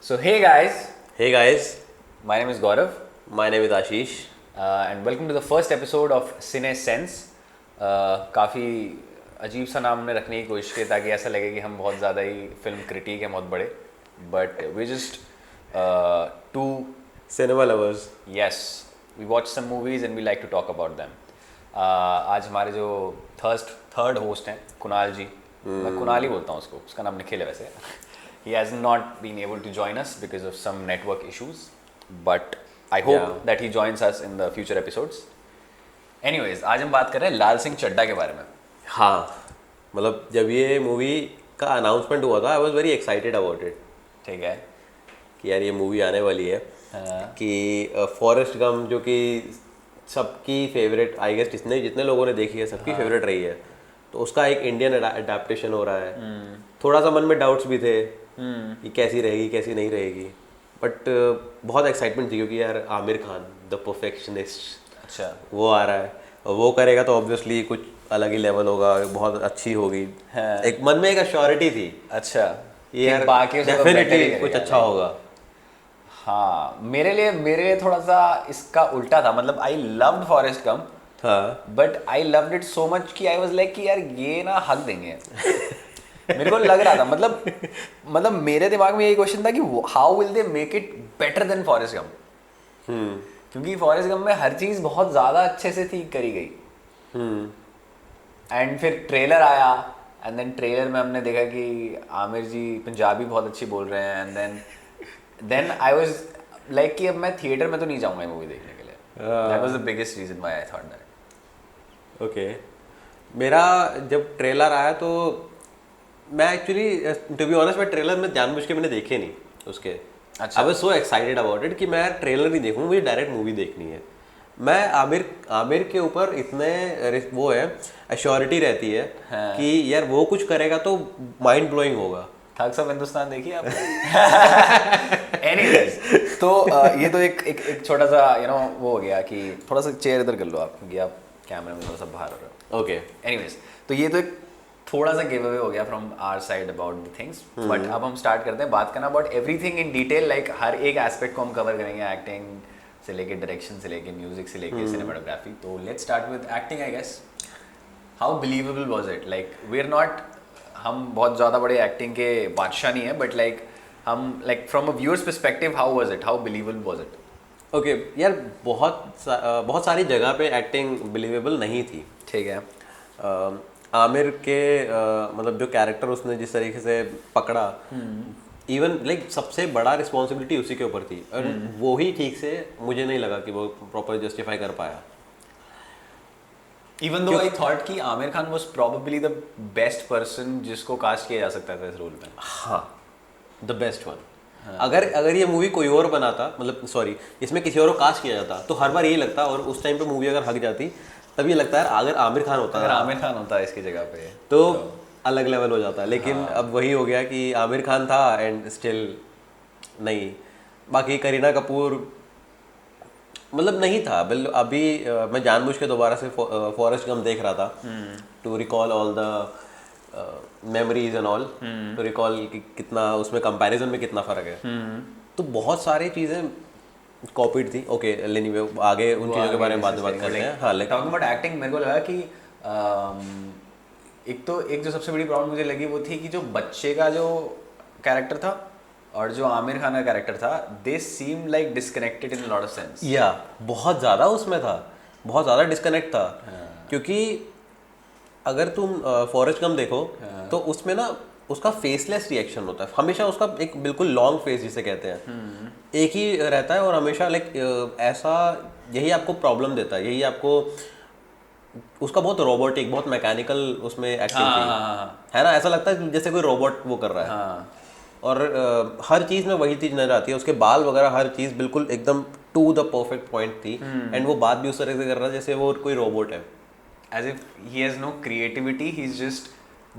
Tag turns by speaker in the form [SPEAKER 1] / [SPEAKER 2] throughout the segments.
[SPEAKER 1] So hey guys,
[SPEAKER 2] Hey guys,
[SPEAKER 1] my name is Gaurav,
[SPEAKER 2] my name is Ashish.
[SPEAKER 1] and welcome to the first episode of Cine Sense. काफ़ी अजीब सा नाम हमने रखने की कोशिश की ताकि ऐसा लगे कि हम बहुत ज़्यादा ही फिल्म क्रिटिक हैं बहुत बड़े, but we just to
[SPEAKER 2] Cinema lovers.
[SPEAKER 1] yes we watch some movies and we like to talk about them. आज हमारे जो थर्ड होस्ट हैं कुणाल जी, मैं कुणाल ही बोलता हूँ उसको, उसका नाम निखिल है वैसे. He has not been able to join us because of some network issues, but I hope
[SPEAKER 2] Yeah.
[SPEAKER 1] that he joins us in the future episodes. Anyways, आज हम बात कर रहे हैं लाल सिंह चड्ढा के बारे में.
[SPEAKER 2] हाँ, मतलब जब ये मूवी का अनाउंसमेंट हुआ था, I was very excited about it
[SPEAKER 1] ठीक है.
[SPEAKER 2] कि यार ये मूवी आने वाली है.
[SPEAKER 1] हाँ.
[SPEAKER 2] कि फॉरेस्ट गम जो कि सबकी फेवरेट, आई गेस जितने लोगों ने देखी है सबकी फेवरेट रही है, तो उसका एक इंडियन अडेप्टेशन हो रहा है. थोड़ा सा मन में डाउट्स भी थे कि कैसी रहेगी कैसी नहीं रहेगी, बट बहुत एक्साइटमेंट थी क्योंकि यार आमिर खान द परफेक्शनिस्ट
[SPEAKER 1] अच्छा.
[SPEAKER 2] वो आ रहा है और वो करेगा तो ऑब्वियसली कुछ अलग ही लेवल होगा, बहुत अच्छी होगी.
[SPEAKER 1] हाँ.
[SPEAKER 2] एक मन में एक अश्योरिटी थी
[SPEAKER 1] अच्छा.
[SPEAKER 2] ये यार
[SPEAKER 1] बाकी
[SPEAKER 2] डेफिनेटली कुछ अच्छा होगा.
[SPEAKER 1] हाँ, मेरे लिए थोड़ा सा इसका उल्टा था. मतलब आई लव्ड फॉरेस्ट गंप,
[SPEAKER 2] हाँ
[SPEAKER 1] but I loved it so much कि आई वाज लाइक कि यार ये ना हक देंगे. मेरे को लग रहा था मतलब मेरे दिमाग में यही क्वेश्चन था कि how will they make it better than Forrest Gump. क्योंकि फॉरेस्ट गंप में हर चीज बहुत ज्यादा अच्छे से थी करी गई. एंड फिर ट्रेलर आया एंड देन ट्रेलर में हमने देखा कि आमिर जी पंजाबी बहुत अच्छी बोल रहे हैं. And then I was like कि अब मैं थिएटर में तो नहीं जाऊंगा ये मूवी देखने के लिए. That was the biggest reason why I thought that.
[SPEAKER 2] Okay. मेरा जब ट्रेलर आया तो मैं एक्चुअली टू बी ऑनेस्ट मैं ट्रेलर में जानबूझ के मैंने देखे नहीं उसके.
[SPEAKER 1] अच्छा.
[SPEAKER 2] I was so excited about it कि मैं ट्रेलर नहीं देखूँ, मुझे डायरेक्ट मूवी देखनी है. मैं आमिर के ऊपर इतने वो है, एश्योरिटी रहती है
[SPEAKER 1] हाँ.
[SPEAKER 2] कि यार वो कुछ करेगा तो माइंड ब्लोइंग होगा.
[SPEAKER 1] थग्स ऑफ हिंदुस्तान देखी आपने? एनीवेज, तो ये तो एक छोटा सा वो हो गया कि थोड़ा सा चेयर इधर कर लो आप क्योंकि आप कैमरे में थोड़ा सा बाहर हो रहे हो.
[SPEAKER 2] ओके.
[SPEAKER 1] एनीवेज, तो ये तो एक थोड़ा सा गिव अवे हो गया from our side about the things. But अब हम स्टार्ट करते हैं बात करना about everything in detail. Like हर एक एस्पेक्ट को हम कवर करेंगे, एक्टिंग से लेके डायरेक्शन से लेके म्यूजिक से लेके सिनेमाटोग्राफी. तो let's start with acting. I guess how believable was it? Like we are not, हम बहुत ज़्यादा बड़े एक्टिंग के बादशाह नहीं है, बट लाइक हम like from a viewer's perspective how was it, how believable was it?
[SPEAKER 2] Okay यार बहुत सारी जगह पे एक्टिंग बिलीवेबल नहीं थी.
[SPEAKER 1] ठीक है.
[SPEAKER 2] आमिर के मतलब जो कैरेक्टर उसने जिस तरीके से पकड़ा, इवन लाइक सबसे बड़ा रिस्पॉन्सिबिलिटी उसी के ऊपर थी और वो ही ठीक से मुझे नहीं लगा कि वो प्रॉपर जस्टिफाई कर पाया.
[SPEAKER 1] इवन दो आई थॉट कि Aamir Khan was probably the best person जिसको कास्ट किया जा सकता था इस रोल में.
[SPEAKER 2] हाँ, द बेस्ट वन. अगर ये मूवी कोई और बनाता, मतलब सॉरी इसमें किसी और को कास्ट किया जाता तो हर बार यही लगता, और उस टाइम पे मूवी अगर हक जाती तब ये लगता है अगर आमिर खान होता
[SPEAKER 1] अगर आमिर खान होता है इसकी जगह पे
[SPEAKER 2] तो अलग लेवल हो जाता. लेकिन अब वही हो गया कि आमिर खान था एंड स्टिल नहीं. बाकी करीना कपूर मतलब नहीं था. अभी मैं जानबूझ के दोबारा से फॉरेस्ट गम देख रहा था to recall all the memories and all, to recall कितना उसमें कंपैरिजन में कितना फर्क है. तो बहुत सारी चीज़ें कॉपीड थी. ओके एनीवे आगे उन चीज़ों के बारे में बाद में बात करते हैं. हाँ लाइक
[SPEAKER 1] टॉकिंग अबाउट एक्टिंग, मेरे को लगा कि एक जो सबसे बड़ी प्रॉब्लम मुझे लगी वो थी कि जो बच्चे का जो कैरेक्टर था और जो आमिर खान का कैरेक्टर था, they seem like disconnected in lot of sense.
[SPEAKER 2] या बहुत ज़्यादा उसमें था, बहुत ज़्यादा डिस्कनेक्ट था. क्योंकि अगर तुम फॉरेस्ट गम देखो तो उसमें ना उसका फेसलेस रिएक्शन होता है हमेशा. उसका एक बिल्कुल लॉन्ग फेस जिसे कहते हैं एक ही रहता है और हमेशा लाइक ऐसा यही आपको प्रॉब्लम देता है, यही आपको उसका बहुत रोबोटिक, बहुत मैकेनिकल उसमें एक्टिंग थी, है ना. ऐसा लगता है जैसे कोई रोबोट वो कर रहा है. और हर चीज़ में वही चीज़ नजर आती है. उसके बाल वगैरह हर चीज़ बिल्कुल एकदम टू द परफेक्ट पॉइंट थी. एंड वो बात भी उस तरह से कर रहा है जैसे वो कोई रोबोट है.
[SPEAKER 1] As if he has no creativity, he's just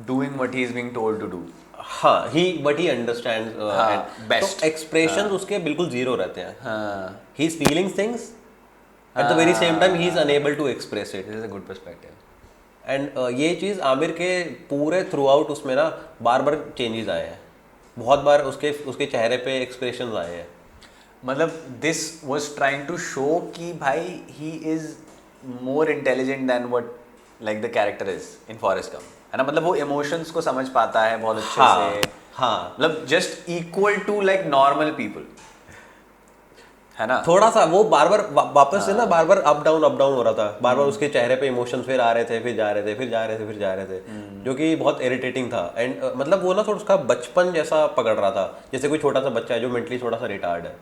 [SPEAKER 1] doing what he is being told to do.
[SPEAKER 2] हाँ, बट ही अंडरस्टैंड्स
[SPEAKER 1] best.
[SPEAKER 2] तो एक्सप्रेशन उसके बिल्कुल जीरो रहते हैं. He is feeling things at the very same time he is unable to express it.
[SPEAKER 1] This is a good perspective.
[SPEAKER 2] And ये चीज़ आमिर के पूरे थ्रू आउट उसमें ना बार बार चेंजेस आए हैं. बहुत बार उसके चेहरे पे एक्सप्रेशन आए हैं।
[SPEAKER 1] मतलब this was trying to show कि भाई he is more intelligent than what like the character is in Forrest Gump, है ना। मतलब वो इमोशंस को समझ पाता है बहुत अच्छे से,
[SPEAKER 2] हाँ
[SPEAKER 1] मतलब just equal to like normal people, है ना।
[SPEAKER 2] थोड़ा सा वो बार बार वापस से ना बार बार अप डाउन हो रहा था, बार बार उसके चेहरे पे इमोशंस फिर आ रहे थे, फिर जा रहे थे, फिर जा रहे थे, फिर जा रहे थे, जो कि बहुत इरिटेटिंग था। एंड मतलब वो ना थोड़ा उसका बचपन जैसा पकड़ रहा था, जैसे कोई छोटा सा बच्चा है जो मेंटली थोड़ा सा रिटार्ड है,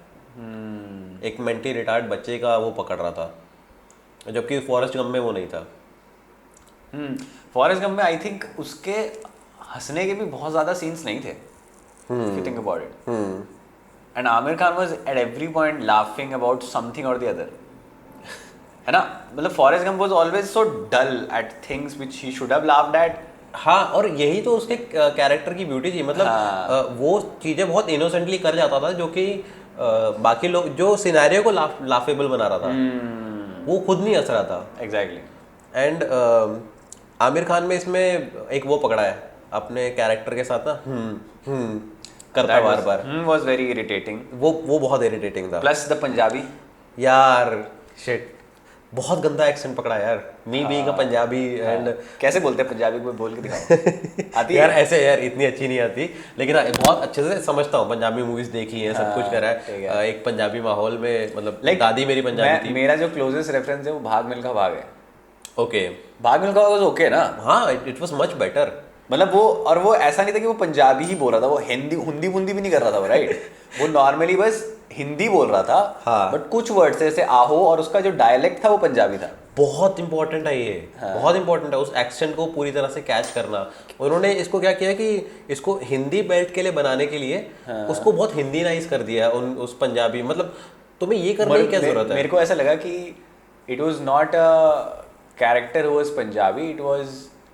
[SPEAKER 2] एक मेंटली रिटार्ड बच्चे का वो पकड़ रहा था, जबकि फॉरेस्ट गंप में वो नहीं था।
[SPEAKER 1] फॉरेस्ट गंप में आई थिंक उसके हंसने के भी बहुत ज़्यादा सीन्स नहीं थे, if you think about it. And Amir Khan was at every point laughing about something or the other. है ना, मतलब Forrest Gump was always so dull at things which he should have laughed at.
[SPEAKER 2] हाँ, और यही तो उसके character की beauty थी, मतलब वो चीज़ें बहुत इनोसेंटली कर जाता था, जो कि बाकी लोग जो सिनेरियो को लाफेबल बना रहा था वो खुद नहीं हंस रहा था।
[SPEAKER 1] एग्जैक्टली।
[SPEAKER 2] एंड आमिर खान में इसमें एक वो पकड़ा है अपने कैरेक्टर के साथ ना करता बार बार,
[SPEAKER 1] वाज वेरी इरिटेटिंग।
[SPEAKER 2] वो बहुत इरिटेटिंग था।
[SPEAKER 1] प्लस द पंजाबी,
[SPEAKER 2] यार शिट, बहुत गंदा एक्सेंट पकड़ा यार, me being a Punjabi. And
[SPEAKER 1] कैसे बोलते हैं पंजाबी को, बोल के दिखाओ। आती है
[SPEAKER 2] यार ऐसे, यार इतनी अच्छी नहीं आती, लेकिन बहुत अच्छे से समझता हूँ, पंजाबी मूवीज देखी है, सब कुछ करा है, एक पंजाबी माहौल में, मतलब दादी मेरी पंजाबी थी।
[SPEAKER 1] मेरा जो क्लोजेस्ट रेफरेंस है वो भाग मिल्खा भाग है।
[SPEAKER 2] ओके,
[SPEAKER 1] भाग मिल्खा भाग वाज ओके ना।
[SPEAKER 2] हाँ, इट वाज मच बेटर।
[SPEAKER 1] मतलब वो, और वो ऐसा नहीं था कि वो पंजाबी ही बोल रहा था, वो हिंदी भी नहीं कर रहा था वो, राइट। वो नॉर्मली बस हिंदी बोल रहा था,
[SPEAKER 2] हाँ।
[SPEAKER 1] बट कुछ वर्ड्स जैसे आहो, और उसका जो डायलेक्ट था वो पंजाबी था।
[SPEAKER 2] बहुत इंपॉर्टेंट है ये, बहुत इंपॉर्टेंट है उस एक्सेंट को पूरी तरह से कैच करना। उन्होंने इसको क्या किया कि इसको हिंदी बेल्ट के लिए बनाने के लिए उसको बहुत हिंदीनाइज कर दिया उस पंजाबी, मतलब तुम्हें ये करने की क्या जरूरत है।
[SPEAKER 1] मेरे को ऐसा लगा कि it was not a character who was Punjabi, it was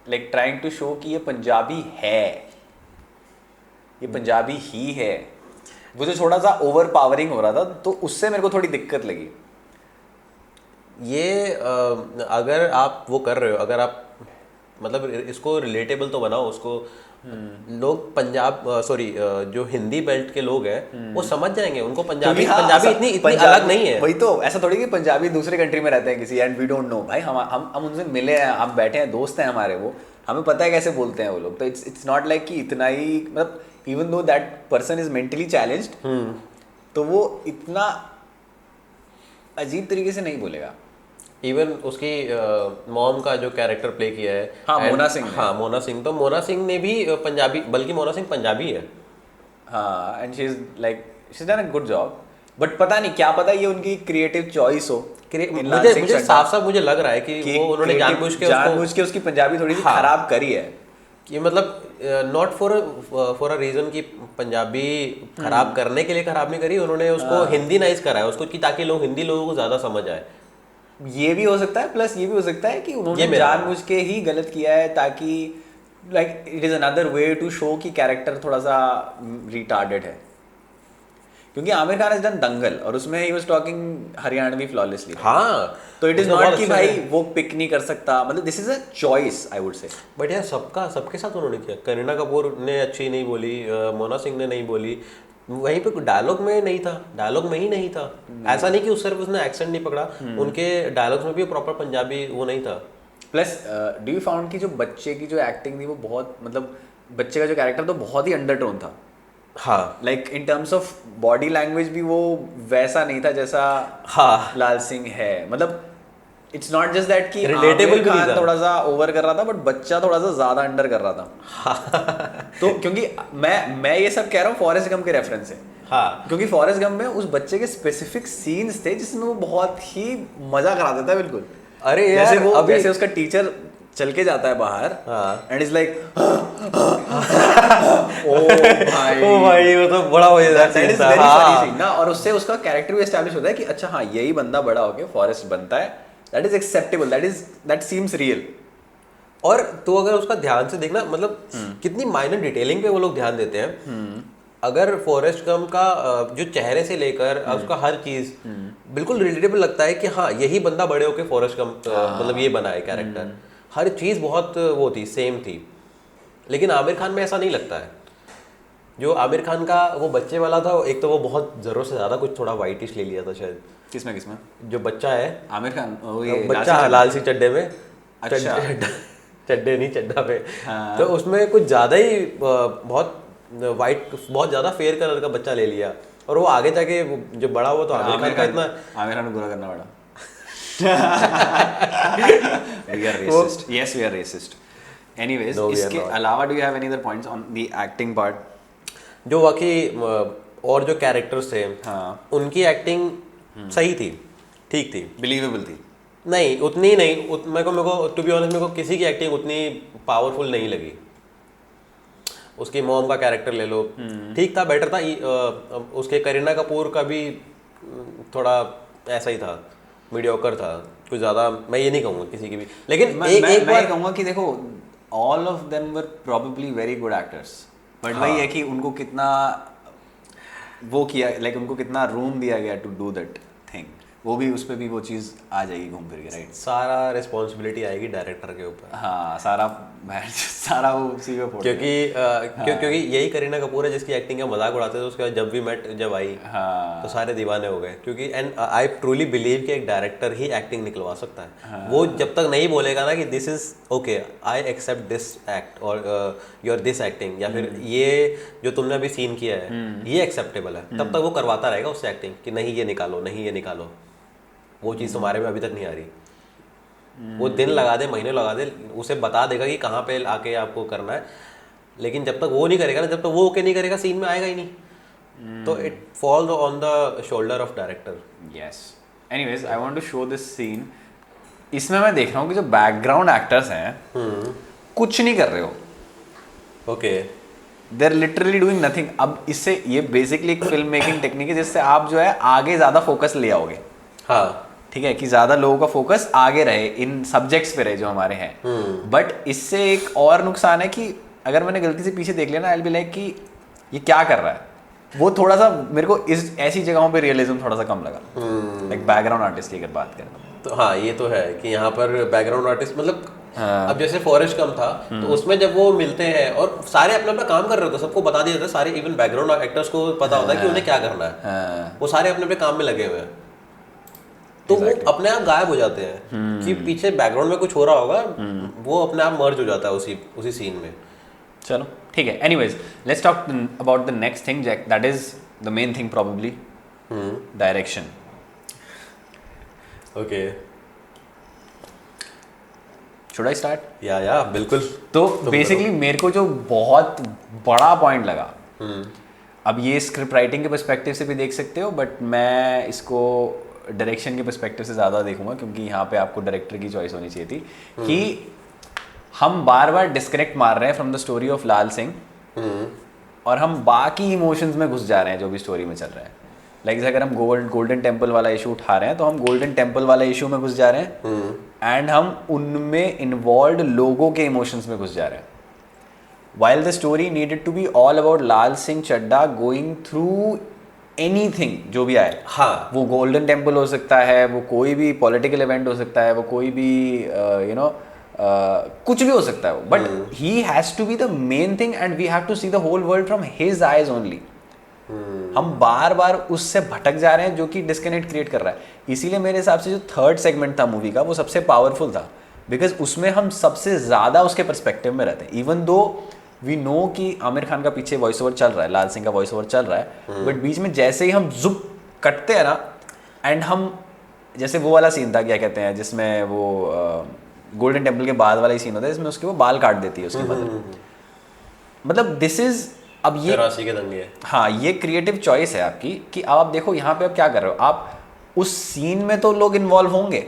[SPEAKER 1] like trying to show कि ये पंजाबी है, ये पंजाबी ही है। वो जो थोड़ा सा ओवर पावरिंग हो रहा था, तो उससे मेरे को थोड़ी दिक्कत लगी।
[SPEAKER 2] ये अगर आप वो कर रहे हो, अगर आप मतलब इसको रिलेटेबल तो बनाओ उसको, लोग पंजाब जो हिंदी बेल्ट के लोग हैं वो समझ जाएंगे, उनको पंजाबी इतनी अलग नहीं है।
[SPEAKER 1] वही तो, ऐसा थोड़ी कि पंजाबी दूसरे कंट्री में रहते हैं किसी, एंड वी डोंट नो भाई, हम उनसे मिले हैं, हम बैठे हैं, दोस्त हैं हमारे, वो हमें पता है कैसे बोलते हैं वो लोग। तो इट्स नॉट लाइक कि इतना ही, मतलब even though that person is mentally challenged, तो वो इतना अजीब तरीके से नहीं बोलेगा।
[SPEAKER 2] इवन उसकी मॉम का जो कैरेक्टर प्ले किया है,
[SPEAKER 1] हाँ, मोना सिंह।
[SPEAKER 2] हाँ, मोना सिंह, तो मोना सिंह ने भी पंजाबी, बल्कि मोना सिंह पंजाबी है।
[SPEAKER 1] हाँ, and she is done a good job, but पता नहीं, क्या पता ये उनकी क्रिएटिव चॉइस हो।
[SPEAKER 2] मुझे साफ साफ मुझे लग रहा है कि वो उन्होंने जानबूझ के
[SPEAKER 1] उसकी पंजाबी थोड़ी सी खराब करी है।
[SPEAKER 2] ये मतलब नॉट फॉर अ रीजन कि पंजाबी खराब करने के लिए खराब नहीं करी, उन्होंने उसको हिंदीनाइज करा है उसको, कि ताकि हिंदी लोगों को ज्यादा समझ आए।
[SPEAKER 1] ये भी हो सकता है, प्लस ये भी हो सकता है कि उन्होंने जानबूझ के ही गलत किया है, ताकि like it is another way to show कि कैरेक्टर थोड़ा सा रिटार्डेड है। क्योंकि आमिर खान हैज डन दंगल, और उसमें he was talking Haryanvi flawlessly.
[SPEAKER 2] हाँ,
[SPEAKER 1] तो इट इज नॉट कि भाई वो पिक नहीं कर सकता, मतलब this is a choice I would say.
[SPEAKER 2] But यार सबके साथ उन्होंने किया, करीना कपूर ने अच्छी नहीं बोली, मोना सिंह ने नहीं बोली, वहीं पे डायलॉग में नहीं था, डायलॉग में ही नहीं था। ऐसा नहीं कि उस सिर्फ उसने एक्सेंट नहीं पकड़ा, उनके डायलॉग्स में भी प्रॉपर पंजाबी वो नहीं था।
[SPEAKER 1] प्लस डू यू फाउंड कि जो बच्चे की जो एक्टिंग थी वो बहुत, मतलब बच्चे का जो कैरेक्टर था बहुत ही अंडरटोन था।
[SPEAKER 2] हाँ,
[SPEAKER 1] like in terms of body language भी वो वैसा नहीं था जैसा
[SPEAKER 2] हाँ
[SPEAKER 1] लाल सिंह है। मतलब इट्स नॉट जस्ट दैट कि
[SPEAKER 2] रिलेटेबल भी
[SPEAKER 1] खान थोड़ा सा ओवर कर रहा था, बट बच्चा थोड़ा सा ज्यादा अंडर कर रहा था। तो क्योंकि मैं ये सब कह रहा हूँ फॉरेस्ट गंप के रेफरेंस से।
[SPEAKER 2] हाँ,
[SPEAKER 1] क्योंकि फॉरेस्ट गंप में उस बच्चे के स्पेसिफिक सीन्स थे जिसमें वो बहुत ही मजा करा देता है। बिल्कुल,
[SPEAKER 2] अरे यार
[SPEAKER 1] जैसे उसका टीचर चल के जाता है बाहर, एंड इज लाइक ओ
[SPEAKER 2] भाई वो तो बड़ा हो जाता है
[SPEAKER 1] ना, और उससे उसका कैरेक्टर भी एस्टैब्लिश होता है कि अच्छा हाँ, यही बंदा बड़ा होके फॉरेस्ट बनता है, that is acceptable, that seems real.
[SPEAKER 2] और तो अगर उसका ध्यान से देखना, मतलब कितनी माइनर डिटेलिंग पे वो लोग ध्यान देते हैं। अगर फॉरेस्ट गंप का जो चेहरे से लेकर उसका हर चीज बिल्कुल रिलेटेबल लगता है कि हाँ, यही बंदा बड़े होके फॉरेस्ट गंप मतलब ये बना है कैरेक्टर, हर चीज बहुत वो थी, सेम थी। लेकिन आमिर खान में ऐसा नहीं लगता है। जो आमिर खान का वो बच्चे वाला था, एक तो वो बहुत जरूरत से ज्यादा कुछ थोड़ा वाइटिश ले लिया था शायद।
[SPEAKER 1] किसमें?
[SPEAKER 2] जो बच्चा है
[SPEAKER 1] आमिर खान, वो ये
[SPEAKER 2] बच्चा लाल सी चड्डे में,
[SPEAKER 1] अच्छा।
[SPEAKER 2] चड्डे नहीं चड्डा पे। तो उसमें कुछ ज्यादा ही बहुत वाइट, बहुत ज्यादा फेयर कलर का बच्चा ले लिया, और वो आगे जाके जो बड़ा हुआ तो आमिर खान का इतना,
[SPEAKER 1] आमिर खान को बुरा करना पड़ा। We are racist. Yes, we are racist. Anyways,
[SPEAKER 2] No, we are
[SPEAKER 1] इसके
[SPEAKER 2] not.
[SPEAKER 1] अलावा do you have any other points on the acting part?
[SPEAKER 2] जो बाकी और जो कैरेक्टर्स थे
[SPEAKER 1] हाँ,
[SPEAKER 2] उनकी एक्टिंग सही थी, ठीक थी।
[SPEAKER 1] believable थी।
[SPEAKER 2] नहीं उतनी नहीं, मेरे को टू बी ऑनेस्ट मेरे को किसी की एक्टिंग उतनी पावरफुल नहीं लगी। उसकी मॉम का कैरेक्टर ले लो, ठीक था, बेटर था। उसके करीना कपूर का भी थोड़ा ऐसा ही था, मीडियोकर था, कुछ ज़्यादा मैं ये नहीं कहूँगा किसी की भी। लेकिन एक
[SPEAKER 1] मैं
[SPEAKER 2] बार
[SPEAKER 1] कहूँगा कि देखो all of them were probably very good actors, but वही है कि उनको कितना वो किया, लाइक उनको कितना रूम दिया गया टू डू दैट थिंग, वो भी उस पर भी वो चीज़ आ जाएगी घूम फिर के, राइट।
[SPEAKER 2] सारा रिस्पॉन्सिबिलिटी आएगी डायरेक्टर के ऊपर।
[SPEAKER 1] हाँ, सारा वो उसी पे फोड़
[SPEAKER 2] क्योंकि यही करीना कपूर है जिसकी एक्टिंग का मजाक उड़ाते थे, उसके बाद जब भी मेट जब आई
[SPEAKER 1] हाँ,
[SPEAKER 2] तो सारे दीवाने हो गए। क्योंकि एंड आई ट्रूली बिलीव कि एक डायरेक्टर ही एक्टिंग निकलवा सकता है। वो जब तक नहीं बोलेगा ना कि this is okay, I accept this act और योर दिस एक्टिंग, या फिर ये जो तुमने अभी सीन किया है ये एक्सेप्टेबल है, तब तक वो करवाता रहेगा उससे एक्टिंग कि नहीं ये निकालो, नहीं ये निकालो। वो चीज़ तुम्हारे में अभी तक नहीं आ रही। वो दिन लगा दे, महीने लगा दे, उसे बता देगा कि कहाँ पे आके आपको करना है, लेकिन जब तक वो नहीं करेगा ना, जब तक वो ओके नहीं करेगा, सीन में आएगा ही नहीं। तो it falls on the shoulder of director.
[SPEAKER 1] Yes. Anyways, I want to show this scene. इसमें मैं देख रहा हूँ कि जो बैकग्राउंड एक्टर्स हैं कुछ नहीं कर रहे हो।
[SPEAKER 2] Okay,
[SPEAKER 1] they are literally doing nothing. अब इससे ये बेसिकली एक फिल्म मेकिंग टेक्निक है जिससे आप जो है आगे ज़्यादा फोकस ले आओगे।
[SPEAKER 2] हाँ,
[SPEAKER 1] ठीक है, कि ज़्यादा लोगों का फोकस आगे रहे, इन सब्जेक्ट्स पे रहे जो हमारे हैं। बट इससे एक और नुकसान है कि अगर मैंने गलती से पीछे देख लिया ना, आई विल बी लाइक कि ये क्या कर रहा है। वो थोड़ा सा मेरे को इस ऐसी जगहों पे रियलिज्म थोड़ा सा कम लगा, लाइक बैकग्राउंड आर्टिस्ट की अगर बात करें
[SPEAKER 2] तो हाँ ये तो है कि यहाँ पर बैकग्राउंड आर्टिस्ट मतलब अब जैसे फॉरेस्ट कम था तो उसमें जब वो मिलते हैं और सारे अपना अपना काम कर रहे होते, सबको बता दिया जाता है, सारे इवन बैकग्राउंड एक्टर्स को पता होता है कि उन्हें क्या करना है, वो सारे अपने अपने काम में लगे हुए हैं, तो वो अपने आप गायब हो जाते हैं कि पीछे बैकग्राउंड में कुछ हो रहा होगा, वो अपने आप मर्ज हो जाता है उसी सीन में।
[SPEAKER 1] चलो ठीक है। Anyways, let's talk about the next thing, that is the main thing probably, direction.
[SPEAKER 2] Okay,
[SPEAKER 1] should I start?
[SPEAKER 2] या बिल्कुल।
[SPEAKER 1] तो बेसिकली मेरे को जो बहुत बड़ा पॉइंट लगा, अब ये स्क्रिप्ट राइटिंग के पर्सपेक्टिव से भी देख सकते हो, बट मैं इसको डायरेक्शन के पर्सपेक्टिव से ज़्यादा देखूंगा, क्योंकि यहाँ पे आपको डायरेक्टर की चॉइस होनी चाहिए थी कि हम बार बार डिस्कनेक्ट मार रहे हैं फ्रॉम द स्टोरी ऑफ लाल सिंह और हम बाकी इमोशंस में घुस जा रहे हैं जो भी स्टोरी में चल रहा है। लाइक अगर हम गोल्डन टेम्पल वाला इशू उठा रहे हैं तो हम गोल्डन टेम्पल वाला इशू में घुस जा रहे हैं एंड हम उनमें इन्वॉल्व लोगों के इमोशंस में घुस जा रहे हैं, while the story needed to be all about Lal Singh Chadha going through anything जो भी आए।
[SPEAKER 2] हाँ,
[SPEAKER 1] वो गोल्डन टेम्पल हो सकता है, वो कोई भी पॉलिटिकल इवेंट हो सकता है, वो कोई भी कुछ भी हो सकता है, but he has to be the main thing and we have to see the whole world from his eyes only. हम बार बार उससे भटक जा रहे हैं जो कि डिस्कनेक्ट क्रिएट कर रहा है। इसीलिए मेरे हिसाब से जो थर्ड सेगमेंट था मूवी का वो सबसे पावरफुल था, बिकॉज उसमें हम सबसे ज़्यादा उसके पर्सपेक्टिव में रहते हैं। इवन दो वी नो कि आमिर खान का पीछे वॉइस ओवर चल रहा है, लाल सिंह का वॉइस ओवर चल रहा है, बट बीच में जैसे ही हम जुप कटते हैं ना एंड हम जैसे वो वाला सीन था, क्या कहते हैं, जिसमें वो गोल्डन टेम्पल के बाद वाला ही सीन होता है जिसमें उसके वो बाल काट देती है उसकी मदर। मतलब दिस इज अब ये
[SPEAKER 2] के दंगे।
[SPEAKER 1] हाँ, ये क्रिएटिव चॉइस है आपकी कि आप देखो यहाँ पे आप क्या कर रहे हो। आप उस सीन में तो लोग इन्वॉल्व होंगे,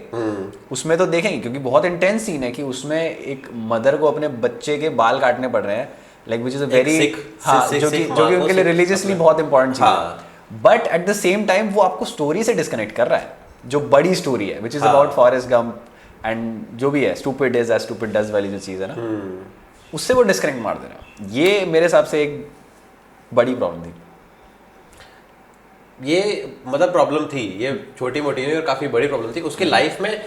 [SPEAKER 1] उसमें तो देखेंगे, क्योंकि बहुत इंटेंस सीन है कि उसमें एक मदर को अपने बच्चे के बाल काटने पड़ रहे हैं, like which is a very, हाँ, जो कि उनके लिए रिलीजियसली बहुत इंपॉर्टेंट चीज है। But at the same time वो आपको स्टोरी से डिस्कनेक्ट कर रहा है, जो बड़ी स्टोरी है, which is about Forrest Gump and जो भी है, stupid is as stupid does वाली जो चीज़ है ना, उससे वो डिस्कनेक्ट मार दे रहा है। ये मेरे हिसाब से एक बड़ी प्रॉब्लम थी।
[SPEAKER 2] ये मतलब प्रॉब्लम थी, ये छोटी मोटी नहीं और काफ़ी बड़ी प्रॉब्लम थी उसकी लाइफ में।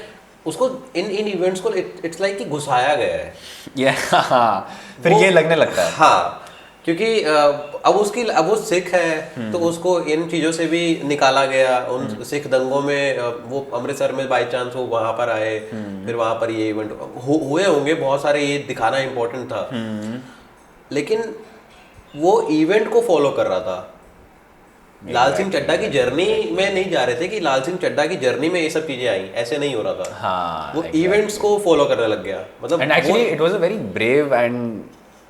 [SPEAKER 2] उसको इन इवेंट्स को इट्स लाइक कि घुसाया गया है।
[SPEAKER 1] ये हाँ, फिर ये लगने लगता है।
[SPEAKER 2] हाँ, क्योंकि अब वो सिख है तो उसको इन चीज़ों से भी निकाला गया। उन सिख दंगों में वो अमृतसर में बाई चांस वो वहाँ पर आए, फिर वहाँ पर ये इवेंट हुए होंगे बहुत सारे, ये दिखाना इम्पोर्टेंट था। लेकिन वो इवेंट को फॉलो कर रहा था। लाल सिंह चड्ढा की जर्नी में नहीं जा रहे थे कि लाल सिंह चड्ढा की जर्नी में ये सब चीजें आई, ऐसे नहीं हो रहा था।
[SPEAKER 1] हाँ,
[SPEAKER 2] वो इवेंट्स को फॉलो करने लग गया। मतलब
[SPEAKER 1] and actually it was a very brave and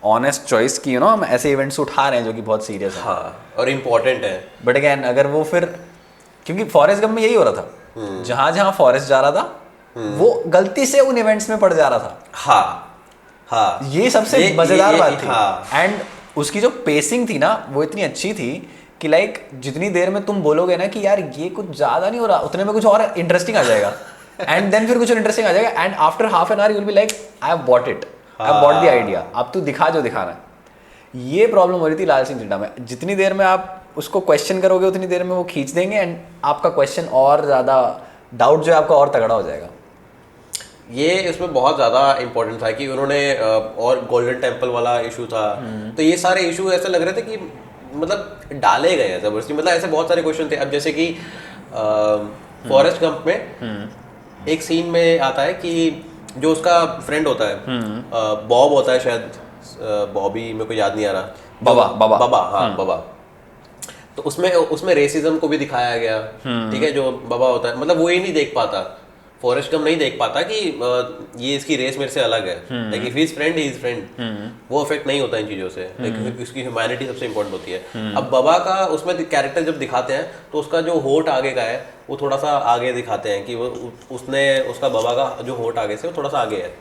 [SPEAKER 1] honest choice कि हम ऐसे इवेंट्स उठा रहे हैं जो कि बहुत सीरियस है।
[SPEAKER 2] हाँ, और इम्पोर्टेंट है।
[SPEAKER 1] बट अगेन अगर वो फिर, क्योंकि फॉरेस्ट गंप में यही हो रहा था, जहां जहां फॉरेस्ट जा रहा था वो गलती से उन इवेंट्स में पड़ जा रहा था।
[SPEAKER 2] हाँ हाँ,
[SPEAKER 1] ये सबसे मजेदार बात थी।
[SPEAKER 2] हाँ।
[SPEAKER 1] एंड उसकी जो पेसिंग थी ना वो इतनी अच्छी थी कि लाइक जितनी देर में तुम बोलोगे ना कि यार ये कुछ ज्यादा नहीं हो रहा, उतने में कुछ और इंटरेस्टिंग आ जाएगा। एंड देन फिर कुछ इंटरेस्टिंग आ जाएगा and after half an hour you will be like I have bought it, I have bought the idea, अब तू दिखा जो दिखाना है। ये प्रॉब्लम हो रही थी लाल सिंह चड्ढा में। जितनी देर में आप उसको क्वेश्चन करोगे उतनी देर में वो खींच देंगे एंड आपका क्वेश्चन और ज्यादा, डाउट जो है आपका और तगड़ा हो जाएगा।
[SPEAKER 2] ये इसमें बहुत ज़्यादा इम्पोर्टेंट था कि उन्होंने और गोल्डन टेम्पल वाला इशू था। तो ये सारे इशू ऐसे लग रहे थे कि मतलब डाले गए हैं जबरदस्ती। मतलब ऐसे बहुत सारे क्वेश्चन थे। अब जैसे कि फॉरेस्ट गंप में एक सीन में आता है कि जो उसका फ्रेंड होता है, बॉब होता है शायद, बॉबी मेरे को याद नहीं आ रहा, बाबा हाँ बाबा। तो उसमें रेसिज्म को भी दिखाया गया। ठीक है, जो बाबा होता है मतलब वो ही नहीं देख पाता, फॉरेस्ट गंप नहीं देख पाता कि ये इसकी रेस मेरे से अलग है। Like if he is friend, he is friend. वो अफेक्ट नहीं होता इन चीज़ों से। लाइक उसकी ह्यूमैनिटी सबसे इंपॉर्टेंट होती है। अब बाबा का उसमें कैरेक्टर जब दिखाते हैं तो उसका जो होठ आगे का है वो थोड़ा सा आगे दिखाते हैं कि वो उसका बाबा का जो होठ आगे से वो थोड़ा सा आगे है।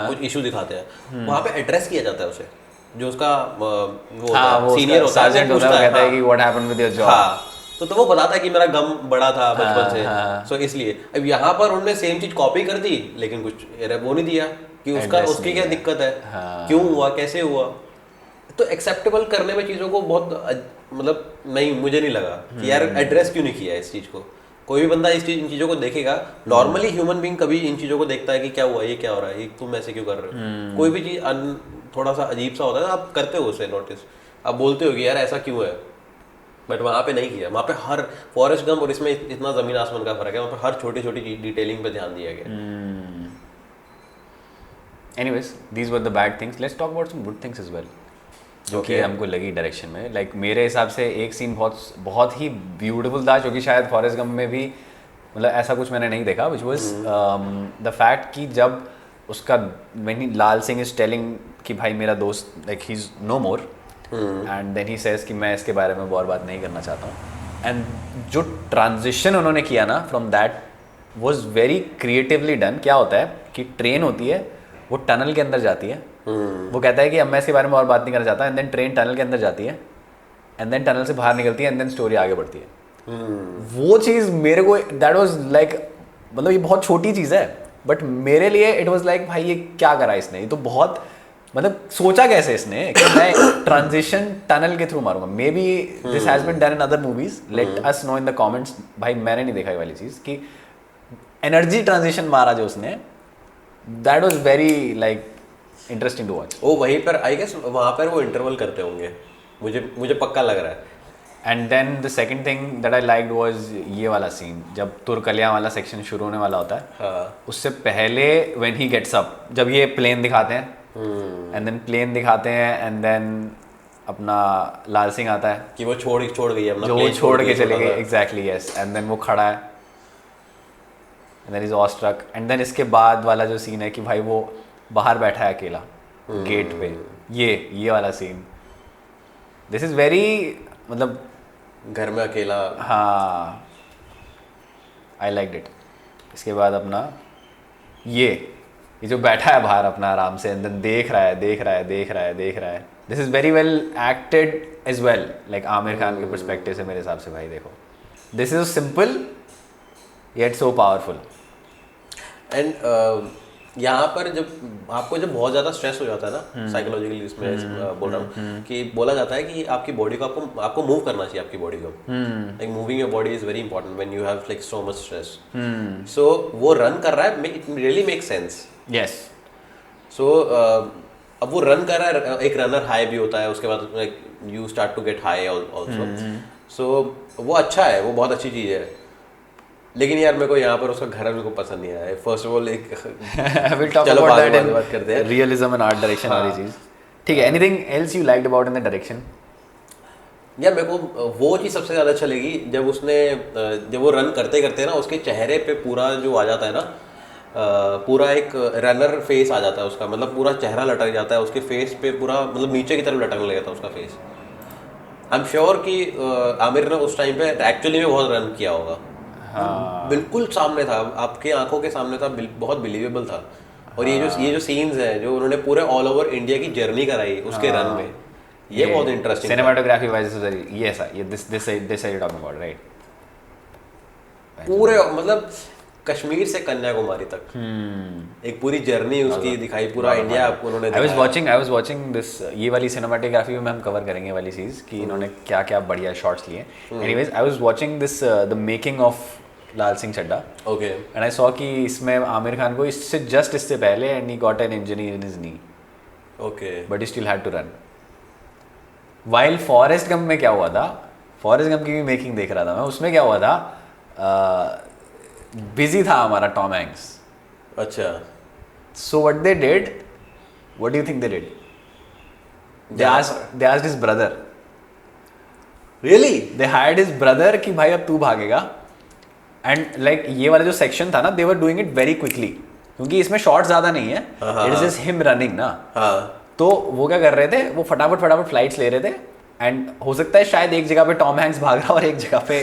[SPEAKER 2] कुछ इशू दिखाते हैं वहाँ पे, एड्रेस किया जाता है उसे। जो उसका वो सीनियर होता है,
[SPEAKER 1] सार्जेंट होता है, वो कहता है कि what happened with your job.
[SPEAKER 2] हाँ, तो वो बताता है कि मेरा गम बड़ा था बचपन से। सो इसलिए अब यहाँ पर उन्होंने सेम चीज कॉपी कर दी लेकिन कुछ वो नहीं दिया कि उसकी क्या दिक्कत है, क्यों हुआ, कैसे हुआ। तो एक्सेप्टेबल करने में चीज़ों को बहुत मतलब नहीं, मुझे नहीं लगा कि यार एड्रेस क्यों नहीं किया इस चीज़ को। कोई भी बंदा इन चीज़ों को देखेगा, नॉर्मली ह्यूमन बीइंग कभी इन चीज़ों को देखता है कि क्या हुआ, ये क्या हो रहा है, ये तुम ऐसे क्यों कर रहे हो। कोई भी चीज़ थोड़ा सा अजीब सा होता है ना, आप करते हो उसे नोटिस, आप बोलते हो कि यार ऐसा क्यों है। बट वहाँ पे नहीं किया। वहाँ पे हर फॉरेस्ट गंप और इसमें इतना ज़मीन आसमान का फर्क है। वहाँ पे हर छोटी छोटी डिटेलिंग पे ध्यान दिया गया।
[SPEAKER 1] Anyways these were the bad things, let's talk about some good things as well जो कि हमको लगी डायरेक्शन में। लाइक मेरे हिसाब से एक सीन बहुत ही ब्यूटीफुल था जो कि शायद फॉरेस्ट गंप में भी मतलब ऐसा कुछ मैंने नहीं देखा, विच वॉज द फैक्ट कि जब उसका लाल सिंह इज टेलिंग कि भाई मेरा दोस्त like he is no more and then he says कि मैं इसके बारे में और बात नहीं करना चाहता हूँ। एंड जो ट्रांजिशन उन्होंने किया ना from that was very creatively done. क्या होता है कि ट्रेन होती है, वो टनल के अंदर जाती है, वो कहता है कि अब मैं इसके बारे में और बात नहीं करना चाहता, एंड देन ट्रेन टनल के अंदर जाती है, एंड देन टनल से बाहर निकलती है, एंड देन स्टोरी आगे बढ़ती है। वो चीज़ मेरे को दैट वाज लाइक, मतलब ये बहुत छोटी चीज़ है बट मेरे लिए इट वाज लाइक भाई ये क्या करा इसने, ये तो बहुत मतलब सोचा कैसे इसने कि मैं ट्रांजिशन टनल के थ्रू मारूंगा। Maybe this has been done in other movies, let us know in the comments. भाई मैंने नहीं देखा ये वाली चीज़ कि एनर्जी ट्रांजिशन मारा जो उसने, that was very like interesting to watch.
[SPEAKER 2] वो वहीं पर आई गेस वहाँ पर वो इंटरवल करते होंगे, मुझे पक्का लग रहा है।
[SPEAKER 1] And then the second thing that I liked was ये वाला सीन जब तुरकलिया वाला सेक्शन शुरू होने वाला होता है।
[SPEAKER 2] हाँ।
[SPEAKER 1] उससे पहले व्हेन ही गेट्स अप, जब ये प्लेन दिखाते हैं एंड देन प्लेन दिखाते हैं एंड देन अपना लाल सिंह आता है
[SPEAKER 2] कि वो छोड़ गई अपना,
[SPEAKER 1] जो वो छोड़ के चले गए। Exactly yes. एंड देन वो खड़ा है and then is awestruck. And then इसके बाद वाला जो सीन है कि भाई वो बाहर बैठा है अकेला गेट पे, ये वाला सीन, दिस इज वेरी मतलब
[SPEAKER 2] घर में अकेला।
[SPEAKER 1] हाँ, आई लाइक इट। इसके बाद अपना ये जो बैठा है बाहर अपना आराम से एंड देन देख रहा है। This is very well acted as well, like Aamir Khan के पर्सपेक्टिव से मेरे हिसाब से। भाई देखो, this is simple yet so powerful.
[SPEAKER 2] And यहाँ पर जब बहुत ज़्यादा स्ट्रेस हो जाता है ना साइकोलॉजिकली, इसमें बोल रहा हूँ कि बोला जाता है कि आपकी बॉडी को आपको मूव करना चाहिए, आपकी बॉडी को। Like moving your body is very important when you have like so much stress. So वो रन कर रहा है, it really make sense.
[SPEAKER 1] Yes.
[SPEAKER 2] So अब वो रन कर रहा है, एक रनर हाई भी होता है, उसके बाद like you start to get high also. So वो अच्छा है, वो बहुत अच्छी चीज़ है. लेकिन यार मेरे को यहाँ पर उसका घर मेरे को पसंद नहीं आया. फर्स्ट ऑफ ऑल एक
[SPEAKER 1] we'll talk
[SPEAKER 2] चलो
[SPEAKER 1] about
[SPEAKER 2] बाद
[SPEAKER 1] that
[SPEAKER 2] में
[SPEAKER 1] in
[SPEAKER 2] बात करते हैं.
[SPEAKER 1] realism and art direction वाली चीज़. ठीक है. Anything else you liked about in the direction?
[SPEAKER 2] यार मेरे को वो चीज़ सबसे ज़्यादा अच्छा लगी जब वो रन करते करते ना उसके चेहरे पे पूरा जो आ जाता है ना, पूरा एक रनर फेस आ जाता है उसका, मतलब पूरा चेहरा लटक जाता है उसके फेस पे, पूरा मतलब नीचे की तरफ लटकने लगा था उसका फेस. आई एम श्योर कि आमिर ने उस टाइम पे एक्चुअली में बहुत रन किया होगा.
[SPEAKER 1] हाँ.
[SPEAKER 2] बिल्कुल सामने था, आपके आंखों के सामने था, बहुत बिलीवेबल था. और ये जो सीन्स हैं जो उन्होंने पूरे ऑल ओवर इंडिया की जर्नी कराई उसके रन में, ये बहुत interesting.
[SPEAKER 1] Cinematography wise is very yes ये this are you talking about right?
[SPEAKER 2] पूरे मतलब कश्मीर से कन्याकुमारी तक एक पूरी जर्नी उसकी दिखाई, पूरा इंडिया उन्होंने
[SPEAKER 1] I was watching this ये वाली cinematography में हम कवर करेंगे ये वाली चीज़ कि इन्होंने क्या क्या बढ़िया शॉट्स लिए. Anyways I was watching this the making of Lal Singh Chadha.
[SPEAKER 2] Okay.
[SPEAKER 1] And I saw कि इसमें आमिर खान को इससे पहले and he got an injury in his knee.
[SPEAKER 2] Okay.
[SPEAKER 1] But he still had to run. While forest Gump में क्या हुआ था, forest Gump की भी मेकिंग देख रहा था मैं, उसमें क्या हुआ था, बिजी था हमारा टॉम हैंक्स.
[SPEAKER 2] अच्छा.
[SPEAKER 1] So what they did, what do you think they did? They asked his brother.
[SPEAKER 2] Really?
[SPEAKER 1] They hired his brother कि भाई अब तू भागेगा. And like ये वाला जो सेक्शन था ना, they were doing it very quickly क्योंकि इसमें शॉट ज़्यादा नहीं है. It is just him running ना.
[SPEAKER 2] हाँ.
[SPEAKER 1] तो वो क्या कर रहे थे, वो फटाफट फ्लाइट्स ले रहे थे. एंड हो सकता है शायद एक जगह पे टॉम हैंक्स भाग रहा और एक जगह पे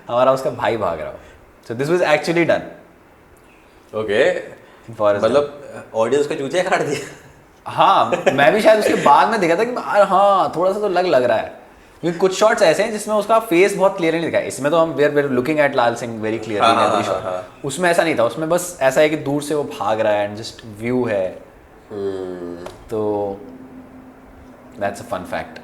[SPEAKER 1] हमारा उसका भाई भाग रहा हो. So this was actually done.
[SPEAKER 2] Okay. मतलब ऑडियंस को चूचे काट दिया.
[SPEAKER 1] हाँ, मैं भी शायद उसके बाद में देखा था कि हाँ थोड़ा सा तो लग रहा है क्योंकि कुछ शॉट्स ऐसे हैं जिसमें उसका फेस बहुत क्लियर नहीं दिखा है. इसमें तो हम were looking at Lal Singh very clearly in every shot. उसमें ऐसा नहीं था, उसमें बस ऐसा है कि दूर से वो भाग रहा है एंड जस्ट व्यू है. तो that's a fun fact.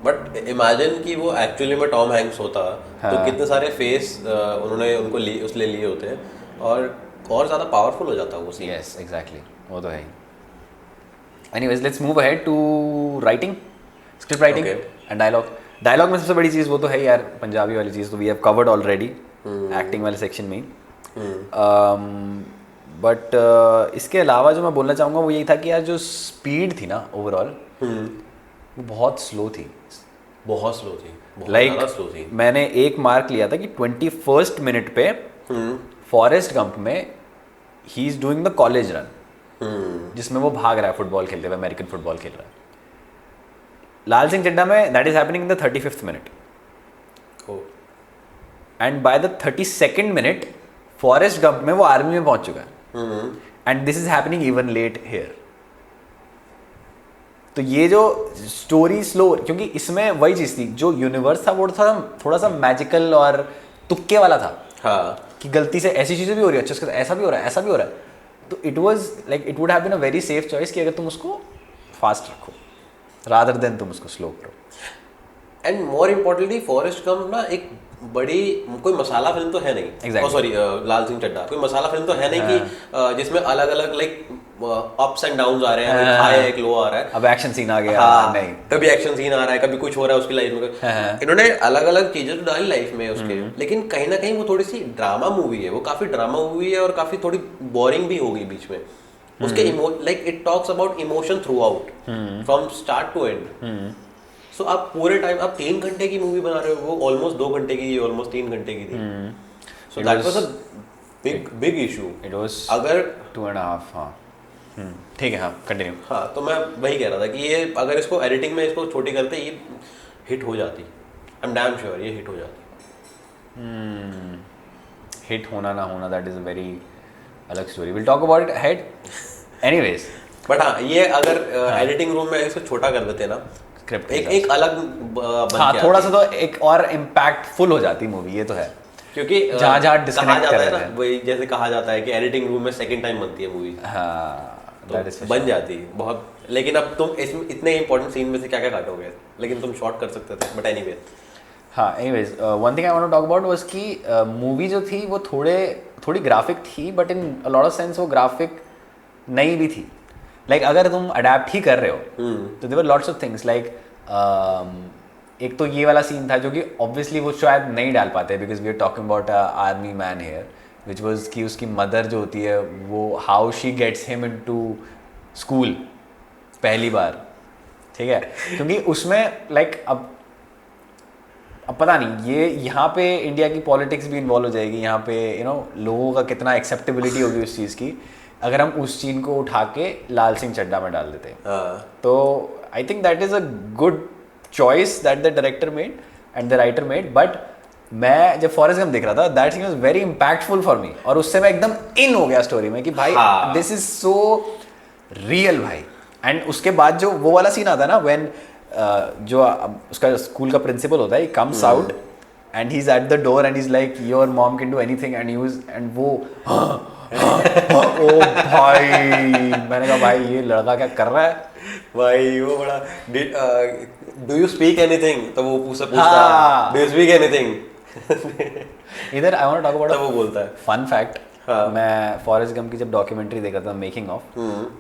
[SPEAKER 2] But imagine कि वो एक्चुअली में टॉम हैंक्स होता तो कितने सारे फेस उन्होंने उनको उसले लिए होते हैं और ज़्यादा पावरफुल हो जाता वो सीन.
[SPEAKER 1] यस एग्जैक्टली, वो तो है. Anyways let's move ahead to writing, script writing and dialogue में सबसे बड़ी चीज़ वो तो है यार पंजाबी वाली चीज़, तो we have covered already acting वाले सेक्शन में. बट इसके अलावा जो मैं बोलना चाहूँगा वो यही था कि यार जो स्पीड थी ना ओवरऑल वो बहुत स्लो थी.
[SPEAKER 2] बहुत स्लो थी, बहुत
[SPEAKER 1] Like,
[SPEAKER 2] स्लो थी.
[SPEAKER 1] मैंने एक मार्क लिया था कि 21st मिनट पे फॉरेस्ट गंप में he is doing the college run, जिसमें वो भाग रहा है फुटबॉल खेलते हुए, अमेरिकन फुटबॉल खेल रहा है. लाल सिंह चड्ढा में that is happening in the 35th minute and by the 32nd minute Forrest Gump में वो आर्मी में पहुंच चुका है and this is happening even late here. तो ये जो स्टोरी स्लो, क्योंकि इसमें वही चीज़ थी जो यूनिवर्स था वो थोड़ा सा मैजिकल और तुक्के वाला था.
[SPEAKER 2] हाँ.
[SPEAKER 1] कि गलती से ऐसी चीज़ें भी हो रही है, अच्छा उसके ऐसा भी हो रहा है, ऐसा भी हो रहा है. तो it was like it would have been a very safe choice कि अगर तुम उसको फास्ट रखो रादर देन तुम उसको स्लो करो.
[SPEAKER 2] And more importantly Forrest Gump ना एक बड़ी कोई मसाला फिल्म तो है नहीं.
[SPEAKER 1] Exactly.
[SPEAKER 2] सॉरी लाल सिंह चड्ढा कोई मसाला फिल्म तो है नहीं कि जिसमें अलग अलग लाइक अप्स एंड डाउन्स आ रहे हैं, एक हाई एक लो आ रहा है.
[SPEAKER 1] अब एक्शन सीन आ गया.
[SPEAKER 2] हाँ,
[SPEAKER 1] नहीं,
[SPEAKER 2] कभी एक्शन सीन आ रहा है, कभी कुछ हो रहा है उसकी लाइफ में. इन्होंने अलग अलग चीजें तो डाली लाइफ में उसके, लेकिन कहीं ना कहीं वो थोड़ी सी ड्रामा मूवी है, वो काफी ड्रामा मूवी है और काफी थोड़ी बोरिंग भी होगी बीच में. उसके like it talks about emotion throughout from start to end. So आप पूरे टाइम आप 3 घंटे की मूवी बना रहे हो, वो ऑलमोस्ट 2 घंटे की, ऑलमोस्ट 3 घंटे की थी. So that was a big issue.
[SPEAKER 1] It was
[SPEAKER 2] अगर
[SPEAKER 1] 2.5. हाँ ठीक है. हाँ कंटिन्यू.
[SPEAKER 2] हाँ, तो मैं वही कह रहा था कि ये अगर इसको एडिटिंग में इसको छोटी करते ये हिट हो जाती. आई एम डैम श्योर ये हिट हो जाती.
[SPEAKER 1] हिट होना ना होना दैट इज अ वेरी अलग story, will talk about it ahead. Anyways
[SPEAKER 2] but हाँ, ये अगर एडिटिंग रूम में इसको छोटा कर देते ना,
[SPEAKER 1] स्क्रिप्ट
[SPEAKER 2] एक अलग बन
[SPEAKER 1] हाँ
[SPEAKER 2] के
[SPEAKER 1] थोड़ा
[SPEAKER 2] आती.
[SPEAKER 1] सा तो एक और इम्पैक्टफुल हो जाती मूवी, ये तो है.
[SPEAKER 2] क्योंकि
[SPEAKER 1] जहाँ
[SPEAKER 2] कहा
[SPEAKER 1] डिस्कनेक्ट
[SPEAKER 2] जाता
[SPEAKER 1] कर
[SPEAKER 2] है
[SPEAKER 1] रहे
[SPEAKER 2] ना,
[SPEAKER 1] हैं.
[SPEAKER 2] वही जैसे कहा जाता है कि एडिटिंग रूम में सेकंड टाइम बनती है मूवी.
[SPEAKER 1] हाँ
[SPEAKER 2] तो बन जाती बहुत. लेकिन अब तुम इसमें इतने इंपॉर्टेंट सीन में से क्या क्या काटोगे, लेकिन तुम शॉर्ट कर सकते थे. बट एनीवे
[SPEAKER 1] हाँ anyways one thing I want to talk about was कि मूवी जो थी वो थोड़ी ग्राफिक थी, but in a lot of sense वो ग्राफिक नई भी थी. लाइक अगर तुम अडेप्ट ही कर रहे हो तो there were lots of things like एक तो ये वाला सीन था जो कि ऑब्वियसली वो शायद नहीं डाल पाते because we are talking about army man here which was कि उसकी मदर जो होती है वो how she gets him into school पहली बार, ठीक है, क्योंकि उसमें लाइक अब पता नहीं ये यहाँ पे इंडिया की पॉलिटिक्स भी इन्वॉल्व हो जाएगी, यहाँ पे यू नो लोगों का कितना एक्सेप्टेबिलिटी होगी उस चीज़ की अगर हम उस सीन को उठा के लाल सिंह चड्ढा में डाल देते तो I think that is a good choice that the director made and the writer made. But मैं जब फॉरेस्ट गंप देख रहा था that scene was very impactful for me और उससे मैं एकदम इन हो गया स्टोरी में कि भाई दिस इज सो रियल भाई। एंड उसके बाद जो वो वाला सीन आता है ना व्हेन जो उसका स्कूल का प्रिंसिपल होता है, he comes out and he's at the door and he's like your mom can do anything and वो ओ भाई मैंने कहा भाई ये लड़का क्या कर रहा है
[SPEAKER 2] भाई वो बड़ा डू यू स्पीक एनीथिंग तो वो पूछता डू यू स्पीक एनीथिंग
[SPEAKER 1] इधर I want to talk about
[SPEAKER 2] वो बोलता है
[SPEAKER 1] फन फैक्ट। मैं फॉरेस्ट गंप की जब डॉक्यूमेंट्री देख रहा था मेकिंग ऑफ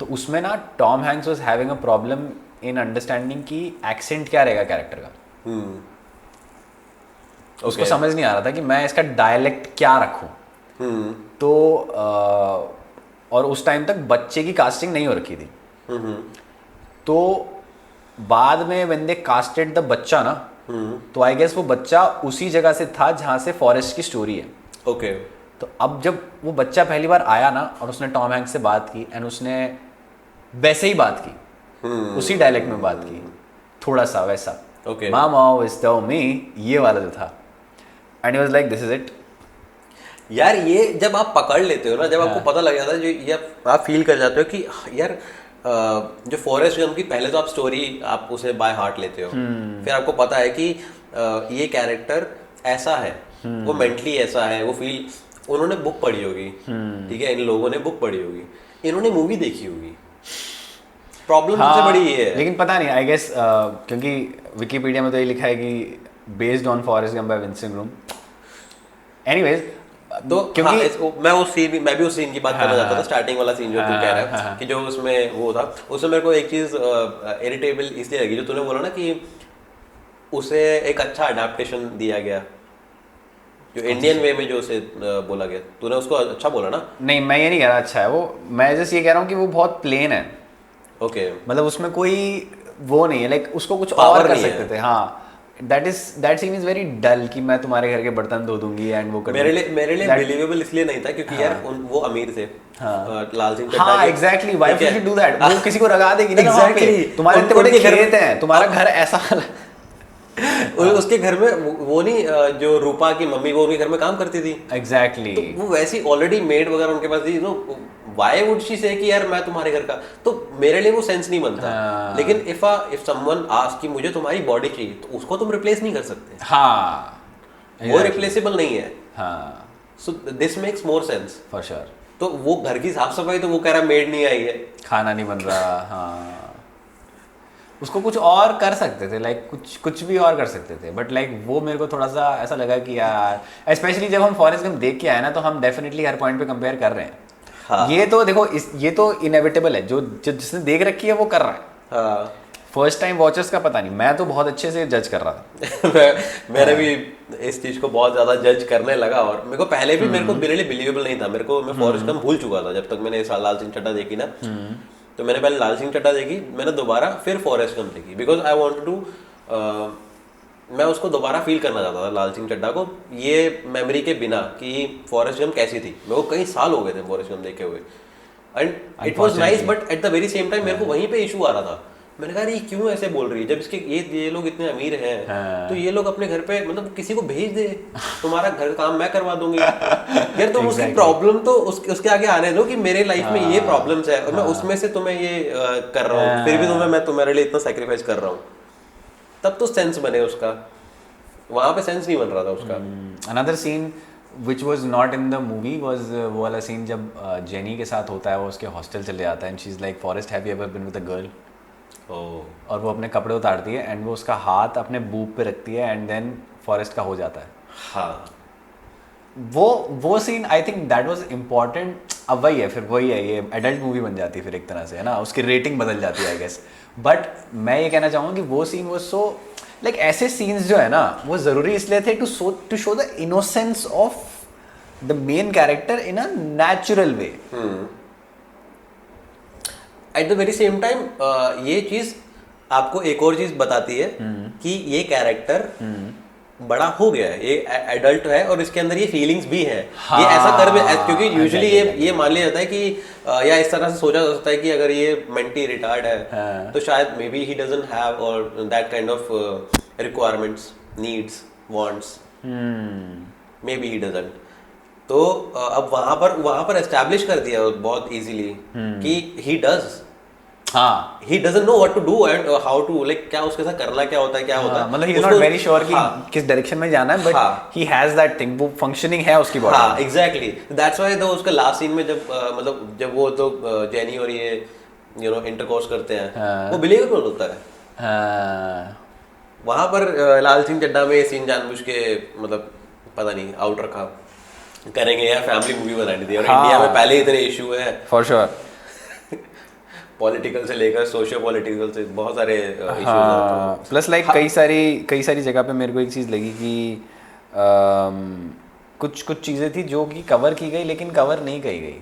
[SPEAKER 1] तो उसमें ना Tom Hanks was having a problem in understanding की एक्सेंट क्या रहेगा कैरेक्टर का। उसको समझ नहीं आ रहा था कि मैं इसका डायलेक्ट क्या रखूं। तो और उस टाइम तक बच्चे की कास्टिंग नहीं हो रखी थी। तो बाद में व्हेन दे कास्टेड द बच्चा ना तो आई गेस वो बच्चा उसी जगह से था जहां से फॉरेस्ट की स्टोरी है।
[SPEAKER 2] ओके
[SPEAKER 1] तो अब जब वो बच्चा पहली बार आया ना और उसने टॉम हैंक्स से बात की एंड उसने वैसे ही बात की उसी डायलेक्ट में बात की थोड़ा सा वैसा मामा वाज टेल मी ये वाला जो था and he was like this is it.
[SPEAKER 2] यार ये जब आप पकड़ लेते हो ना जब आपको पता लग जाता है जो ये आप फील कर जाते हो कि यार जो फॉरेस्ट गंप की पहले तो आप स्टोरी आप उसे बाय हार्ट लेते हो फिर आपको पता है कि ये कैरेक्टर ऐसा है वो मेंटली ऐसा है वो फील उन्होंने बुक पढ़ी होगी ठीक है इन लोगों ने बुक पढ़ी होगी इन्होंने मूवी देखी होगी। प्रॉब्लम सबसे बड़ी ये है
[SPEAKER 1] लेकिन पता नहीं आई गेस क्योंकि विकिपीडिया में तो ये लिखा है कि based on Forrest Gump by Vincent Groom. Anyways
[SPEAKER 2] तो क्योंकि मैं भी उस सीन की बात करना चाहता था स्टार्टिंग वाला सीन जो तू कह रहा है कि जो उसमें वो था उसमें मेरे को एक चीज इरिटेबल इसलिए लगी जो तूने बोला ना कि उसे एक अच्छा अडेप्टेशन दिया गया जो इंडियन वे में जो उसे बोला गया तूने उसको अच्छा बोला ना।
[SPEAKER 1] नहीं मैं ये नहीं कह रहा अच्छा है वो मैं जस्ट ये कह रहा हूँ कि वो बहुत प्लेन है।
[SPEAKER 2] ओके
[SPEAKER 1] मतलब उसमें कोई वो नहीं है लाइक उसको कुछ और कर सकते थे। हाँ that scene is very dull कि मैं तुम्हारे घर के बर्तन धो दूंगी एंड वो कर
[SPEAKER 2] मेरे लिए बिलीवेबल इसलिए नहीं था क्योंकि यार वो अमीर थे लाल सिंह चड्ढा।
[SPEAKER 1] हाँ exactly why would you do that वो किसी को रगा देगी ना एग्जैक्टली तुम्हारे इतने बड़े खेत हैं तुम्हारा घर ऐसा
[SPEAKER 2] उसके घर में वो नहीं जो रूपा की मम्मी वो उनके घर में काम करती थी
[SPEAKER 1] एग्जैक्टली
[SPEAKER 2] तो वो वैसी ऑलरेडी मेड वगैरह उनके पास थी। व्हाई वुड शी से कि यार मैं तुम्हारे घर का तो मेरे लिए वो सेंस नहीं बनता। लेकिन इफ समवन आस्क कि मुझे तुम्हारी बॉडी चाहिए तो उसको तुम रिप्लेस नहीं कर सकते।
[SPEAKER 1] हाँ
[SPEAKER 2] वो रिप्लेसेबल नहीं है।
[SPEAKER 1] हाँ
[SPEAKER 2] so this makes more sense
[SPEAKER 1] for sure.
[SPEAKER 2] तो वो घर की साफ सफाई तो वो कह रहा मेड नहीं आई है
[SPEAKER 1] खाना नहीं बन रहा। हाँ उसको कुछ और कर सकते थे लाइक कुछ भी और कर सकते थे बट लाइक वो मेरे को थोड़ा सा ऐसा लगा कि यार स्पेशली जब हम फॉरेस्ट गंप देख के आए ना तो हम डेफिनेटली हर पॉइंट पे कंपेयर कर रहे हैं। हाँ। ये तो देखो ये तो इनएविटेबल है जो जिसने देख रखी है वो कर रहा है।
[SPEAKER 2] हाँ।
[SPEAKER 1] फर्स्ट टाइम वॉचर्स का पता नहीं मैं तो बहुत अच्छे से जज कर रहा था
[SPEAKER 2] मैंने भी इस चीज को बहुत ज्यादा जज करने लगा और मेरे को पहले भी मेरे को बिलीवेबल नहीं था। मैं फॉरेस्ट गंप भूल चुका था जब तक मैंने लाल सिंह चड्ढा देखी ना तो मैंने पहले लाल सिंह चड्ढा देखी मैंने दोबारा फिर फॉरेस्ट गंप देखी बिकॉज आई वांटेड टू मैं उसको दोबारा फील करना चाहता था लाल सिंह चड्ढा को ये मेमोरी के बिना कि फॉरेस्ट गंप कैसी थी। मेरे को कई साल हो गए थे फॉरेस्ट गंप देखे हुए and it was nice but at the very same time मेरे को वहीं पे इशू आ रहा था। मैंने कहा ये क्यों ऐसे बोल रही है जब इसके ये लोग इतने अमीर हैं तो ये लोग अपने घर पे मतलब किसी को भेज दे तुम्हारा घर काम मैं करवा दूंगी यार तुम उसकी प्रॉब्लम तो उसके आगे आने दो कि मेरे लाइफ में ये प्रॉब्लम्स है और मैं उसमें से तुम्हें ये कर रहा हूँ फिर भी मैं तुम्हारे लिए इतना सेक्रीफाइस कर रहा हूँ तब तो सेंस बने उसका। वहां पे सेंस नहीं बन रहा था उसका।
[SPEAKER 1] Another scene which was not in the movie was वो वाला सीन जब जेनी के साथ होता है वो उसके हॉस्टल चले जाता है and she's like Forrest have you ever been with a girl और वो अपने कपड़े उतारती है एंड वो उसका हाथ अपने बूब पे रखती है एंड देन फॉरेस्ट का हो जाता है।
[SPEAKER 2] हाँ
[SPEAKER 1] वो scene I think that was important अब वही है, फिर वही है, ये एडल्ट मूवी बन जाती है फिर एक तरह से, है ना, उसकी रेटिंग बदल जाती है आई गेस। बट मैं ये कहना चाहूँगा कि वो सीन वो सो लाइक ऐसे सीन्स जो है ना वो ज़रूरी इसलिए थे to show the innocence of the main character in a natural way.
[SPEAKER 2] At the very same time ये चीज आपको एक और चीज बताती है कि ये कैरेक्टर बड़ा हो गया है, ये एडल्ट है और इसके अंदर ये फीलिंग्स भी है।
[SPEAKER 1] हाँ,
[SPEAKER 2] ये ऐसा कर भी, क्योंकि यूजुअली
[SPEAKER 1] exactly.
[SPEAKER 2] ये मान लिया जाता है कि या इस तरह से सोचा जा सकता है कि अगर ये मेंटली रिटार्ड है तो शायद maybe he doesn't have और that kind of requirements, needs, wants, maybe he doesn't. तो अब वहां पर एस्टैब्लिश कर दिया बहुत इजीली कि ही डज,
[SPEAKER 1] हाँ,
[SPEAKER 2] he doesn't know what to do and how to like क्या उसके साथ करना क्या होता है, क्या होता है,
[SPEAKER 1] मतलब he is not very sure कि किस डायरेक्शन में जाना है, बट
[SPEAKER 2] हाँ,
[SPEAKER 1] ही हैज दैट थिंग, वो फंक्शनिंग है उसकी बॉडी।
[SPEAKER 2] हाँ एग्जैक्टली, दैट्स व्हाई तो उसका लास्ट सीन में जब मतलब जब वो तो जेनी और ये यू नो इंटरकोर्स करते हैं, वो बिलीवेबल होता है। वहां पर लाल सिंह चड्ढा में ये सीन जानबूझ के मतलब पता नहीं आउट रखा, करेंगे यार फैमिली मूवी बनानी थी और इंडिया में पहले ही इतने इशू है
[SPEAKER 1] फॉर श्योर,
[SPEAKER 2] पॉलिटिकल से लेकर सोशियो पॉलिटिकल से बहुत सारे इश्यूज
[SPEAKER 1] हाँ, प्लस लाइक कई सारी जगह पे मेरे को एक चीज़ लगी कि कुछ चीज़ें थी जो कि कवर की गई लेकिन कवर नहीं की गई।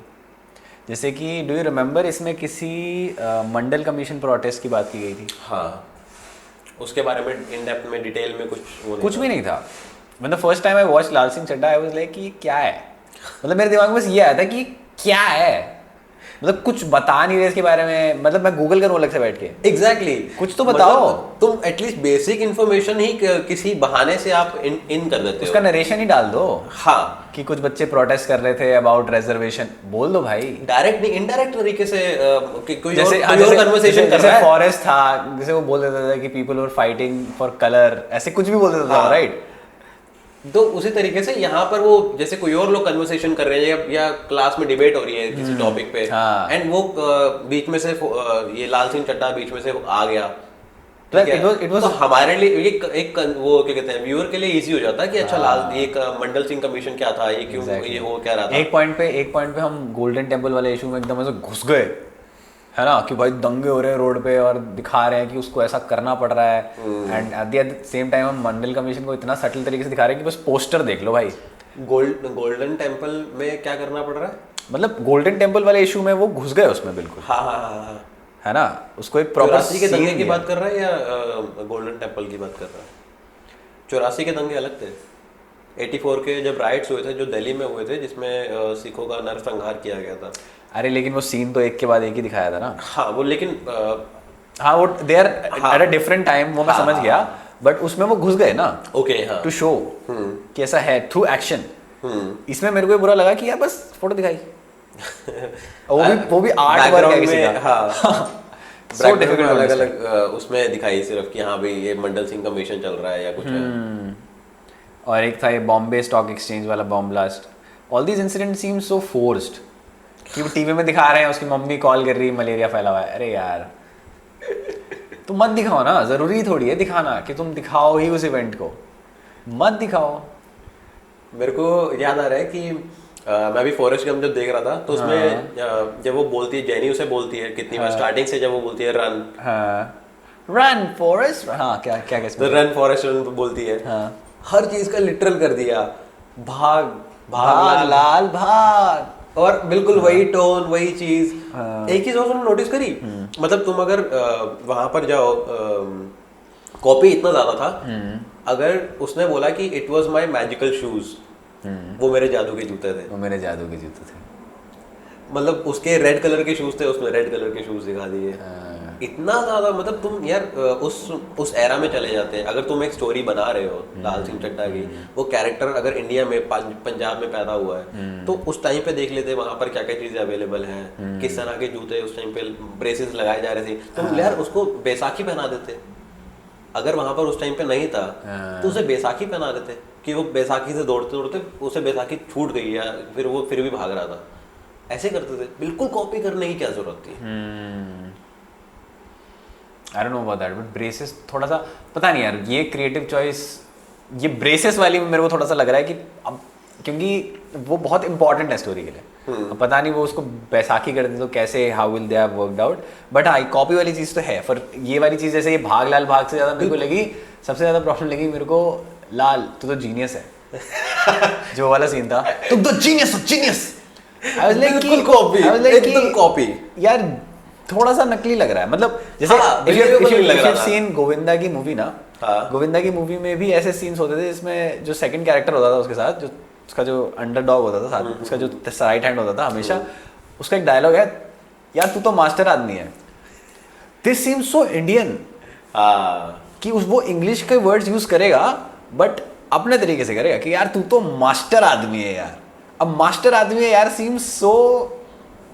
[SPEAKER 1] जैसे कि डू यू रिमेम्बर इसमें किसी मंडल कमीशन प्रोटेस्ट की बात की गई थी?
[SPEAKER 2] हाँ, उसके बारे में इन डेप्थ में डिटेल में कुछ
[SPEAKER 1] भी नहीं था। मतलब first time I watch Lal Singh Chaddha I was like कि क्या है, मतलब मेरे दिमाग में बस ये आया था कि क्या है, मतलब कुछ बता नहीं रहे इसके बारे में, मतलब मैं गूगल करूँ अलग से बैठ के।
[SPEAKER 2] एग्जैक्टली
[SPEAKER 1] कुछ तो बताओ,
[SPEAKER 2] मतलब तुम एटलीस्ट बेसिक इन्फॉर्मेशन ही किसी बहाने से आप इन कर देते हो,
[SPEAKER 1] उसका नरेशन ही डाल दो।
[SPEAKER 2] हाँ,
[SPEAKER 1] कि कुछ बच्चे प्रोटेस्ट कर रहे थे अबाउट रिजर्वेशन, बोल दो भाई,
[SPEAKER 2] डायरेक्ट नहीं इनडायरेक्ट तरीके से कोई
[SPEAKER 1] जैसे
[SPEAKER 2] और कन्वर्सेशन कर रहा है।
[SPEAKER 1] फॉरेस्ट था, जैसे वो बोल देता था कि people were fighting for colour, ऐसे कुछ भी बोल देता था, राइट?
[SPEAKER 2] तो उसी तरीके से यहाँ पर वो जैसे कोई और लोग कन्वर्सेशन कर रहे हैं या क्लास में डिबेट हो रही है किसी टॉपिक पे, एंड वो बीच में से ये लाल सिंह चड्ढा बीच में से आ गया, तो हमारे लिए एक वो क्या कहते हैं व्यूअर के लिए इजी हो जाता है कि अच्छा लाल ये मंडल सिंह कमीशन क्या था, ये क्यों ये हो क्या रहा था।
[SPEAKER 1] एक पॉइंट पे हम गोल्डन टेम्पल वाले इशू में एकदम ऐसे घुस गए, है ना, कि भाई दंगे हो रहे हैं रोड पे और दिखा रहे हैं कि उसको ऐसा करना पड़ रहा है, and at the same time हम मंडल कमीशन को इतना सटल तरीके से दिखा रहे हैं कि बस पोस्टर देख लो भाई।
[SPEAKER 2] गोल्डन टेम्पल में क्या करना पड़ रहा है,
[SPEAKER 1] मतलब गोल्डन टेम्पल वाले इशू में वो घुस गए उसमें बिल्कुल,
[SPEAKER 2] हाँ,
[SPEAKER 1] है ना, उसको एक प्रॉपर
[SPEAKER 2] 84 के दंगे की बात कर रहा है या गोल्डन टेम्पल की बात कर रहा है? 84 के दंगे अलग थे, 84 के जब राइट्स हुए थे जो दिल्ली में हुए थे जिसमें सिखों का नरसंहार किया गया था।
[SPEAKER 1] अरे लेकिन वो सीन तो एक के बाद एक ही दिखाया था ना।
[SPEAKER 2] हाँ वो लेकिन
[SPEAKER 1] हाँ वो they are at a different time, वो मैं समझ गया, बट उसमें वो घुस गए ना,
[SPEAKER 2] ओके, हाँ,
[SPEAKER 1] टू शो कि ऐसा है थ्रू एक्शन। इसमें मेरे को ये बुरा लगा कि यार बस फोटो दिखाई वो भी आर्ट वर्क है किसी का,
[SPEAKER 2] हाँ
[SPEAKER 1] सो डिफिकल्ट,
[SPEAKER 2] अलग अलग उसमें दिखाई सिर्फ कि हाँ भाई ये मंडल सिंह कमीशन चल रहा है या कुछ है।
[SPEAKER 1] और एक था ये बॉम्बे स्टॉक एक्सचेंज वाला bomb blast. All these incident seem so forced कि वो टीवी में दिखा रहे हैं उसकी मम्मी कॉल कर रही है मलेरिया फैला हुआ है। अरे यार तो मत दिखाओ ना, जरूरी थोड़ी है दिखाना कि तुम दिखाओ ही उस इवेंट को, मत दिखाओ।
[SPEAKER 2] मेरे को याद आ रहा है कि मैं भी फॉरेस्ट गंप जब देख रहा था तो उसमें जब वो बोलती है, जेनी उसे बोलती है कितनी बार स्टार्टिंग से, जब वो बोलती है रन,
[SPEAKER 1] रन फॉरेस्ट, हाँ क्या क्या
[SPEAKER 2] तो रन फॉरेस्ट रन बोलती है, हर चीज का लिटरल कर दिया, भाग भाग लाल भाग, और बिल्कुल वही टोन वही चीज। एक चीज और तुमने नोटिस करी, मतलब तुम अगर वहां पर जाओ, कॉपी इतना ज्यादा था, अगर उसने बोला कि it was my magical shoes, वो मेरे जादू के जूते थे,
[SPEAKER 1] वो मेरे जादू के जूते थे,
[SPEAKER 2] मतलब उसके रेड कलर के शूज थे, उसने रेड कलर के शूज दिखा दिए। इतना ज्यादा मतलब तुम यार उस एरा में चले जाते हैं। अगर तुम एक स्टोरी बना रहे हो लाल सिंह चड्ढा की, वो कैरेक्टर अगर इंडिया में पंजाब में पैदा हुआ है तो उस टाइम पे देख लेते वहां पर क्या क्या चीजें अवेलेबल हैं, किस तरह के जूते उस टाइम पे, ब्रेसेस लगाए जा रहे थे, तुम यार उसको बैसाखी पहना देते। अगर वहां पर उस टाइम पे नहीं था तो उसे बैसाखी पहना देते कि वो बैसाखी से दौड़ते दौड़ते उसे बैसाखी छूट गई या फिर वो फिर भी भाग रहा था, ऐसे करते थे। बिल्कुल कॉपी करने की क्या जरूरत थी।
[SPEAKER 1] I don't know about that, but braces थोड़ा सा पता नहीं यार, ये क्रिएटिव चॉइस, ये ब्रेसेस वाली में मेरे को थोड़ा सा लग रहा है कि अब क्योंकि वो बहुत इंपॉर्टेंट है स्टोरी के लिए। अब पता नहीं वो उसको बैसाखी कर दे तो कैसे, how will they have worked out, but हाँ कॉपी वाली चीज़ तो है। पर ये वाली चीज़ जैसे ये भाग लाल भाग से ज़्यादा मेरे को लगी, सबसे ज़्यादा प्रॉब्लम लगी मेरे को, लाल तू तो जीनियस है जो वाला सीन था, तुम तो जीनियस हो, जीनियस। आई वाज लाइक
[SPEAKER 2] बिल्कुल कॉपी, एकदम कॉपी
[SPEAKER 1] यार, थोड़ा सा नकली लग रहा है। मतलब जैसे सीन गोविंदा की मूवी ना, गोविंदा की मूवी में भी ऐसे सीन्स होते थे जिसमें जो सेकंड कैरेक्टर होता था उसके साथ, जो उसका जो अंडरडॉग होता था साथ, उसका जो राइट हैंड होता था हमेशा, उसका एक डायलॉग है, यार तू तो मास्टर आदमी है। दिस सीम्स सो इंडियन कि वो इंग्लिश के वर्ड्स यूज करेगा बट अपने तरीके से करेगा कि यार तू तो मास्टर आदमी है यार। अब मास्टर आदमी है यार seems so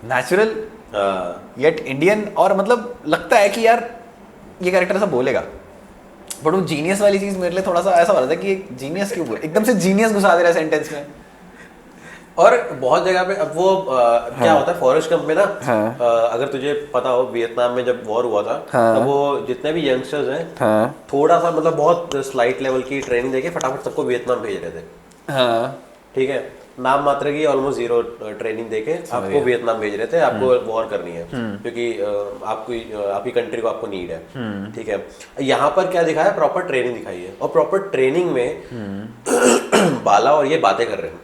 [SPEAKER 1] natural yet Indian, और मतलब लगता है कि यार ये कैरेक्टर ऐसा बोलेगा, बट वो जीनियस वाली चीज मेरे लिए थोड़ा सा ऐसा हो रहा था कि जीनियस क्यों एकदम से जीनियस घुसा दे रहा है सेंटेंस में।
[SPEAKER 2] और बहुत जगह पे अब वो क्या होता है फॉरेस्ट गंप में ना, अगर तुझे पता हो वियतनाम में जब वॉर हुआ था, तब वो जितने भी यंगस्टर्स हैं थोड़ा सा मतलब बहुत स्लाइट लेवल की ट्रेनिंग देके फटाफट सबको वियतनाम भेज रहे थे। ठीक है, नाम मात्र की ऑलमोस्ट 0 ट्रेनिंग देके आपको वियतनाम भेज रहे थे, आपको वॉर करनी है क्योंकि आपकी कंट्री को आपको नीड है। ठीक है, यहाँ पर क्या दिखाया, प्रॉपर ट्रेनिंग दिखाई है, और प्रॉपर ट्रेनिंग में बाला और ये बातें कर रहे हैं।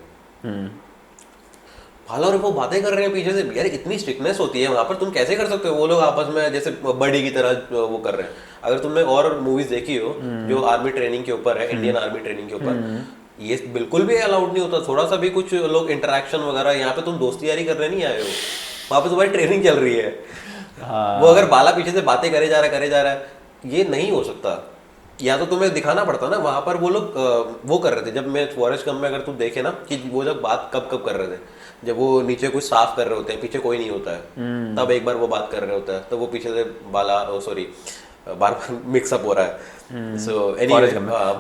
[SPEAKER 2] बाला और वो बातें कर रहे हैं पीछे से, यार इतनी स्ट्रिक्टनेस होती है वहां पर, तुम कैसे कर सकते हो? वो लोग आपस में जैसे बड़ी की तरह वो कर रहे हैं। अगर तुमने और मूवीज देखी हो जो आर्मी ट्रेनिंग के ऊपर है, इंडियन आर्मी ट्रेनिंग के ऊपर, ये बिल्कुल भी अलाउड नहीं होता थोड़ा सा भी कुछ लोग इंटरेक्शन वगैरह। यहाँ पे तुम दोस्ती यारी करने नहीं आए हो, वहां पे तुम्हारी ट्रेनिंग चल रही है। वो अगर बाला पीछे से बातें करे जा रहा है, ये नहीं हो सकता। या तो तुम्हें दिखाना पड़ता ना, वहां पर वो लोग वो कर रहे थे। जब मैं फॉरेस्ट गंप में अगर तुम देखे ना कि वो जब बात कब कर रहे थे, जब वो नीचे कुछ साफ कर रहे होते हैं, पीछे कोई नहीं होता है, तब एक बार वो बात कर रहे होता है, तो वो पीछे से बाला बार मिक्सअप हो रहा है। So anyway,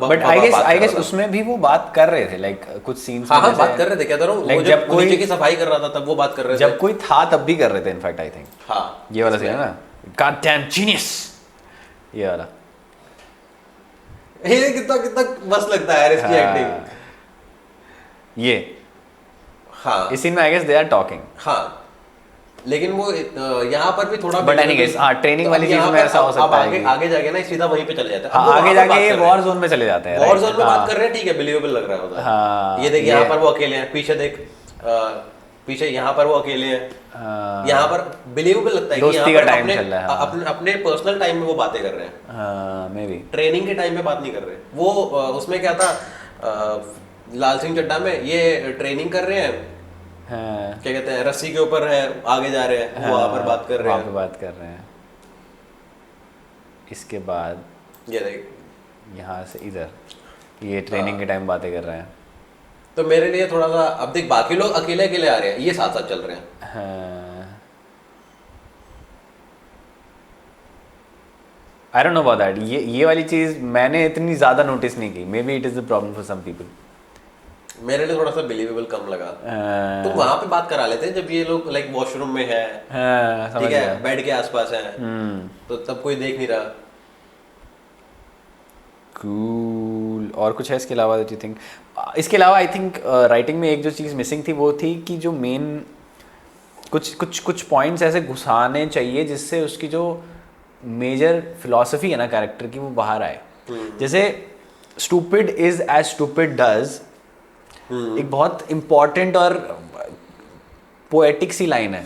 [SPEAKER 1] but I guess उसमें भी वो बात कर रहे थे, like कुछ सीन्स में
[SPEAKER 2] बात कर रहे थे, कहता रहा हूँ, जब कोई नीचे की सफाई कर रहा था तब वो बात कर रहे थे,
[SPEAKER 1] जब कोई था तब भी कर रहे थे इनफैक्ट आई थिंक।
[SPEAKER 2] हाँ,
[SPEAKER 1] ये वाला सीन है ना, God damn genius, ये वाला।
[SPEAKER 2] ये कितना मस्त लगता है यार इसकी एक्टिंग।
[SPEAKER 1] ये इस सीन में I guess they are talking.
[SPEAKER 2] लेकिन वो यहाँ पर भी थोड़ा,
[SPEAKER 1] बट एनीवेज ट्रेनिंग वाली चीज में ऐसा हो सकता है कि
[SPEAKER 2] आगे जाके ना सीधा वहीं पे चले जाते हैं।
[SPEAKER 1] आगे जाके वॉर जोन में चले जाते हैं,
[SPEAKER 2] वॉर जोन में बात कर रहे हैं, ठीक है, बिलीवेबल लग रहा होता है। ये देख, यहाँ पर वो अकेले हैं, पीछे देख, पीछे यहाँ पर वो अकेले हैं, यहाँ पर बिलीवेबल लगता है कि
[SPEAKER 1] दोस्ती का टाइम चल रहा है,
[SPEAKER 2] अपने पर्सनल टाइम में वो बातें कर रहे हैं।
[SPEAKER 1] मे बी
[SPEAKER 2] ट्रेनिंग के टाइम में बात नहीं कर रहे। वो उसमें क्या था, लाल सिंह चड्ढा में ये ट्रेनिंग कर रहे हैं, क्या कहते हैं, रस्सी के ऊपर है, आगे जा रहे हैं, वहां पर बात कर रहे हैं। इसके बाद ये देख, यहाँ से इधर ये ट्रेनिंग के टाइम बातें कर रहे हैं। तो मेरे लिए थोड़ा सा, अब देख बाकी लोग अकेले अकेले आ रहे हैं, ये साथ साथ चल रहे हैं।
[SPEAKER 1] I don't know about that. ये वाली चीज मैंने इतनी ज्यादा नोटिस नहीं की। Maybe it is the problem for some people.
[SPEAKER 2] मेरे लिए थोड़ा सा बिलीवेबल कम लगा। तो वहां पे बात करा लेते जब ये लोग लाइक वॉशरूम में है, ठीक है, बेड के आसपास है, तो तब कोई देख नहीं रहा।
[SPEAKER 1] कूल। और कुछ है इसके अलावा दैट यू थिंक? इसके अलावा आई थिंक राइटिंग में एक जो चीज़ मिसिंग थी वो थी कि जो मेन कुछ पॉइंट्स ऐसे घुसाने चाहिए जिससे उसकी जो मेजर फिलॉसफी है ना कैरेक्टर की वो बाहर आए। जैसे stupid is as stupid does, एक बहुत इम्पॉर्टेंट और पोएटिक सी लाइन है,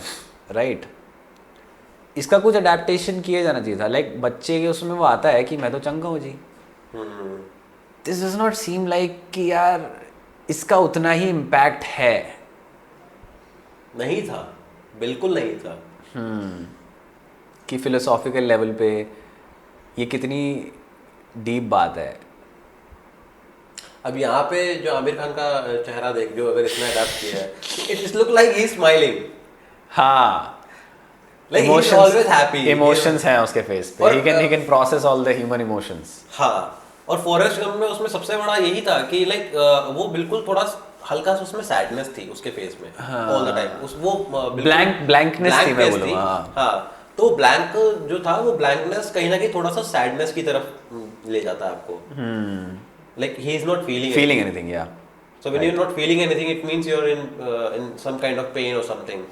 [SPEAKER 1] राइट? इसका कुछ अडेप्टेशन किया जाना चाहिए था। लाइक बच्चे के उसमें वो आता है कि मैं तो चंगा हूँ जी। This does not seem like कि यार इसका उतना ही इम्पैक्ट है।
[SPEAKER 2] नहीं था, बिल्कुल नहीं था।
[SPEAKER 1] कि फिलोसॉफिकल लेवल पे ये कितनी डीप बात है।
[SPEAKER 2] अब यहाँ पे जो आमिर खान का चेहरा देख, जो अगर इसने अडॉप्ट किया है, it look like he is smiling.
[SPEAKER 1] हाँ,
[SPEAKER 2] like he is always happy,
[SPEAKER 1] emotions हैं उसके फेस पे, he can process all the human emotions।
[SPEAKER 2] हाँ, और फॉरेस्ट गंप में उसमें सबसे बड़ा यही था कि लाइक वो बिल्कुल थोड़ा हल्का सा उसमें सैडनेस थी उसके फेस में ऑल द टाइम। उस वो
[SPEAKER 1] ब्लैंकनेस थी, मैं बोलूँगा।
[SPEAKER 2] हाँ, तो ब्लैंक जो था वो ब्लैंकनेस कहीं ना कहीं थोड़ा सा सैडनेस की तरफ ले जाता है आपको। Like he is not feeling
[SPEAKER 1] anything. या
[SPEAKER 2] So when you're not feeling anything, it means you're in some kind of pain or something.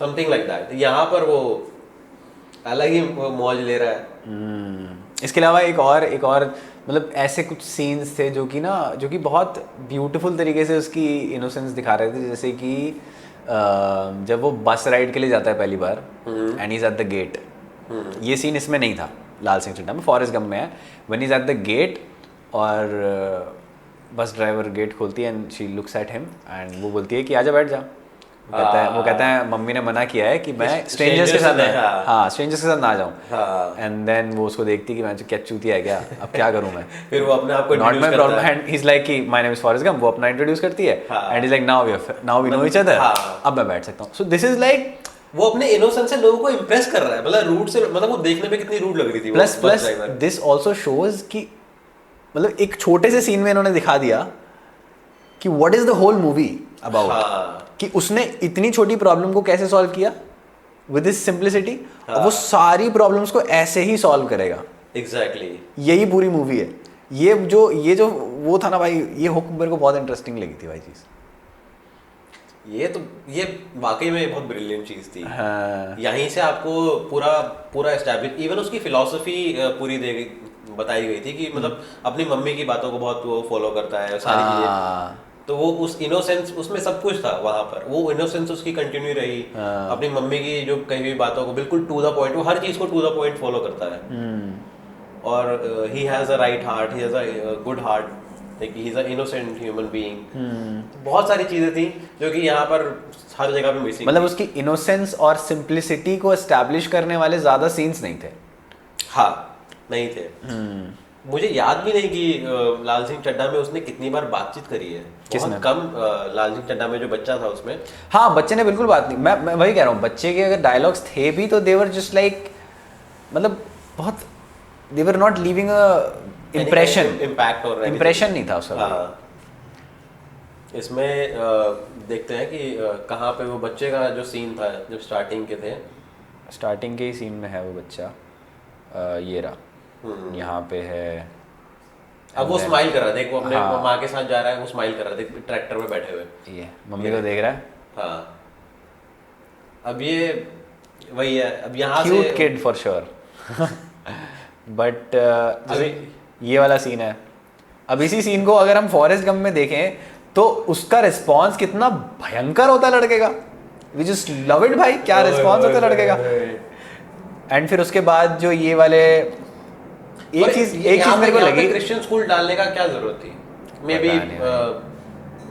[SPEAKER 2] Something like that. यहाँ पर वो अलग ही मौज ले रहा है.
[SPEAKER 1] इसके अलावा एक और मतलब ऐसे कुछ सीन्स थे जो कि बहुत ब्यूटीफुल तरीके से उसकी इनोसेंस दिखा रहे थे, जैसे कि जब वो बस राइड के लिए जाता है पहली बार and is at the gate. ये सीन इसमें नहीं था लाल सिंह चड्ढा में, फॉरेस्ट गम में है. When is at the gate और बस ड्राइवर गेट खोलती है and she looks at him and वो बोलती है कि आजा बैठ जा. वो कहता है मम्मी ने मना किया है कि मैं स्ट्रेंजर्स के साथ स्ट्रेंजर्स के साथ ना जाऊं. एंड देन वो उसको देखती कि मैं क्या चूतिया है क्या, अब क्या करूं मैं.
[SPEAKER 2] फिर वो अपने आप को
[SPEAKER 1] not my problem and he is like कि my name is Forrest Gump. वो अपना इंट्रोड्यूस करती है and is like now we know each other, अब मैं बैठ सकता हूं. सो दिस इज लाइक
[SPEAKER 2] वो अपने इनोसेंस से लोगों को इंप्रेस कर रहा है. मतलब रूट से, मतलब वो देखने में कितनी रूट लग रही थी.
[SPEAKER 1] प्लस दिस आल्सो शोज कि मतलब एक छोटे से सीन में इन्होंने दिखा दिया कि what is the whole movie about, कि उसने इतनी छोटी प्रॉब्लम को कैसे सॉल्व किया विद दिस सिंप्लिसिटी, और वो सारी प्रॉब्लम्स को ऐसे ही सॉल्व करेगा.
[SPEAKER 2] एग्जैक्टली
[SPEAKER 1] यही पूरी मूवी है. ये जो वो था ना भाई, ये हुक मेरे को बहुत इंटरेस्टिंग लगी थी भाई चीज.
[SPEAKER 2] ये वाकई में बहुत ब्रिलियंट चीज थी. यहीं से आपको पूरा एस्टैब्लिश, इवन उसकी फिलॉसफी पूरी बताई गई थी कि मतलब अपनी मम्मी की बातों को बहुत वो फॉलो करता है सारी चीजें. तो वो उस इनोसेंस, उसमें सब कुछ था वहां पर. वो इनोसेंस उसकी कंटिन्यू रही. अपनी मम्मी की जो कही हुई बातों को बिल्कुल टू द पॉइंट, वो हर चीज को टू द पॉइंट फॉलो करता है. और he has a right heart, he has a good heart, like he is a innocent human being. बहुत सारी चीजें थी जो कि यहाँ पर हर जगह पे मिसिंग.
[SPEAKER 1] मतलब उसकी इनोसेंस और सिंप्लिसिटी को एस्टैब्लिश करने वाले ज्यादा सीन्स नहीं थे.
[SPEAKER 2] हाँ, नहीं थे. मुझे याद भी नहीं कि लाल सिंह चड्ढा में उसने कितनी बार बातचीत करी है. बहुत कम. लाल सिंह चड्ढा में जो बच्चा था उसमें,
[SPEAKER 1] हाँ, बच्चे ने बिल्कुल बात नहीं. मैं वही कह रहा हूँ, बच्चे के अगर डायलॉग्स थे भी तो देवर जस्ट लाइक, मतलब बहुत they were not leaving a
[SPEAKER 2] impact और
[SPEAKER 1] इम्प्रेशन नहीं था उसका.
[SPEAKER 2] हाँ. इसमें देखते हैं कि कहाँ पे वो बच्चे का जो सीन था जब स्टार्टिंग के थे.
[SPEAKER 1] स्टार्टिंग के ही सीन में है वो बच्चा. ये रहा यहाँ पे है.
[SPEAKER 2] अब वो स्माइल कर रहा है. देख, वो अपने माँ के साथ जा रहा है, वो स्माइल कर रहा है. देख, ट्रैक्टर में बैठे हुए
[SPEAKER 1] ये मम्मी को देख रहा है.
[SPEAKER 2] हाँ. अब ये वही है. अब यहाँ से
[SPEAKER 1] cute kid for sure. But ये वाला सीन है. अब इसी सीन को अगर हम फॉरेस्ट गम में देखें तो उसका रिस्पॉन्स कितना भयंकर होता है लड़के का. वी जस्ट लव इट भाई. क्या रिस्पॉन्स होता है लड़के का. एंड फिर उसके बाद जो ये वाले एक चीज मेरे को लगी,
[SPEAKER 2] क्रिश्चियन स्कूल डालने का क्या जरूरत थी. मे बी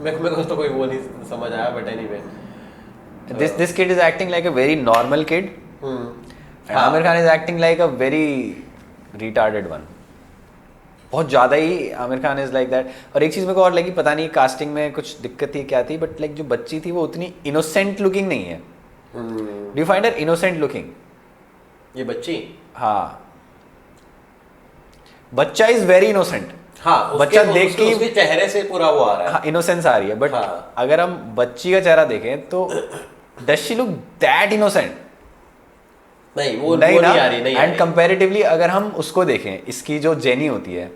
[SPEAKER 2] मेरे को तो कोई वो नहीं समझ आया. But anyway,
[SPEAKER 1] this kid is acting like a very normal kid and Amir Khan is acting like a very retarded one. बहुत ज़्यादा ही Aamir Khan is like that. और एक चीज़ मेरे को और लगी, पता नहीं कास्टिंग में कुछ दिक्कत थी क्या थी, बट लाइक जो बच्ची थी वो उतनी इनोसेंट लुकिंग नहीं है. Do you find her innocent looking?
[SPEAKER 2] ये बच्ची,
[SPEAKER 1] हाँ, बच्चा इज वेरी इनोसेंट.
[SPEAKER 2] हाँ,
[SPEAKER 1] बच्चा देख के
[SPEAKER 2] उसके चेहरे से पूरा वो आ रहा है.
[SPEAKER 1] हाँ, इनोसेंस आ रही है. बट अगर हम बच्ची का चेहरा देखें तो does she look that innocent?
[SPEAKER 2] नहीं, वो नहीं आ रही.
[SPEAKER 1] एंड कंपैरेटिवली अगर हम उसको देखें, इसकी जो जेनी होती है,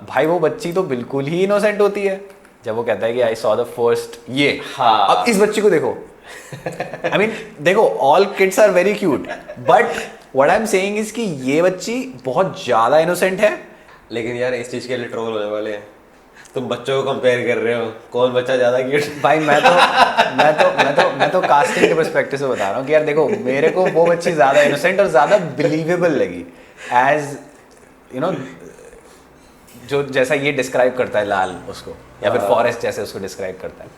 [SPEAKER 1] भाई वो बच्ची तो बिल्कुल ही इनोसेंट होती है. जब वो कहता है कि आई सॉ द फर्स्ट ये. अब इस बच्ची को देखो. आई मीन देखो, all kids are very cute, but what I am saying is कि ये बच्ची बहुत ज्यादा इनोसेंट है.
[SPEAKER 2] लेकिन यार इस चीज के लिए ट्रोल होने वाले हैं. तुम बच्चों को कंपेयर कर रहे हो, कौन बच्चा ज्यादा क्यूट. भाई
[SPEAKER 1] मैं तो कास्टिंग के पर्सपेक्टिव से बता रहा हूँ कि यार देखो, मेरे को वो बच्ची ज्यादा इनोसेंट और ज्यादा बिलीवेबल लगी. एज यू नो, जो जैसा ये डिस्क्राइब करता है लाल उसको, या फिर फॉरेस्ट जैसे उसको डिस्क्राइब करता है.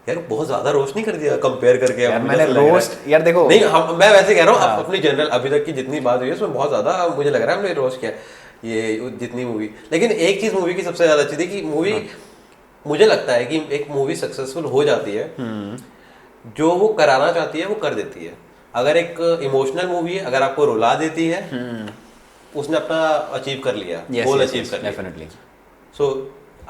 [SPEAKER 2] यार बहुत ज्यादा रोस्ट नहीं कर दिया कंपेयर करके.
[SPEAKER 1] यार मैंने रोस्ट, यार देखो
[SPEAKER 2] नहीं, मैं वैसे कह रहा हूँ अपनी जनरल अभी तक की जितनी बात हुई है उसमें बहुत ज्यादा मुझे लग रहा है हमने रोस्ट किया ये जितनी मूवी. लेकिन एक चीज मूवी की सबसे ज्यादा अच्छी थी कि मूवी, मुझे लगता है कि एक मूवी सक्सेसफुल हो जाती है जो वो कराना चाहती है वो कर देती है. अगर एक इमोशनल मूवी है, अगर आपको रुला देती है, उसने अपना अचीव कर लिया, गोल अचीव कर लिया.
[SPEAKER 1] Definitely.
[SPEAKER 2] So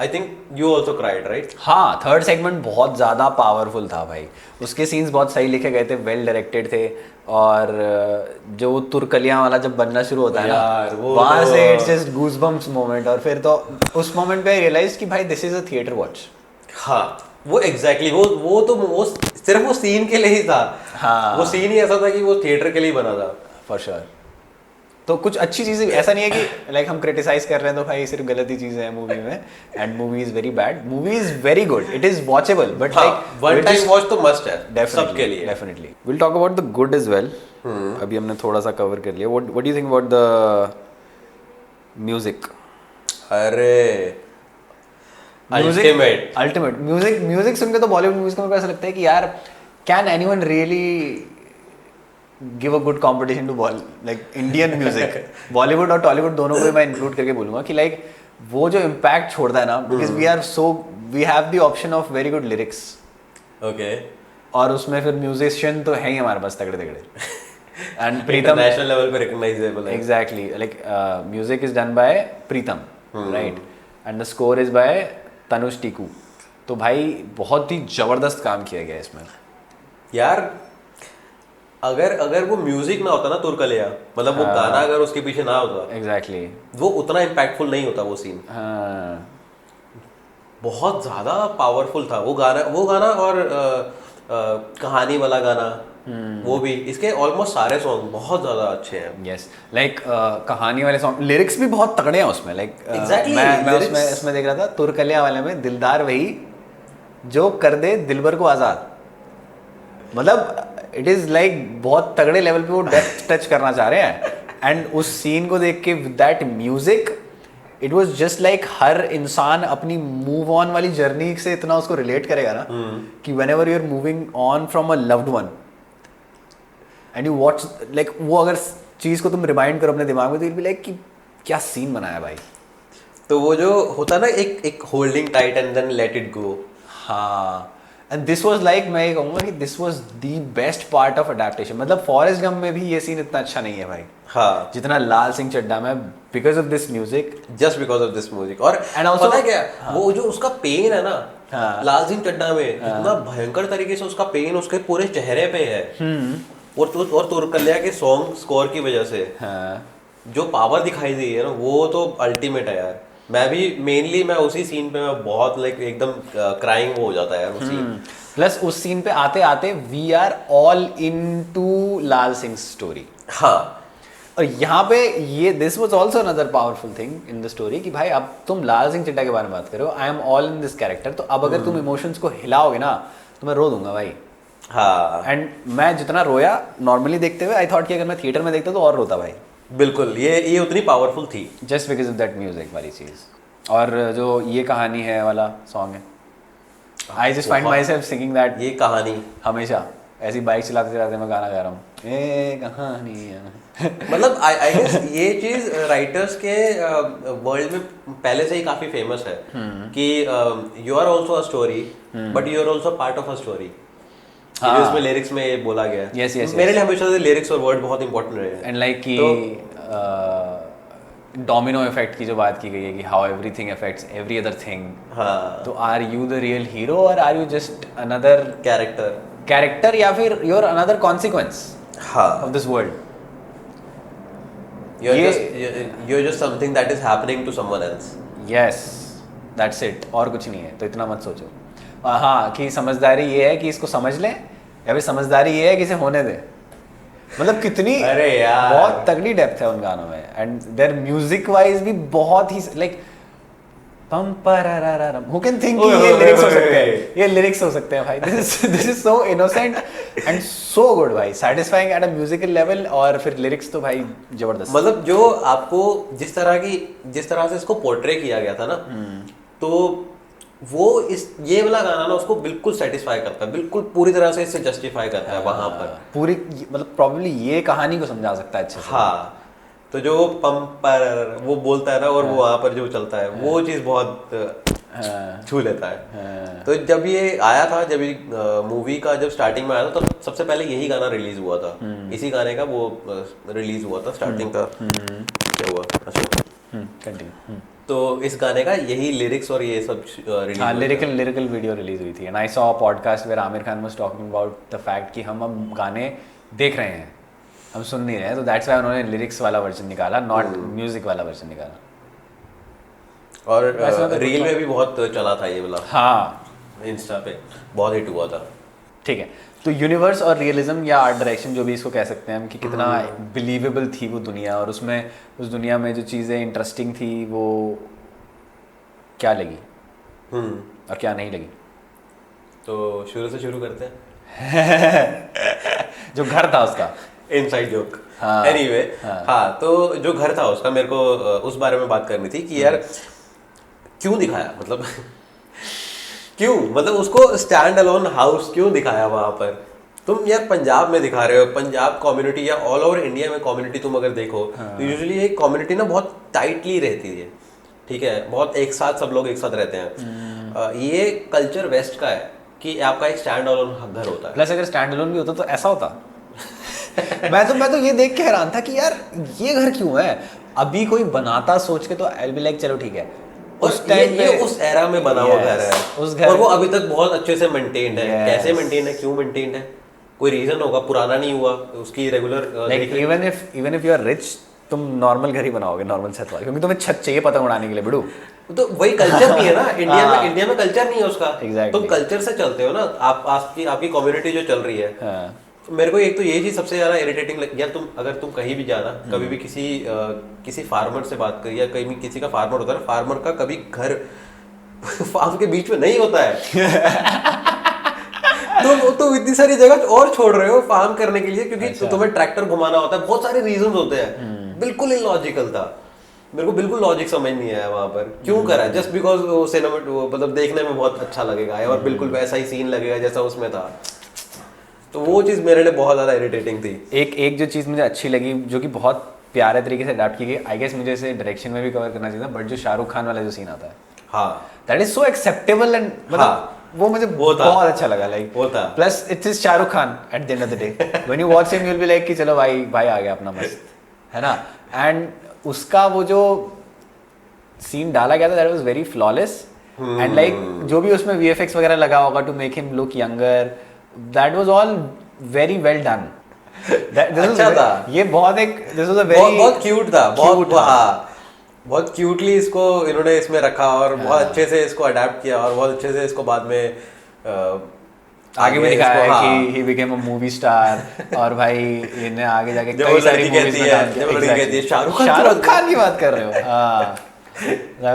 [SPEAKER 2] I think you also cried right?
[SPEAKER 1] हाँ, थर्ड सेगमेंट बहुत ज़्यादा पावरफुल था भाई, उसके सीन्स बहुत सही लिखे गए थे, वेल डायरेक्टेड थे। और जो तुरकलियां वाला जब बनना शुरू होता है
[SPEAKER 2] यार,
[SPEAKER 1] ना,
[SPEAKER 2] वो
[SPEAKER 1] वहाँ
[SPEAKER 2] तो-
[SPEAKER 1] से इट्स जस्ट गूज़बम्प्स मोमेंट। और फिर तो उस मोमेंट पे आई रियलाइज कि भाई this is a theatre watch.
[SPEAKER 2] हाँ, वो एग्जैक्टली वो सिर्फ वो सीन के लिए ही था।
[SPEAKER 1] हाँ।
[SPEAKER 2] वो सीन ही ऐसा था कि वो थिएटर के लिए बना था।
[SPEAKER 1] For sure. तो कुछ अच्छी चीज़ें, ऐसा नहीं है कि लाइक हम क्रिटिसाइज कर रहे हैं तो भाई सिर्फ गलत ही चीज़ें हैं मूवी में, and movie is very bad, movie is very good, it is watchable, but like
[SPEAKER 2] one time watch तो मस्ट है सबके लिए।
[SPEAKER 1] Definitely will talk about the good as well. अभी हमने थोड़ा सा कवर कर लिया। What do you think about the music?
[SPEAKER 2] अरे
[SPEAKER 1] अल्टीमेट म्यूजिक सुन के तो बॉलीवुड मूवीज को मेरे को ऐसा लगता है कि यार can anyone really give a good competition to like Indian music? Bollywood और टॉलीवुड दोनों को मैं इंक्लूड करके बोलूंगा कि लाइक वो जो इम्पैक्ट छोड़ता है ना, because we have the option of very good lyrics.
[SPEAKER 2] Okay.
[SPEAKER 1] और उसमें फिर म्यूजिशियन तो है ही हमारे पास तगड़े तगड़े। एंड प्रीतम
[SPEAKER 2] नेशनल लेवल पे रिकॉग्नाइजेबल है।
[SPEAKER 1] Exactly, like music is done by Pritam, right, and the score is by Tanush Tiku. तो भाई बहुत ही जबरदस्त काम किया गया इसमें
[SPEAKER 2] यार। अगर वो म्यूजिक ना होता ना तुरकलिया, मतलब वो गाना अगर उसके पीछे ना होता,
[SPEAKER 1] एग्जैक्टली,
[SPEAKER 2] वो उतना इम्पैक्टफुल नहीं होता वो सीन।
[SPEAKER 1] हाँ,
[SPEAKER 2] बहुत ज्यादा पावरफुल था वो गाना और कहानी वाला गाना, वो भी। इसके ऑलमोस्ट सारे सॉन्ग बहुत ज्यादा अच्छे हैं।
[SPEAKER 1] यस, लाइक कहानी वाले सॉन्ग, लिरिक्स भी बहुत तगड़े हैं उसमें। लाइक
[SPEAKER 2] Exactly,
[SPEAKER 1] मैं
[SPEAKER 2] lyrics-
[SPEAKER 1] उसमें देख रहा था तुरकलिया वाले में, दिलदार वही जो कर दे दिलबर को आज़ाद। मतलब इट इज़ लाइक बहुत तगड़े लेवल पे वो डेप्थ टच करना चाह रहे हैं। एंड उस सीन को देख के with that music, it was just like हर इंसान अपनी मूव ऑन वाली जर्नी से इतना उसको रिलेट करेगा ना, कि whenever you are moving on from a loved one and you watch, like वो अगर चीज़ को तुम रिमाइंड करो अपने दिमाग में, तो यू बी लाइक कि क्या सीन बनाया भाई।
[SPEAKER 2] तो वो जो होता ना एक holding tight and then let it go.
[SPEAKER 1] हाँ, एंड दिस वाज लाइक, मैं ये कहूँगा कि this was the best part of adaptation. मतलब फॉरेस्ट गम में भी ये सीन इतना अच्छा नहीं है भाई,
[SPEAKER 2] हाँ,
[SPEAKER 1] जितना लाल सिंह चड्ढा में, because of this music,
[SPEAKER 2] just because of this music. और
[SPEAKER 1] And also-
[SPEAKER 2] पता है क्या, वो जो उसका पेन है ना,
[SPEAKER 1] हाँ।
[SPEAKER 2] लाल सिंह चड्ढा में इतना भयंकर तरीके से उसका पेन उसके पूरे चेहरे पे है। और तुरकलिया के सॉन्ग स्कोर की वजह से जो पावर दिखाई दी है ना, वो तो अल्टीमेट है यार। मैं उसी सीन पे मैं बहुत लाइक एकदम क्राइंग हो जाता है यार वो सीन।
[SPEAKER 1] प्लस उस सीन पे आते आते we are all into Laal Singh story.
[SPEAKER 2] हाँ,
[SPEAKER 1] और यहाँ पे ये this was also another powerful thing in the story कि भाई अब तुम लाल सिंह चड्ढा के बारे में बात करो, I am all in this character, तो अब अगर तुम इमोशंस को हिलाओगे ना तो मैं रो दूंगा भाई।
[SPEAKER 2] हाँ,
[SPEAKER 1] एंड मैं जितना रोया नॉर्मली देखते हुए, आई थॉट कि अगर मैं थिएटर में देखता तो और रोता भाई,
[SPEAKER 2] बिल्कुल। ये उतनी पावरफुल थी
[SPEAKER 1] just because of that music वाली चीज़। और जो ये कहानी है वाला सॉन्ग है, I just find my self singing that
[SPEAKER 2] ये कहानी।
[SPEAKER 1] हमेशा ऐसी बाइक चलाते चलाते मैं गाना गा रहा हूँ, ए कहानी।
[SPEAKER 2] मतलब आई गेस ये चीज राइटर्स के वर्ल्ड में पहले से ही काफी फेमस है कि you are also a story but you are also part of a story. इसमें लिरिक्स में ये बोला गया है।
[SPEAKER 1] Yes,
[SPEAKER 2] मेरे लिए हमेशा से लिरिक्स और वर्ड बहुत इंपॉर्टेंट रहे हैं।
[SPEAKER 1] एंड लाइक कि डोमिनो इफेक्ट की जो बात की गई है कि how everything affects every other thing.
[SPEAKER 2] हाँ,
[SPEAKER 1] तो are you the real hero और are you just another character, या फिर यू आर अनदर कॉन्सिक्वेंस
[SPEAKER 2] हाँ,
[SPEAKER 1] of this world?
[SPEAKER 2] you're just something that is happening to someone else.
[SPEAKER 1] Yes, that's it, और कुछ नहीं है। तो इतना मत सोचो। हाँ, कि समझदारी ये है कि इसको समझ ले, या फिर समझदारी ये है कि इसे होने दे। मतलब कितनी
[SPEAKER 2] अरे यार,
[SPEAKER 1] बहुत तगड़ी डेप्थ है उन गानों में। एंड देयर म्यूजिक वाइज भी बहुत ही लाइक पम पररररम, हु कैन थिंक कि ये लिरिक्स हो सकते हैं, ये लिरिक्स हो सकते हैं भाई। This is so innocent and so good भाई, satisfying at a musical level. और फिर लिरिक्स तो भाई जबरदस्त।
[SPEAKER 2] मतलब जो आपको जिस तरह से इसको पोर्ट्रे किया गया था ना, तो वो ये वाला गाना ना उसको बिल्कुल सेटिस्फाई करता है, बिल्कुल पूरी तरह से इससे जस्टिफाई करता है वहां पर
[SPEAKER 1] पूरी, मतलब प्रॉब्ली ये कहानी को समझा सकता है अच्छे से।
[SPEAKER 2] हाँ, तो जो पम पर वो बोलता है ना, और वो वहां पर जो चलता है वो चीज बहुत छू लेता है। तो जब ये आया था, जब ये मूवी का जब स्टार्टिंग में आया था, तो सबसे पहले यही गाना रिलीज हुआ था। इसी गाने का वो रिलीज हुआ था स्टार्टिंग का। क्या हुआ? अच्छा,
[SPEAKER 1] कंटिन्यू।
[SPEAKER 2] तो इस गाने का यही लिरिक्स और ये सब release
[SPEAKER 1] हाँ,
[SPEAKER 2] हुआ था।
[SPEAKER 1] लिरिकल वीडियो रिलीज हुई थी and I saw a podcast where Aamir Khan was talking about the fact कि हम अब गाने देख रहे हैं, हम सुन नहीं रहे हैं, तो दैट्स व्हाई उन्होंने लिरिक्स वाला वर्जन निकाला, नॉट म्यूजिक वाला वर्जन निकाला।
[SPEAKER 2] और
[SPEAKER 1] वैसे तो
[SPEAKER 2] रील में भी बहुत चला था ये वाला,
[SPEAKER 1] हाँ
[SPEAKER 2] इंस्टा पे बहुत हिट हुआ था।
[SPEAKER 1] ठीक है, तो यूनिवर्स और रियलिज्म या आर्ट डायरेक्शन जो भी इसको कह सकते हैं हम, कि कितना बिलीवेबल थी वो दुनिया, और उसमें उस दुनिया में जो चीज़ें इंटरेस्टिंग थी वो क्या लगी और क्या नहीं लगी।
[SPEAKER 2] तो शुरू से शुरू करते हैं।
[SPEAKER 1] जो घर था उसका
[SPEAKER 2] इनसाइड जोक।
[SPEAKER 1] हाँ,
[SPEAKER 2] एनीवे, हाँ तो जो घर था उसका, मेरे को उस बारे में बात करनी थी कि यार क्यों दिखाया, मतलब क्यों, मतलब उसको स्टैंड अलोन हाउस क्यों दिखाया वहां पर। तुम यार पंजाब में दिखा रहे हो, पंजाब कम्युनिटी या ऑल ओवर इंडिया में कम्युनिटी तुम अगर देखो तो यूजुअली एक कम्युनिटी ना बहुत टाइटली रहती है, ठीक है, बहुत एक साथ सब लोग एक साथ रहते हैं। ये कल्चर वेस्ट का है कि आपका एक स्टैंड अलोन घर होता है।
[SPEAKER 1] प्लस अगर स्टैंड अलोन भी होता तो ऐसा होता। मैं तो ये देख के हैरान था कि यार ये घर क्यों है। अभी कोई बनाता सोच के तो आई विल बी लाइक चलो ठीक है,
[SPEAKER 2] उस टाइम ये उस एरा में बना हुआ घर है,
[SPEAKER 1] उस घर
[SPEAKER 2] और वो अभी तक बहुत अच्छे से मेंटेन्ड है।
[SPEAKER 1] Yes.
[SPEAKER 2] कैसे मेंटेन्ड है, क्यों मेंटेन्ड है, कोई रीजन होगा, पुराना नहीं हुआ उसकी regular.
[SPEAKER 1] Like even if you are rich, तुम नॉर्मल घर ही बनाओगे, नॉर्मल छत वाला, क्योंकि तुम्हें छत चाहिए पतंग उड़ाने के लिए बड़ू।
[SPEAKER 2] तो वही कल्चर नहीं है ना इंडिया में कल्चर नहीं है उसका।
[SPEAKER 1] Exactly.
[SPEAKER 2] तुम कल्चर से चलते हो ना, आपकी कम्युनिटी जो चल रही है।
[SPEAKER 1] हाँ।
[SPEAKER 2] मेरे को एक तो ये चीज सबसे ज्यादा इरिटेटिंग लगी यार, अगर तुम कहीं भी जाना, कभी भी किसी फार्मर से बात करी, या कहीं भी किसी का फार्मर होता है ना, फार्मर का कभी घर फार्म के बीच में नहीं होता है। तुम इतनी सारी जगह और छोड़ रहे हो फार्म करने के लिए, क्योंकि तुम्हें ट्रैक्टर घुमाना होता है, बहुत सारे रीजन होते हैं। बिल्कुल इलॉजिकल था, मेरे को बिल्कुल लॉजिक समझ नहीं आया वहां पर क्यों करा, जस्ट बिकॉज वो सिनेमेट मतलब देखने में बहुत अच्छा लगेगा और बिल्कुल वैसा ही सीन लगेगा जैसा उसमें था। तो वो चीज मेरे लिए बहुत ज्यादा इरिटेटिंग थी।
[SPEAKER 1] एक जो चीज मुझे अच्छी लगी, जो कि बहुत प्यारे तरीके से अडैप्ट की गई, आई गेस मुझे इसे डायरेक्शन में भी कवर करना चाहिए था, बट जो शाहरुख खान वाला जो सीन आता है,
[SPEAKER 2] हाँ,
[SPEAKER 1] that is so acceptable and मतलब वो मुझे बहुत अच्छा लगा। Like plus it is Shahrukh Khan at the end of the day, when you watch him you will be like कि चलो भाई आ गया अपना मस्त, है ना। एंड उसका वो जो सीन डाला गया था, that was very flawless, and like जो भी उसमें वीएफएक्स वगैरह लगा होगा to make him look younger, that was all very well done.
[SPEAKER 2] अच्छा था
[SPEAKER 1] ये दिस वाज अ वेरी
[SPEAKER 2] बहुत क्यूट था, बहुत क्यूटली इसको इन्होंने इसमें रखा और बहुत अच्छे से इसको अडैप्ट किया और बहुत अच्छे से इसको बाद में
[SPEAKER 1] आगे में दिखाया है कि he became a movie star, और भाई इन्हें आगे जाके कई सारी मूवीज में काम किया। शाहरुख खान की बात कर रहे हो, हाँ, that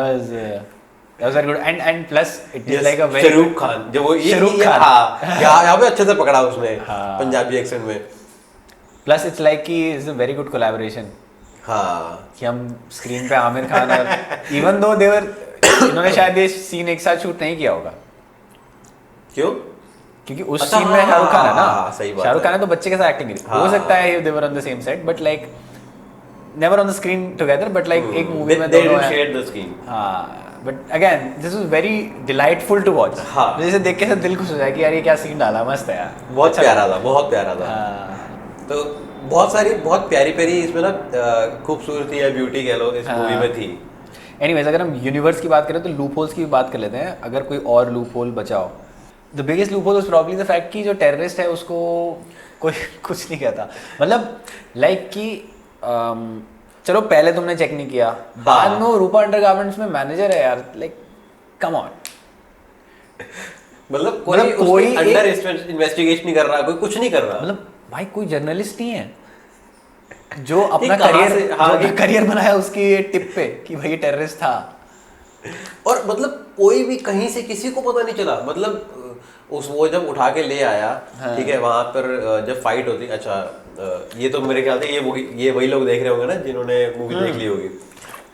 [SPEAKER 1] was very good, and plus it is like a very
[SPEAKER 2] Shahrukh Khan, जो वो शाहरुख खान, हाँ, यहाँ पे अच्छे से पकड़ा उसने पंजाबी एक्सेंट में।
[SPEAKER 1] प्लस इट्स लाइक कि it's a very good collaboration,
[SPEAKER 2] हाँ,
[SPEAKER 1] कि हम स्क्रीन पे आमिर खान और इवन दो देवर इन्होंने शायद ये सीन एक साथ शूट नहीं किया होगा।
[SPEAKER 2] क्यों?
[SPEAKER 1] क्योंकि उस सीन में शाहरुख खान है ना,
[SPEAKER 2] शाहरुख
[SPEAKER 1] खान है तो बच्चे के साथ एक्टिंग की हो सकता है they were on the same set, but like never on the screen together, but like एक मूवी में दोनों
[SPEAKER 2] शेयर द स्क्रीन।
[SPEAKER 1] हाँ, but again this was very delightful to watch. जैसे देख के दिल खुश हो जाए कि यार ये क्या सीन डाला, मस्त है यार,
[SPEAKER 2] बहुत प्यारा था। तो बहुत प्यारी इसमें ना खूबसूरती या ब्यूटी कह लो इस मूवी में थी।
[SPEAKER 1] एनीवेज, अगर हम यूनिवर्स की बात करें तो लूप होल्स की भी बात कर लेते हैं। अगर कोई और लूप होल बचा हो, the biggest loop hole was probably the fact कि जो टेररिस्ट है उसको कोई कुछ नहीं कहता। मतलब लाइक कि चलो पहले तुमने चेक नहीं किया, बाद में वो रूपा अंडरगारमेंट्स में मैनेजर है यार, लाइक कम ऑन।
[SPEAKER 2] मतलब कोई अंडर इन्वेस्टिगेशन नहीं कर रहा, कोई कुछ नहीं कर रहा।
[SPEAKER 1] मतलब भाई कोई जर्नलिस्ट नहीं है जो अपना करियर बनाया उसकी टिप पे कि भाई टेररिस्ट था।
[SPEAKER 2] और मतलब कोई भी कहीं से किसी को पता नहीं चला। मतलब वो जब उठा के ले आया, ठीक है, वहां पर जब फाइट होती, अच्छा ये तो मेरे ख्याल से ये वही लोग देख रहे होंगे ना जिन्होंने मूवी देख ली होगी।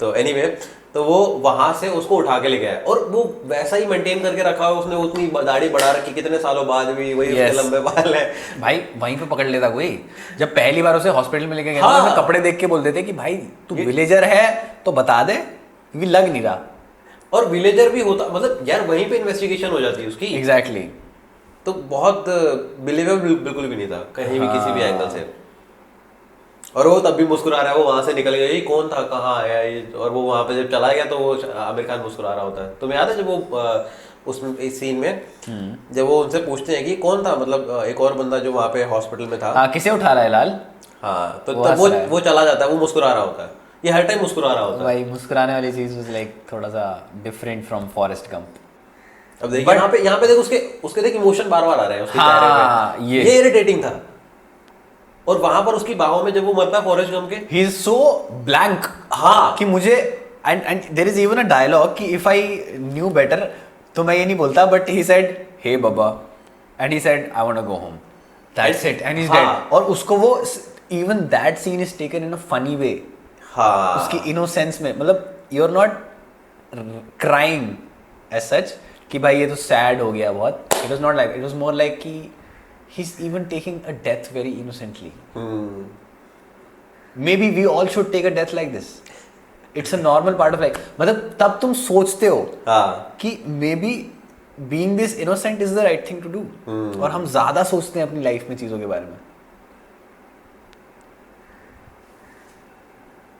[SPEAKER 2] तो एनीवे, तो वो वहां से उसको उठा के ले गया और वो वैसा ही मेंटेन करके रखा है उसने, उतनी दाढ़ी बढ़ा रखी, कितने सालों बाद भी वही उसके लंबे बाल है।
[SPEAKER 1] भाई वहीं पे पकड़ लेता कोई, जब पहली बार उसे हॉस्पिटल में लेके गया हाँ। कपड़े देख के बोल देते कि भाई तू विलेजर है तो बता दे, क्योंकि लग नहीं रहा।
[SPEAKER 2] और विलेजर भी होता, मतलब यार वहीं पे इन्वेस्टिगेशन हो जाती है उसकी।
[SPEAKER 1] एग्जैक्टली।
[SPEAKER 2] तो बहुत बिलीवेबल बिल्कुल भी नहीं था कहीं भी किसी भी एंगल से। और वो तब भी मुस्कुरा रहा है, वो वहां से निकल गया, ये कौन था, कहाँ आया ये, और वो वहां पे जब चला गया तो वो आमिर खान मुस्कुरा रहा होता है। तुम्हें याद है जब वो उसमें इस सीन में जब वो उनसे पूछते हैं कि कौन था, मतलब एक और बंदा जो वहां पे हॉस्पिटल में था,
[SPEAKER 1] हाँ किसे उठा रहा है लाल,
[SPEAKER 2] हाँ, तो
[SPEAKER 1] वो
[SPEAKER 2] तब
[SPEAKER 1] हंस रहा है।
[SPEAKER 2] वो चला जाता है, वो मुस्कुरा रहा होता है, ये हर टाइम मुस्कुरा रहा होता है।
[SPEAKER 1] भाई मुस्कुराने वाली चीज वाज लाइक थोड़ा सा डिफरेंट फ्रॉम फॉरेस्ट गंप।
[SPEAKER 2] अब देखिए यहाँ पे देख उसके उसके देख इमोशन बार बार आ रहे हैं उसके चेहरे
[SPEAKER 1] हाँ,
[SPEAKER 2] पे,
[SPEAKER 1] ये
[SPEAKER 2] इरिटेटिंग था। और वहां पर उसकी बाहों में जब वो मरता है फॉरेस्ट गंप के,
[SPEAKER 1] ही इज सो ब्लैंक,
[SPEAKER 2] हाँ,
[SPEAKER 1] कि मुझे and there is even a dialogue कि इफ आई न्यू बेटर तो मैं ये नहीं बोलता, but he said hey baba and he said I want to go home, that's it and he is dead. और उसको वो even that scene is taken in a funny way,
[SPEAKER 2] हाँ,
[SPEAKER 1] उसकी इनोसेंस में, मतलब you are not crying as such कि भाई ये तो सैड हो गया बहुत, it was not like, it was more like कि he is even taking a death very innocently. Maybe we all should take a death like this. It's a normal part of life. मतलब तब तुम सोचते हो
[SPEAKER 2] हाँ,
[SPEAKER 1] कि maybe being this innocent is the right thing to do. और हम ज़्यादा सोचते हैं अपनी लाइफ में चीज़ों के बारे में।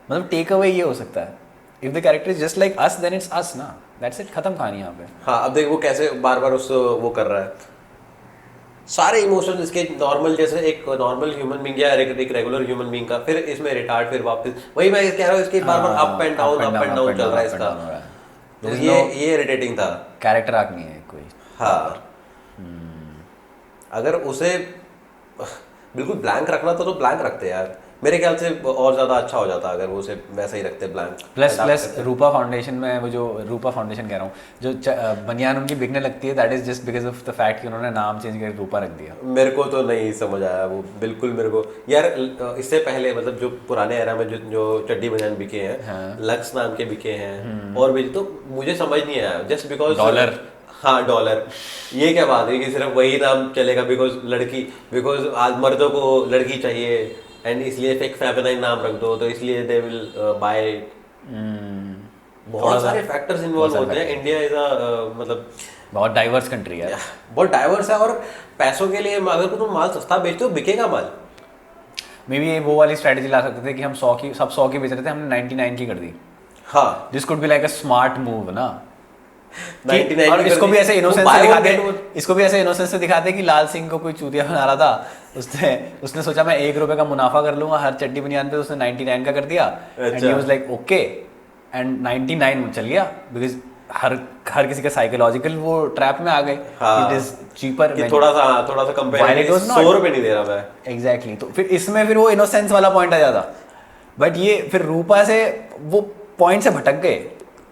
[SPEAKER 1] मतलब टेक अवे ये हो सकता है, if the character is just like us then it's us ना, that's it, खत्म कहानी यहाँ पे।
[SPEAKER 2] हाँ। अब देख वो कैसे बार बार उसको वो कर रहा है, सारे इमोशंस इसके नॉर्मल, जैसे एक नॉर्मल ह्यूमन बीइंग या एक रेगुलर ह्यूमन बीइंग का, फिर इसमें रिटार्ड, फिर वापस वही मैं कह रहा हूँ, इसके बार बार अप एंड डाउन चल रहा है इसका, तो ये इरिटेटिंग था।
[SPEAKER 1] कैरेक्टर आर्क नहीं है कोई।
[SPEAKER 2] हाँ, अगर उसे बिल्कुल ब्लैंक रखना तो ब्लैंक रखते यार, मेरे ख्याल से और ज़्यादा अच्छा हो जाता अगर वो उसे वैसा ही रखते ब्लैंक।
[SPEAKER 1] प्लस रूपा फाउंडेशन में, वो जो रूपा फाउंडेशन कह रहा हूँ, जो बनियान उनकी बिकने लगती है, that is just because of the fact कि उन्होंने नाम चेंज करके रूपा रख दिया।
[SPEAKER 2] मेरे को तो नहीं समझ आया वो बिल्कुल, मेरे को यार इससे पहले मतलब जो पुराने एरा में जो चड्डी बनियान बिके हैं,
[SPEAKER 1] हाँ।
[SPEAKER 2] लक्स नाम के बिके हैं और भी, तो मुझे समझ नहीं आया जस्ट बिकॉज
[SPEAKER 1] डॉलर।
[SPEAKER 2] हाँ, डॉलर, ये क्या बात है कि सिर्फ वही नाम चलेगा बिकॉज आज मर्दों को लड़की चाहिए एंड इसलिए एक फेमिनाइन नाम रख दो, तो इसलिए दे विल बाय। बहुत सारे फैक्टर्स इन्वॉल्व होते हैं। इंडिया इज मतलब
[SPEAKER 1] बहुत डाइवर्स कंट्री है,
[SPEAKER 2] बहुत डाइवर्स है, और पैसों के लिए अगर तुम माल सस्ता बेचते हो बिकेगा माल।
[SPEAKER 1] मे बी वो वाली स्ट्रेटजी ला सकते थे कि हम 100 की बेच रहे थे, हमने 99 की कर दी।
[SPEAKER 2] हाँ,
[SPEAKER 1] this could be like a smart move ना,
[SPEAKER 2] 99
[SPEAKER 1] और
[SPEAKER 2] की
[SPEAKER 1] इसको
[SPEAKER 2] कर
[SPEAKER 1] भी
[SPEAKER 2] दी।
[SPEAKER 1] ऐसे
[SPEAKER 2] वो
[SPEAKER 1] इनोसेंस
[SPEAKER 2] buy
[SPEAKER 1] से
[SPEAKER 2] one
[SPEAKER 1] दिखाते,
[SPEAKER 2] get one।
[SPEAKER 1] इसको भी ऐसे इनोसेंस से दिखाते कि लाल सिंह को कोई चूतिया बना रहा था, उसने सोचा मैं 1 रुपए का मुनाफा कर लूंगा हर चड्डी बनियान पे, उसने 99 का कर दिया and he was like okay, and 99 चल गया बिकॉज हर किसी का साइकोलॉजिकल वो ट्रैप में आ गए, इट इज चीपर
[SPEAKER 2] कि थोड़ा सा कंपेयर, 100 रुपए नहीं दे रहा मैं।
[SPEAKER 1] एग्जैक्टली, तो फिर इसमें फिर वो इनोसेंस वाला पॉइंट आ जाता, बट ये फिर रूपा से वो पॉइंट से भटक गए।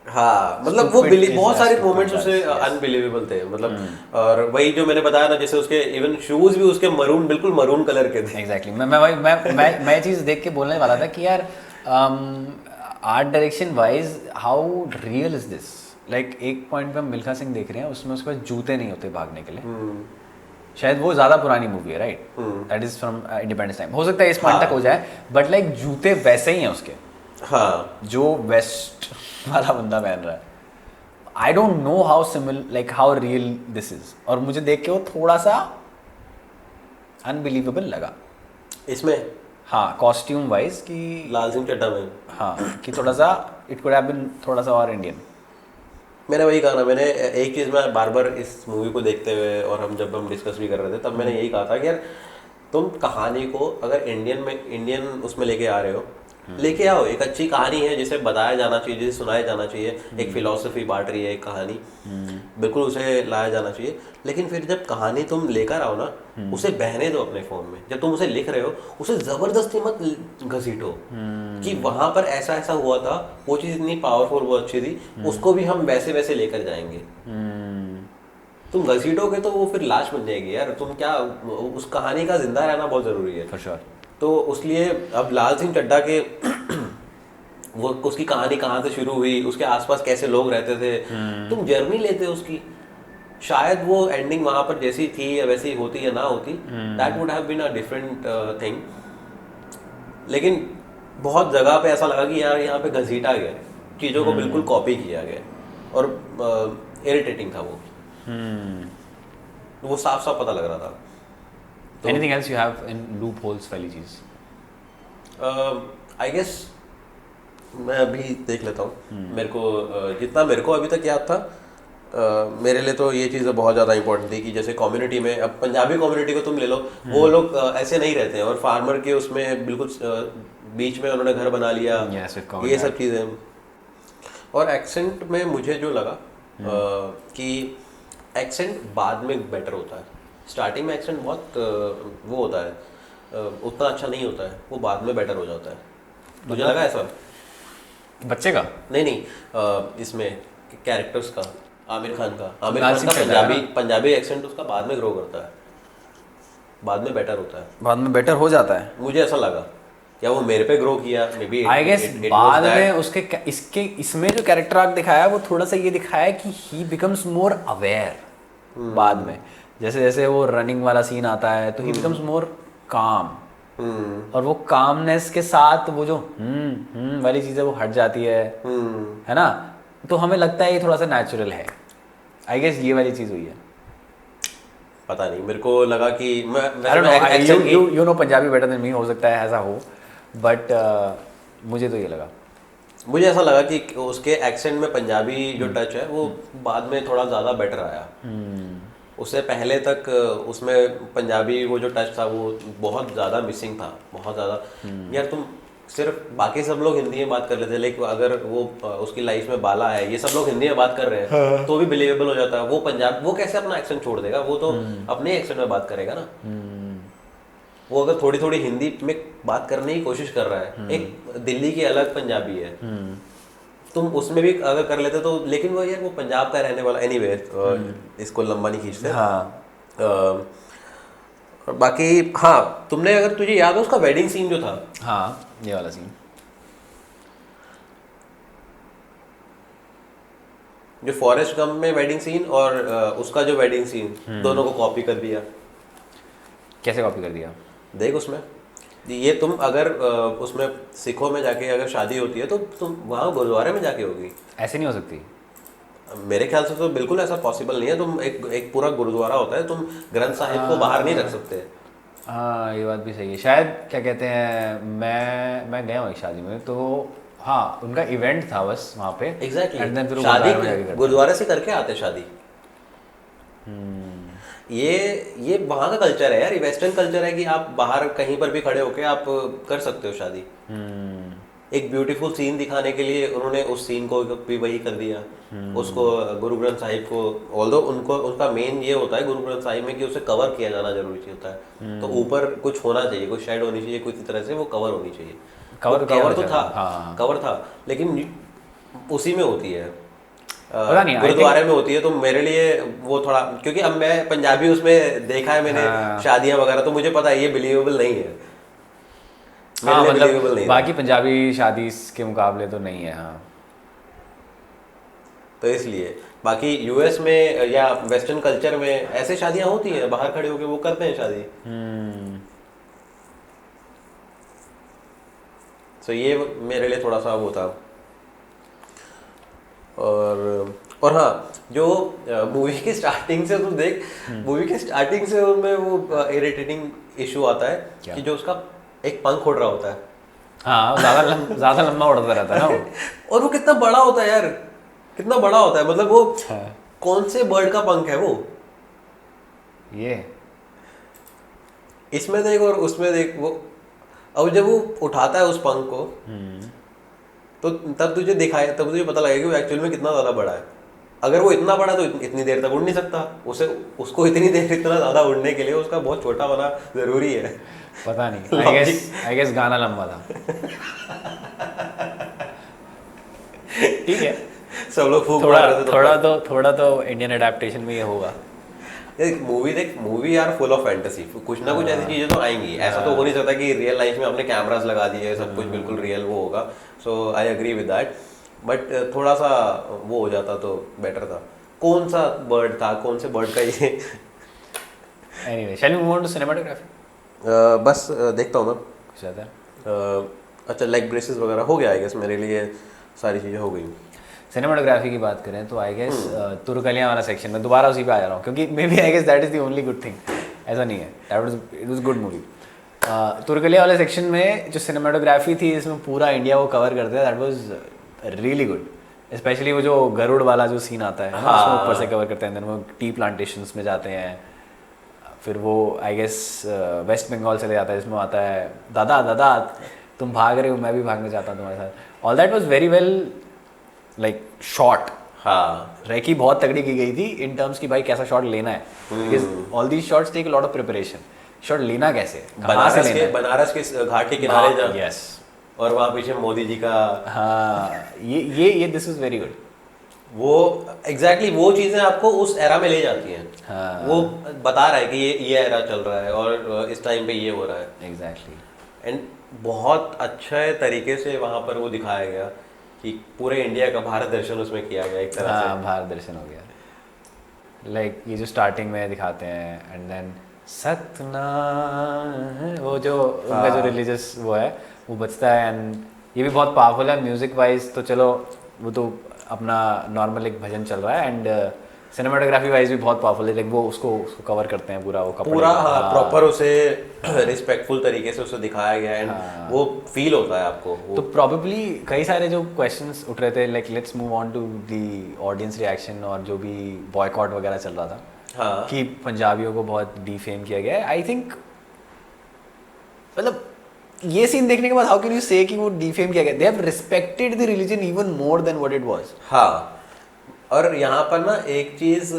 [SPEAKER 2] हाँ, मतलब वो बहुत सारे मोमेंट्स उससे अनबिलीवेबल थे, मतलब और वही जो मैंने बताया ना, जैसे उसके इवन शूज भी उसके मरून, बिल्कुल मरून कलर के थे।
[SPEAKER 1] एग्जैक्टली, मैं चीज देख के बोलने वाला था कि यार art direction wise how real is this, like एक पॉइंट पे हम मिल्खा सिंह देख रहे हैं, उसमें उसके पास जूते नहीं होते भागने के लिए, शायद वो ज्यादा पुरानी मूवी है, right, that is from independence time, हो सकता है इस पॉइंट तक हो जाए, बट लाइक जूते वैसे ही हैं उसके,
[SPEAKER 2] हाँ,
[SPEAKER 1] जो वेस्ट वाला बंदा पहन रहा है। आई don't know how similar, like how real this is, और मुझे देख के वो थोड़ा सा अनबिलीवेबल लगा
[SPEAKER 2] इसमें।
[SPEAKER 1] हाँ, कॉस्ट्यूम वाइज कि
[SPEAKER 2] लाल सिंह चड्ढा में,
[SPEAKER 1] हाँ, कि थोड़ा सा इट कुड हैव बीन थोड़ा सा और इंडियन।
[SPEAKER 2] मैंने वही कहा ना, मैंने एक चीज़ मैं बार बार इस मूवी को देखते हुए और हम डिस्कस भी कर रहे थे, तब मैंने यही कहा था कि यार तुम कहानी को अगर इंडियन उसमें लेके आ रहे हो, लेके आओ, एक अच्छी कहानी है जिसे बताया जाना चाहिए, जिसे सुनाया जाना चाहिए, एक फिलॉसफी बांट रही है एक कहानी, बिल्कुल उसे लाया जाना चाहिए। लेकिन फिर जब कहानी तुम लेकर आओ ना, उसे बहने दो अपने फोन में, जब तुम उसे लिख रहे हो उसे जबरदस्ती मत घसीटो कि वहां पर ऐसा ऐसा हुआ था, वो चीज़ इतनी पावरफुल, वो अच्छी थी, उसको भी हम वैसे वैसे लेकर जाएंगे। तुम घसीटोगे तो वो फिर लाश बन जाएगी यार, तुम क्या, उस कहानी का जिंदा रहना बहुत जरूरी है।
[SPEAKER 1] For sure.
[SPEAKER 2] तो उसलिए अब लाल सिंह चड्ढा के वो उसकी कहानी कहाँ से शुरू हुई, उसके आसपास कैसे लोग रहते थे, तुम जर्नी लेते उसकी, शायद वो एंडिंग वहां पर जैसी थी या वैसी होती या ना होती, that would have been a different thing. लेकिन बहुत जगह पे ऐसा लगा कि यार यहाँ पे घसीटा गया, चीज़ों को बिल्कुल कॉपी किया गया, और इरिटेटिंग था वो साफ साफ पता लग रहा था।
[SPEAKER 1] Anything else you have in loop holes वाली चीज?
[SPEAKER 2] आई गेस मैं अभी देख लेता हूँ। मेरे को जितना मेरे को अभी तक याद था, मेरे लिए तो ये चीज़ें बहुत ज़्यादा इंपॉर्टेंट थी कि जैसे कम्युनिटी में, अब पंजाबी कम्युनिटी को तुम ले लो, वो लोग ऐसे नहीं रहते हैं, और फार्मर के उसमें बिल्कुल बीच में उन्होंने घर बना लिया,
[SPEAKER 1] Yes, with covered
[SPEAKER 2] ये सब चीज़ें। और एक्सेंट में मुझे जो लगा कि एक्सेंट बाद में बेटर होता है। स्टार्टिंग में एक्सेंट बहुत वो होता है, उतना अच्छा नहीं होता है, वो बाद में बेटर हो जाता है। मुझे लगा ऐसा।
[SPEAKER 1] बच्चे का
[SPEAKER 2] नहीं नहीं, इसमें कैरेक्टर्स का, आमिर खान का
[SPEAKER 1] सिंह चड्ढा है
[SPEAKER 2] पंजाबी एक्सेंट उसका बाद में ग्रो करता है, बाद में बेटर होता है,
[SPEAKER 1] बाद में बेटर हो जाता है।
[SPEAKER 2] मुझे ऐसा लगा। क्या वो मेरे पे ग्रो किया? मे बी
[SPEAKER 1] आई गेस बाद में उसके इसमें जो कैरेक्टर आर्क दिखाया वो थोड़ा सा ये दिखाया कि ही बिकम्स मोर अवेयर बाद में, जैसे जैसे वो रनिंग वाला सीन आता है तो ही बिकम्स मोर काम, और वो कामनेस के साथ वो जो वाली चीज़ें वो हट जाती है ना, तो हमें लगता है ये थोड़ा सा नेचुरल है। आई गेस ये वाली चीज़ हुई है।
[SPEAKER 2] पता नहीं, मेरे को लगा कि मैं
[SPEAKER 1] you know Punjabi better than me, हो सकता है ऐसा हो, बट मुझे तो ये लगा।
[SPEAKER 2] मुझे ऐसा लगा कि उसके एक्सेंट में पंजाबी जो टच है वो बाद में थोड़ा ज़्यादा बेटर आया। उससे पहले तक उसमें पंजाबी वो जो टच था वो बहुत ज़्यादा मिसिंग था, बहुत ज़्यादा। यार तुम सिर्फ, बाकी सब लोग हिंदी में बात कर लेते, लेकिन अगर वो उसकी लाइफ में बाला है, ये सब लोग हिंदी में बात कर रहे हैं तो भी बिलीवेबल हो जाता है। वो पंजाब, वो कैसे अपना एक्सेंट छोड़ देगा? वो तो अपने एक्सेंट में बात करेगा ना। वो अगर थोड़ी थोड़ी हिंदी में बात करने की कोशिश कर रहा है, एक दिल्ली की अलग पंजाबी है, तुम उसमें भी अगर कर लेते तो, लेकिन वो यार वो पंजाब का रहने वाला। एनीवे, इसको लंबा नहीं खींचते।
[SPEAKER 1] हाँ
[SPEAKER 2] बाकी हाँ, तुमने, अगर तुझे याद हो उसका वेडिंग सीन जो था,
[SPEAKER 1] हाँ ये वाला सीन,
[SPEAKER 2] जो फॉरेस्ट गंप में वेडिंग सीन और उसका जो वेडिंग सीन, दोनों को कॉपी कर दिया।
[SPEAKER 1] कैसे कॉपी कर दिया?
[SPEAKER 2] देख उसमें ये, तुम अगर उसमें सिखों में जाके अगर शादी होती है तो तुम वहाँ गुरुद्वारे में जाके होगी।
[SPEAKER 1] ऐसे नहीं हो सकती
[SPEAKER 2] मेरे ख्याल से तो बिल्कुल ऐसा पॉसिबल नहीं है। तुम एक पूरा गुरुद्वारा होता है, तुम ग्रंथ साहिब को बाहर नहीं रख सकते।
[SPEAKER 1] हाँ ये बात भी सही है शायद। क्या कहते हैं, मैं गया हूँ एक शादी में, तो हाँ उनका इवेंट था बस वहाँ पे।
[SPEAKER 2] एग्जैक्टली, शादी गुरुद्वारे से करके आते शादी। ये वहाँ का कल्चर है यार, ये वेस्टर्न कल्चर है कि आप बाहर कहीं पर भी खड़े होके आप कर सकते हो शादी। एक ब्यूटीफुल सीन दिखाने के लिए उन्होंने उस सीन को भी वही कर दिया। उसको गुरु ग्रंथ साहिब को, ऑल्दो उनका मेन ये होता है गुरु ग्रंथ साहिब में कि उसे कवर किया जाना जरूरी होता है। तो ऊपर कुछ होना चाहिए, कुछ शेड होनी चाहिए, किसी तरह से वो कवर होनी चाहिए। कवर तो था, कवर था, लेकिन उसी में होती है, गुरुद्वारे में होती है। तो मेरे लिए वो थोड़ा, क्योंकि अब मैं पंजाबी उसमें देखा है मैंने शादियां वगैरह, तो मुझे पता है ये बिलीवेबल नहीं है।
[SPEAKER 1] हाँ मतलब बाकी पंजाबी शादी के मुकाबले तो नहीं है। हाँ
[SPEAKER 2] तो इसलिए बाकी यूएस में या वेस्टर्न कल्चर में ऐसे शादियां होती हैं, बाहर खड़े होके वो करते हैं शादी। तो ये मेरे लिए थोड़ा सा वो था। और हाँ, जो मूवी की स्टार्टिंग से तुम देख, मूवी की स्टार्टिंग से उनमें वो इरिटेटिंग इशू आता है कि जो उसका एक पंख उड़ रहा होता है।
[SPEAKER 1] हाँ ज्यादा लंबा उड़ता रहता है ना वो।
[SPEAKER 2] और वो कितना बड़ा होता है यार, कितना बड़ा होता है, मतलब वो कौन से बर्ड का पंख है वो?
[SPEAKER 1] ये
[SPEAKER 2] इसमें देख और उसमें देख वो। अब जब वो उठाता है उस पंख को तो तब तुझे दिखाए, तब तुझे पता लगेगा कि वो एक्चुअल में कितना ज़्यादा बड़ा है। अगर वो इतना बड़ा तो इतनी देर तक उड़ नहीं सकता, उसको इतनी देर इतना ज़्यादा उड़ने के लिए उसका बहुत छोटा होना ज़रूरी है।
[SPEAKER 1] पता नहीं, आई गेस गाना लंबा था। ठीक है,
[SPEAKER 2] सब लोग फूक मार रहे थे।
[SPEAKER 1] थोड़ा तो इंडियन अडेप्टेशन में ये होगा।
[SPEAKER 2] मूवी यार फुल ऑफ फैंटेसी, कुछ ना कुछ ऐसी चीजें तो आएंगी। ऐसा तो हो नहीं सकता कि रियल लाइफ में अपने कैमरास लगा दिए सब कुछ बिल्कुल रियल वो होगा। So I agree with that, but थोड़ा सा वो हो जाता तो बेटर था। कौन सा बर्ड था, कौन से बर्ड का ये?
[SPEAKER 1] Anyway, shall we move on to cinematography?
[SPEAKER 2] बस देखता हूँ मैं
[SPEAKER 1] कुछ ज़्यादा।
[SPEAKER 2] अच्छा, लेग ब्रेसेस वगैरह हो गया आई गेस, मेरे लिए सारी चीज़ें हो गई।
[SPEAKER 1] सिनेमाटोग्राफी की बात करें तो आई गेस तुर्कलियाँ वाला सेक्शन में दोबारा उसी पे आ जा रहा हूँ, क्योंकि maybe I guess that is the only good thing. ऐसा नहीं है, इट वाज गुड मूवी। तुर्कलिया वाले सेक्शन में जो सिनेमाटोग्राफी थी इसमें पूरा इंडिया वो कवर करते हैं, that was really good. Specially वो जो गरुड़ वाला जो सीन आता है ना, उसमें ऊपर से कवर करते हैं, देन वो टी प्लांटेशंस में जाते हैं, फिर वो आई गेस वेस्ट बंगाल से ले जाता है, जिसमें आता है दादा दादा तुम भाग रहे हो, मैं भी भागना चाहता हूँ तुम्हारे साथ। All that was very well like shot.
[SPEAKER 2] हाँ,
[SPEAKER 1] रेकी बहुत तगड़ी की गई थी इन टर्म्स की भाई कैसा शॉट लेना है, because all these shots take a lot of preparation. Shot लेना कैसे, कहाँ से लेना है।
[SPEAKER 2] बनारस के घाट के किनारे जब,
[SPEAKER 1] यस,
[SPEAKER 2] और वहाँ पीछे मोदी जी का,
[SPEAKER 1] हाँ ये दिस इज वेरी गुड।
[SPEAKER 2] वो एग्जैक्टली वो चीज़ें आपको उस एरा में ले जाती हैं।
[SPEAKER 1] हाँ।
[SPEAKER 2] वो बता रहा है कि ये एरा चल रहा है और इस टाइम पे ये हो रहा है।
[SPEAKER 1] एग्जैक्टली।
[SPEAKER 2] एंड बहुत अच्छे तरीके से वहाँ पर वो दिखाया गया कि पूरे इंडिया का भारत दर्शन उसमें किया गया एक तरह
[SPEAKER 1] हाँ,
[SPEAKER 2] से।
[SPEAKER 1] भारत दर्शन हो गया। लाइक ये जो स्टार्टिंग में दिखाते हैं एंड देन सतना, वो जो उनका जो रिलीजियस वो है वो बचता है, एंड ये भी बहुत पावरफुल है म्यूजिक वाइज। तो चलो वो तो अपना नॉर्मल एक भजन चल रहा है, एंड सिनेमाटोग्राफी वाइज भी बहुत पावरफुल है। लाइक वो उसको कवर करते हैं पूरा, वो कपड़े
[SPEAKER 2] पूरा प्रॉपर उसे रिस्पेक्टफुल तरीके से उसे दिखाया गया एंड वो फील होता है आपको वो।
[SPEAKER 1] तो प्रॉबेबली कई सारे जो क्वेश्चंस उठ रहे थे, like let's move on to the audience reaction, और जो भी बॉयकॉट वगैरह चल रहा था,
[SPEAKER 2] हाँ,
[SPEAKER 1] कि पंजाबियों को बहुत डिफेम किया गया है। आई थिंक मतलब ये सीन देखने के बाद हाउ कैन यू से कि वो डिफेम किया गया, they have respected the religion even more than what it was.
[SPEAKER 2] हाँ, और यहाँ पर ना एक चीज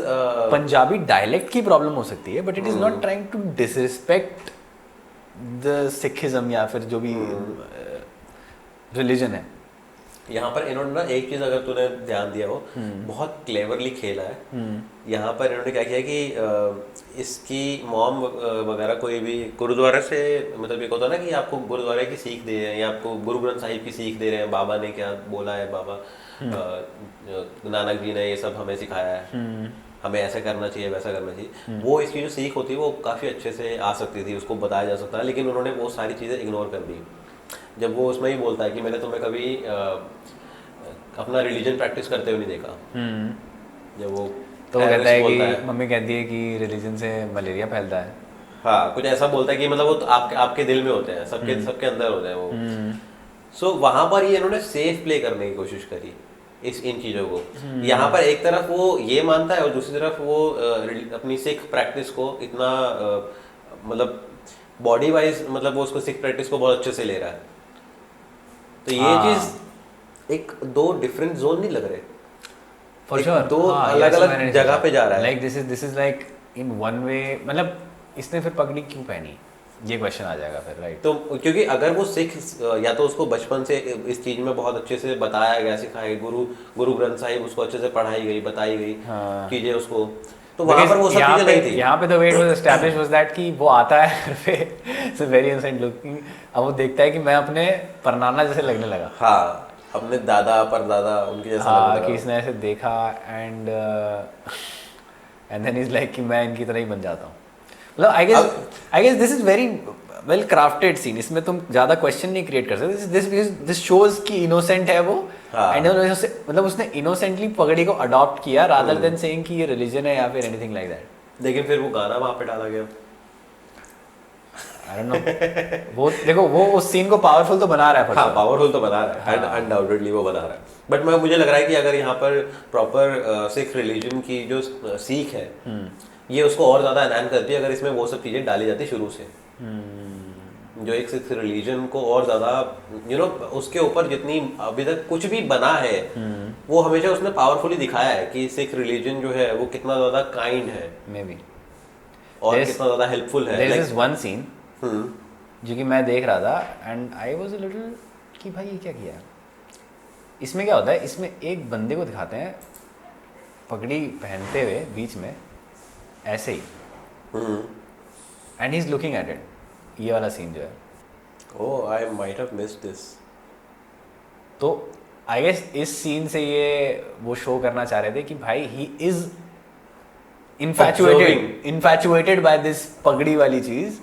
[SPEAKER 1] पंजाबी डायलेक्ट की प्रॉब्लम हो सकती है, but it is not trying to disrespect the Sikhism या फिर जो भी रिलीजन है।
[SPEAKER 2] यहाँ पर इन्होंने ना एक चीज अगर तूने ध्यान दिया हो, बहुत क्लेवरली खेला है। यहाँ पर इन्होंने क्या किया कि इसकी मॉम वगैरह कोई भी गुरुद्वारे से, मतलब ये होता है ना कि आपको गुरुद्वारे की सीख दे रहे हैं या आपको गुरु ग्रंथ साहिब की सीख दे रहे हैं, बाबा ने क्या बोला है, बाबा नानक जी ने ये सब हमें सिखाया है, हमें ऐसा करना चाहिए वैसा करना चाहिए। वो इसकी जो सीख होती है वो काफ़ी अच्छे से आ सकती थी, उसको बताया जा सकता है, लेकिन उन्होंने वो सारी चीज़ें इग्नोर कर दी। जब वो उसमें ही बोलता है कि मैंने तुम्हें कभी अपना रिलीजन प्रैक्टिस करते हुए नहीं देखा, जब वो
[SPEAKER 1] तो वो कहता है कि मम्मी कहती है कि रिलीजन से मलेरिया फैलता है।
[SPEAKER 2] हाँ, कुछ ऐसा बोलता है कि मतलब वो तो आपके दिल में होते हैं, सबके अंदर होते हैं वो। सो वहाँ पर ये इन्होंने सेफ प्ले करने की कोशिश करी इन चीज़ों को। यहाँ पर एक तरफ वो ये मानता है और दूसरी तरफ वो अपनी सिख प्रैक्टिस को इतना मतलब बॉडी वाइज, मतलब वो उसको सिख प्रैक्टिस को बहुत अच्छे से ले रहा है। तो ये चीज़ एक दो डिफरेंट जोन नहीं लग रहे,
[SPEAKER 1] फॉर श्योर
[SPEAKER 2] दो अलग अलग जगह पे जा रहा है।
[SPEAKER 1] Like this is like in one way, मतलब इसने फिर पगड़ी क्यों पहनी, ये क्वेश्चन आ जाएगा फिर, राइट।
[SPEAKER 2] तो क्योंकि अगर वो सिख या तो उसको बचपन से इस चीज में बहुत अच्छे से बताया गया, सिखाया, गुरु ग्रंथ साहिब उसको अच्छे से पढ़ाई गई, बताई गई चीजें उसको, तो वहां पर वो सब चीजें नहीं थी।
[SPEAKER 1] यहाँ पे the way it was established was that कि वो आता है घर पे, सो वेरी इनसेंट लुकिंग, अब वो देखता है कि मैं अपने परनाना जैसे लगने लगा।
[SPEAKER 2] हाँ, अपने दादा परदादा उनके जैसा लगने लगा।
[SPEAKER 1] कि इसने ऐसे देखा एंड देन इज लाइक कि मैं इनकी तरह ही बन जाता हूँ। मतलब I guess this is very well crafted scene, इसमें तुम ज्यादा क्वेश्चन नहीं क्रिएट कर सकते। दिस शोज कि इनोसेंट है वो, एंड मतलब उसने इनोसेंटली पगड़ी को अडॉप्ट किया रादर देन सेइंग कि ये रिलीजन है या फिर एनीथिंग लाइक दैट।
[SPEAKER 2] लेकिन फिर वो गाना वहां पे डाला गया,
[SPEAKER 1] आई डोंट नो, वो देखो वो उस सीन को पावरफुल तो बना रहा है।
[SPEAKER 2] हाँ, पावरफुल तो बना रहा है, अनडाउटेडली वो बना रहा है। बट मुझे लग रहा है कि अगर यहाँ पर प्रॉपर सिख रिलीजन की जो सीख है ये उसको और ज़्यादा एनहांस करती है अगर इसमें वो सब चीज़ें डाली जाती शुरू से। जो एक सिख रिलीजन को और ज़्यादा उसके ऊपर जितनी अभी तक कुछ भी बना है वो हमेशा उसने पावरफुली दिखाया है कि सिख रिलीजन जो है वो कितना ज़्यादा काइंड है,
[SPEAKER 1] मे बी,
[SPEAKER 2] और कितना ज़्यादा हेल्पफुल है।
[SPEAKER 1] देयर इज वन सीन जो कि मैं देख रहा था and I was a little कि भाई ये क्या किया। इसमें क्या होता है, इसमें एक बंदे को दिखाते हैं पगड़ी पहनते हुए बीच में ऐसे ही, and he is looking at it, ये वाला सीन जो है।
[SPEAKER 2] Oh, I might have missed this.
[SPEAKER 1] तो आई गेस इस सीन से ये वो शो करना चाह रहे थे कि भाई he is infatuated by this पगड़ी वाली चीज,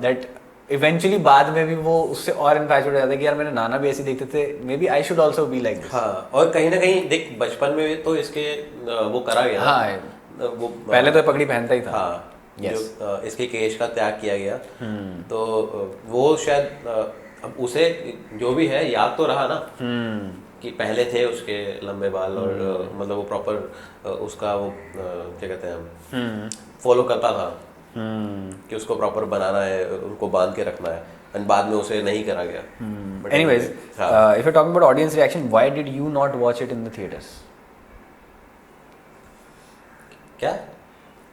[SPEAKER 1] that eventually बाद में भी वो उससे और इन्फैचुएट हो जाता है कि यार मेरे नाना भी ऐसे देखते थे, maybe I should also be like this.
[SPEAKER 2] हाँ, और कहीं ना कहीं देख बचपन में तो इसके वो करा गया।
[SPEAKER 1] हाँ,
[SPEAKER 2] वो
[SPEAKER 1] पहले तो पगड़ी पहनता ही था।
[SPEAKER 2] हाँ,
[SPEAKER 1] Yes.
[SPEAKER 2] जो इसके केश का त्याग किया गया, तो वो शायद अब उसे जो भी है याद तो रहा ना कि पहले थे उसके लंबे बाल, और मतलब वो प्रॉपर उसका वो क्या कहते हैं फॉलो करता था कि उसको प्रॉपर बनाना है, उनको बांध के रखना है, एंड बाद में उसे नहीं करा गया. But
[SPEAKER 1] Anyways,
[SPEAKER 2] हाँ.
[SPEAKER 1] if you're talking about audience reaction, why did you not watch it in the theaters?
[SPEAKER 2] क्या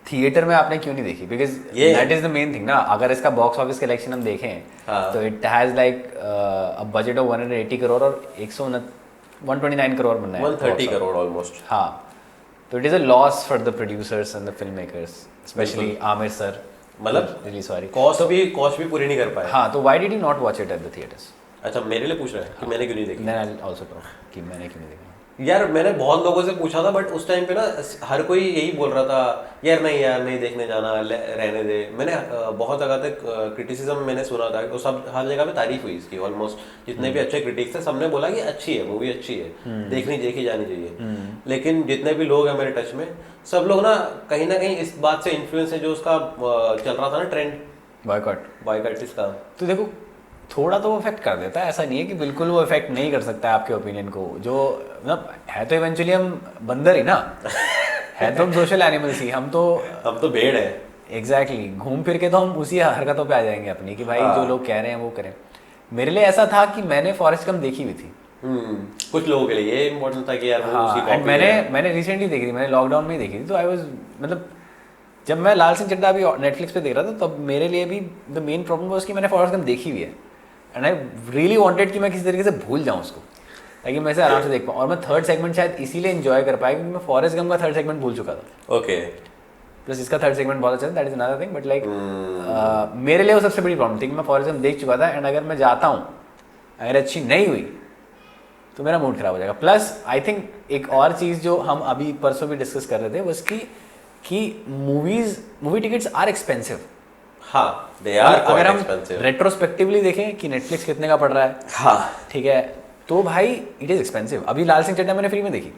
[SPEAKER 1] थिएटर में आपने क्यों नहीं देखी? Because that is the main thing ना. अगर इसका बॉक्स ऑफिस कलेक्शन हम देखें तो it has like a budget of 180 crore और 129 करोड़ बनना है,
[SPEAKER 2] 130 करोड़ ऑलमोस्ट.
[SPEAKER 1] हाँ, तो it is a loss for the producers and the film makers, specially Aamir sir.
[SPEAKER 2] मतलब
[SPEAKER 1] रियली सॉरी,
[SPEAKER 2] कॉस्ट भी पूरी नहीं कर पाए.
[SPEAKER 1] हाँ, तो why did you not watch it at the theatres?
[SPEAKER 2] अच्छा, मेरे लिए पूछ रहे हैं कि मैंने क्यों नहीं देखी.
[SPEAKER 1] Then I will also talk कि मैंने क्यों नहीं देखा.
[SPEAKER 2] यार मैंने बहुत लोगों से पूछा था, बट उस टाइम पे ना हर कोई यही बोल रहा था, यार नहीं देखने जाना, रहने दे. मैंने बहुत जगह तक क्रिटिसिज्म मैंने सुना था, तो सब हर जगह पे तारीफ हुई इसकी. ऑलमोस्ट जितने भी अच्छे क्रिटिक्स थे सबने बोला कि अच्छी है मूवी, अच्छी है, देखी जानी चाहिए. लेकिन जितने भी लोग हैं मेरे टच में, सब लोग ना कहीं इस बात से इन्फ्लुएंस है जो उसका चल रहा था ना ट्रेंड, बॉयकॉट इसका. तो
[SPEAKER 1] देखो थोड़ा तो वो इफेक्ट कर देता है, ऐसा नहीं है कि बिल्कुल वो इफेक्ट नहीं कर सकता है आपके ओपिनियन को. जो मतलब है तो इवेंचुअली हम बंदर ही ना है तो हम सोशल एनिमल्स ही. हम तो
[SPEAKER 2] भेड़ है.
[SPEAKER 1] एग्जैक्टली, घूम फिर के तो हम उसी हरकतों पे आ जाएंगे अपनी कि भाई जो लोग कह रहे हैं वो करें. मेरे लिए ऐसा था कि मैंने फॉरेस्ट गंप देखी हुई थी.
[SPEAKER 2] कुछ लोगों के लिए ये इम्पोर्टेंट था कि यार वो उसी
[SPEAKER 1] एंड मैंने रिसेंटली देखी थी, मैंने लॉकडाउन में ही देखी थी. तो आई वाज मतलब जब मैं लाल सिंह चड्ढा अभी नेटफ्लिक्स पे देख रहा था तब मेरे लिए भी द मेन प्रॉब्लम वाज कि मैंने फॉरेस्ट गंप देखी हुई है, एंड आई रियली वांटेड कि मैं किसी तरीके से भूल जाऊं उसको, ताकि मैं इसे आराम से देख पाऊँ. और मैं थर्ड सेगमेंट शायद इसीलिए एंजॉय कर पाया क्योंकि मैं फॉरेस्ट गंप का थर्ड सेगमेंट भूल चुका था.
[SPEAKER 2] ओके.
[SPEAKER 1] प्लस इसका थर्ड सेगमेंट बहुत अच्छा था, that is another thing. But like मेरे लिए वो सबसे बड़ी प्रॉब्लम थी कि मैं फॉरेस्ट गंप देख चुका था, एंड अगर मैं जाता हूँ अगर अच्छी नहीं हुई तो मेरा मूड खराब हो जाएगा. प्लस आई थिंक एक और चीज़ जो हम अभी परसों भी डिस्कस कर रहे थे वो कि मूवी टिकट्स आर एक्सपेंसिव.
[SPEAKER 2] हाँ, they are quite
[SPEAKER 1] अगर हम
[SPEAKER 2] expensive.
[SPEAKER 1] रेट्रोस्पेक्टिवली देखें कि नेटफ्लिक्स कितने का पड़ रहा है,
[SPEAKER 2] हाँ,
[SPEAKER 1] ठीक है, तो भाई इट इज एक्सपेंसिव. अभी लाल सिंह चड्ढा मैंने फ्री में देखी.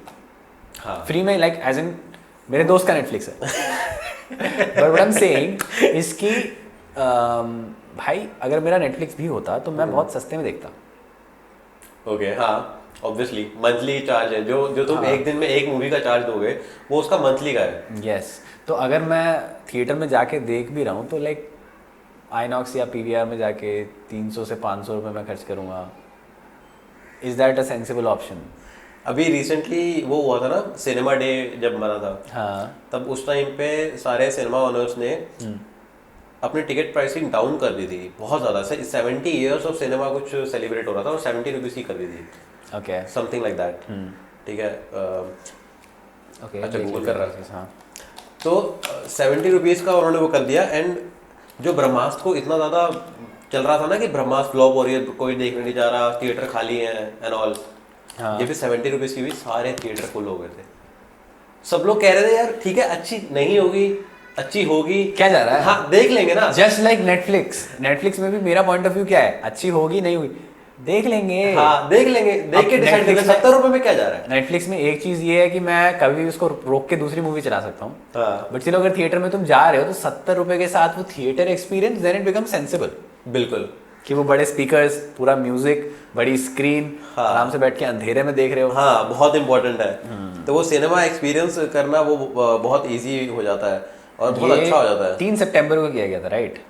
[SPEAKER 2] हाँ,
[SPEAKER 1] फ्री में लाइक एज इन मेरे दोस्त का नेटफ्लिक्स है. But what I am saying is कि भाई अगर मेरा नेटफ्लिक्स भी होता तो मैं बहुत सस्ते में देखता.
[SPEAKER 2] ओके. हाँ, ऑब्वियसली मंथली चार्ज है जो तुम एक दिन में एक मूवी का चार्ज दोगे वो उसका मंथली का है.
[SPEAKER 1] यस. तो अगर मैं थिएटर में जाके देख भी रहा हूँ तो लाइक आईनॉक्स या पीवीआर में जाके 300 से 500 रुपये मैं खर्च करूँगा. Is that a sensible option?
[SPEAKER 2] अभी रिसेंटली वो हुआ था ना, सिनेमा डे जब मना था.
[SPEAKER 1] हाँ,
[SPEAKER 2] तब उस टाइम पे सारे सिनेमा ओनर्स ने अपनी टिकट प्राइसिंग डाउन कर दी थी बहुत ज़्यादा. 70 ईयर्स ऑफ सिनेमा कुछ सेलिब्रेट हो रहा था और 70 रुपीज़ की कर दी थी.
[SPEAKER 1] Okay,
[SPEAKER 2] something like that. ठीक है.
[SPEAKER 1] ओके,
[SPEAKER 2] अच्छा, गूगल कर रहा था.
[SPEAKER 1] हाँ.
[SPEAKER 2] तो 70 रुपीज़ का उन्होंने वो कर दिया. एंड जो ब्रह्मास्त्र को इतना ज़्यादा चल रहा था ना कि ब्रह्मास्त्र फ्लॉप हो रही है, कोई देखने नहीं जा रहा, थिएटर खाली है एंड ऑल. ये फिर 70 रुपीज़ की भी सारे थिएटर फुल हो गए थे. सब लोग कह रहे थे यार ठीक है, अच्छी नहीं होगी, अच्छी होगी,
[SPEAKER 1] क्या जा रहा है,
[SPEAKER 2] हाँ देख लेंगे ना.
[SPEAKER 1] जस्ट लाइक नेटफ्लिक्स में भी मेरा पॉइंट ऑफ व्यू क्या है, अच्छी होगी नहीं हुई देख लेंगे.
[SPEAKER 2] हाँ, देख लेंगे, देख के डिसाइड करेंगे. 70 रुपए में क्या जा रहा है.
[SPEAKER 1] नेटफ्लिक्स में एक चीज ये है कि मैं कभी भी उसको रोक के दूसरी मूवी चला सकता हूँ.
[SPEAKER 2] हाँ,
[SPEAKER 1] बट चलो अगर थिएटर में तुम जा रहे हो तो 70 रुपए के साथ वो theatre experience then it become sensible.
[SPEAKER 2] बिल्कुल.
[SPEAKER 1] कि वो बड़े स्पीकर्स, पूरा म्यूजिक, बड़ी स्क्रीन,
[SPEAKER 2] हाँ,
[SPEAKER 1] आराम से बैठ के अंधेरे में देख रहे हो.
[SPEAKER 2] हाँ, बहुत इंपॉर्टेंट है. तो वो सिनेमा एक्सपीरियंस करना वो बहुत इजी हो जाता है और बहुत अच्छा हो जाता है.
[SPEAKER 1] 3 सितंबर को किया गया था, राइट?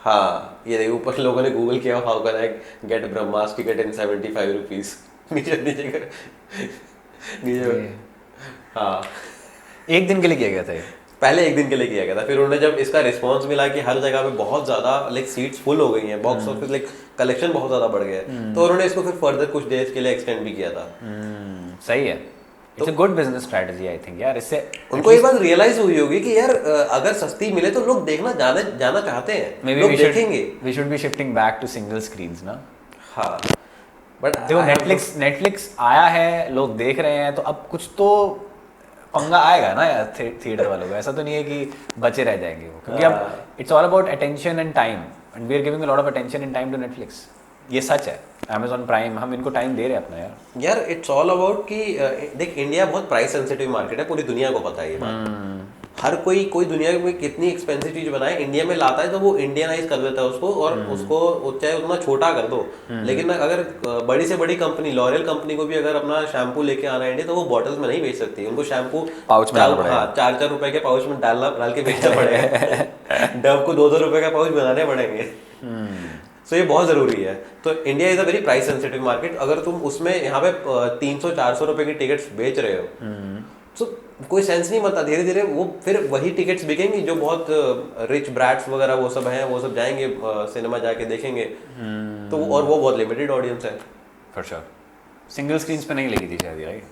[SPEAKER 2] हाँ, ये देखो ऊपर लोगों ने गूगल किया how can I get Brahmastra ticket in 75 rupees. नीचे. हाँ,
[SPEAKER 1] एक दिन के लिए किया गया था ये.
[SPEAKER 2] पहले एक दिन के लिए किया गया था. फिर उन्होंने जब इसका रिस्पांस मिला कि हर जगह पे बहुत ज्यादा लाइक सीट्स फुल हो गई हैं, बॉक्स ऑफिस लाइक कलेक्शन बहुत ज्यादा बढ़ गया है, तो उन्होंने इसको फिर फर्दर कुछ डेज के लिए एक्सटेंड भी किया था.
[SPEAKER 1] सही है. It's a good business strategy I think यार. इससे
[SPEAKER 2] उनको ये बात रियलाइज हुई होगी कि यार अगर सस्ती मिले तो लोग देखना जाना चाहते हैं, लोग देखेंगे.
[SPEAKER 1] We should be shifting back to single screens ना.
[SPEAKER 2] हाँ, बट
[SPEAKER 1] देखो नेटफ्लिक्स आया है, लोग देख रहे हैं, तो अब कुछ तो पंगा आएगा ना यार थिएटर वालों को. ऐसा तो नहीं है कि बचे रह जाएंगे वो, क्योंकि अब it's all about attention and time, and we are giving a lot of attention and time to Netflix. ये सच है. Amazon प्राइम, हम इनको टाइम दे रहे हैं अपना
[SPEAKER 2] यार. इट्स ऑल अबाउट कि देख, इंडिया बहुत प्राइस सेंसिटिव मार्केट है, पूरी दुनिया को पता है ये बात. हर कोई दुनिया में कितनी एक्सपेंसिव चीज बनाए, इंडिया में लाता है तो वो इंडियनाइज कर देता है उसको, और उसको चाहे उतना छोटा कर दो। लेकिन अगर बड़ी से बड़ी कंपनी, लॉरियल कंपनी को भी अगर अपना शैम्पू लेके आना है इंडिया, तो वो बॉटल्स में नहीं बेच सकती। उनको शैम्पू
[SPEAKER 1] पाउच में डालना पड़ेगा।
[SPEAKER 2] हाँ, 4-4 रुपए के पाउच में डाल के बेचना पड़ेगा। डव को 2-2 रुपए का पाउच बनाने पड़ेंगे। तो ये बहुत जरूरी है। तो India is a very price sensitive market. अगर तुम उसमें यहाँ पे 300-400 रुपए की टिकट्स बेच रहे हो, तो कोई सेंस नहीं बनता। धीरे धीरे वो फिर वही टिकट्स बिकेंगी जो बहुत रिच ब्रैट्स वगैरह वो सब हैं, वो सब जाएंगे सिनेमा जाके देखेंगे। तो और वो बहुत लिमिटेड ऑडियंस है।
[SPEAKER 1] For sure. सिंगल स्क्रीन्स पे नहीं लगी थी शायद, right?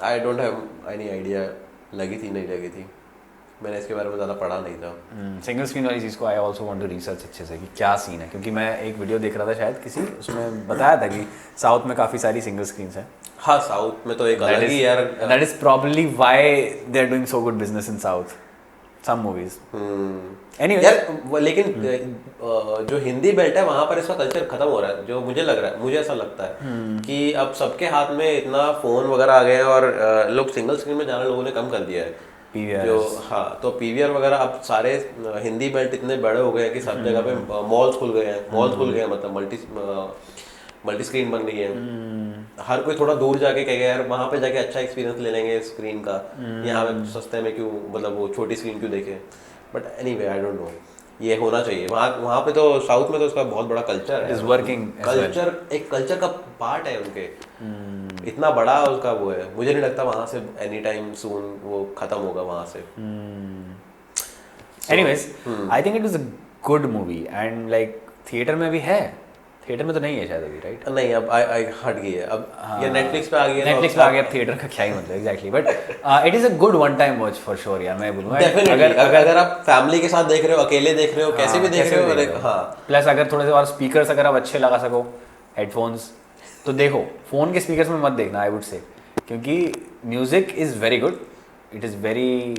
[SPEAKER 2] I don't have any idea, लगी थी नहीं लगी थी, मैंने इसके बारे में ज़्यादा पढ़ा नहीं था।
[SPEAKER 1] सिंगल स्क्रीन वाली चीज़ को I also want to research अच्छे से कि क्या सीन है, क्योंकि मैं एक वीडियो देख रहा था शायद किसी, उसमें बताया था कि साउथ में काफ़ी सारी सिंगल स्क्रीन्स हैं।
[SPEAKER 2] हाँ, साउथ में तो एक अलग ही यार,
[SPEAKER 1] that is probably why they are doing so good business in south some movies. Anyway
[SPEAKER 2] यार, लेकिन जो हिंदी बेल्ट है वहां पर इसका कल्चर खत्म हो रहा है, जो मुझे लग रहा है, मुझे ऐसा लगता है कि अब सबके हाथ में इतना फोन वगैरह आ गए हैं, और लोग सिंगल स्क्रीन में जाना लोगों ने कम कर दिया है। जो हाँ, तो पीवीआर वगैरह अब सारे हिंदी बेल्ट इतने बड़े हो गए हैं कि सब जगह पे मॉल्स खुल गए हैं, मतलब मल्टी स्क्रीन बन गई है। हर कोई थोड़ा दूर जाके कहेगा यार वहाँ पे जाके अच्छा एक्सपीरियंस ले लेंगे स्क्रीन का, यहाँ पे सस्ते में क्यों, मतलब वो छोटी स्क्रीन क्यों देखें। But anyway, I don't no, ये होना चाहिए। वहाँ पे तो साउथ में तो उसका बहुत बड़ा कल्चर है,
[SPEAKER 1] वर्किंग
[SPEAKER 2] कल्चर, एक कल्चर का पार्ट है उनके। इतना बड़ा उसका वो है, मुझे नहीं लगता वहाँ से एनी टाइम सून वो खत्म होगा वहाँ से।
[SPEAKER 1] Anyways, I think it was a good movie, and like theatre में भी है, थिएटर में तो नहीं है शायद अभी, राइट?
[SPEAKER 2] नहीं, अब आई हट गई है, अब ये नेटफ्लिक्स पे आ गई है।
[SPEAKER 1] नेटफ्लिक्स पे आ गया, थिएटर का क्या ही मतलब exactly. But it is a good one time watch for sure यार, मैं बोलूँगा।
[SPEAKER 2] अगर आप फैमिली के साथ देख रहे हो, अकेले देख रहे हो, कैसे भी देख रहे हो, हाँ।
[SPEAKER 1] प्लस अगर थोड़े से और स्पीकर्स अगर आप अच्छे लगा सको, हेडफोन्स, तो देखो। फोन के स्पीकर्स में मत देखना, आई वुड से, क्योंकि music is very good, it is very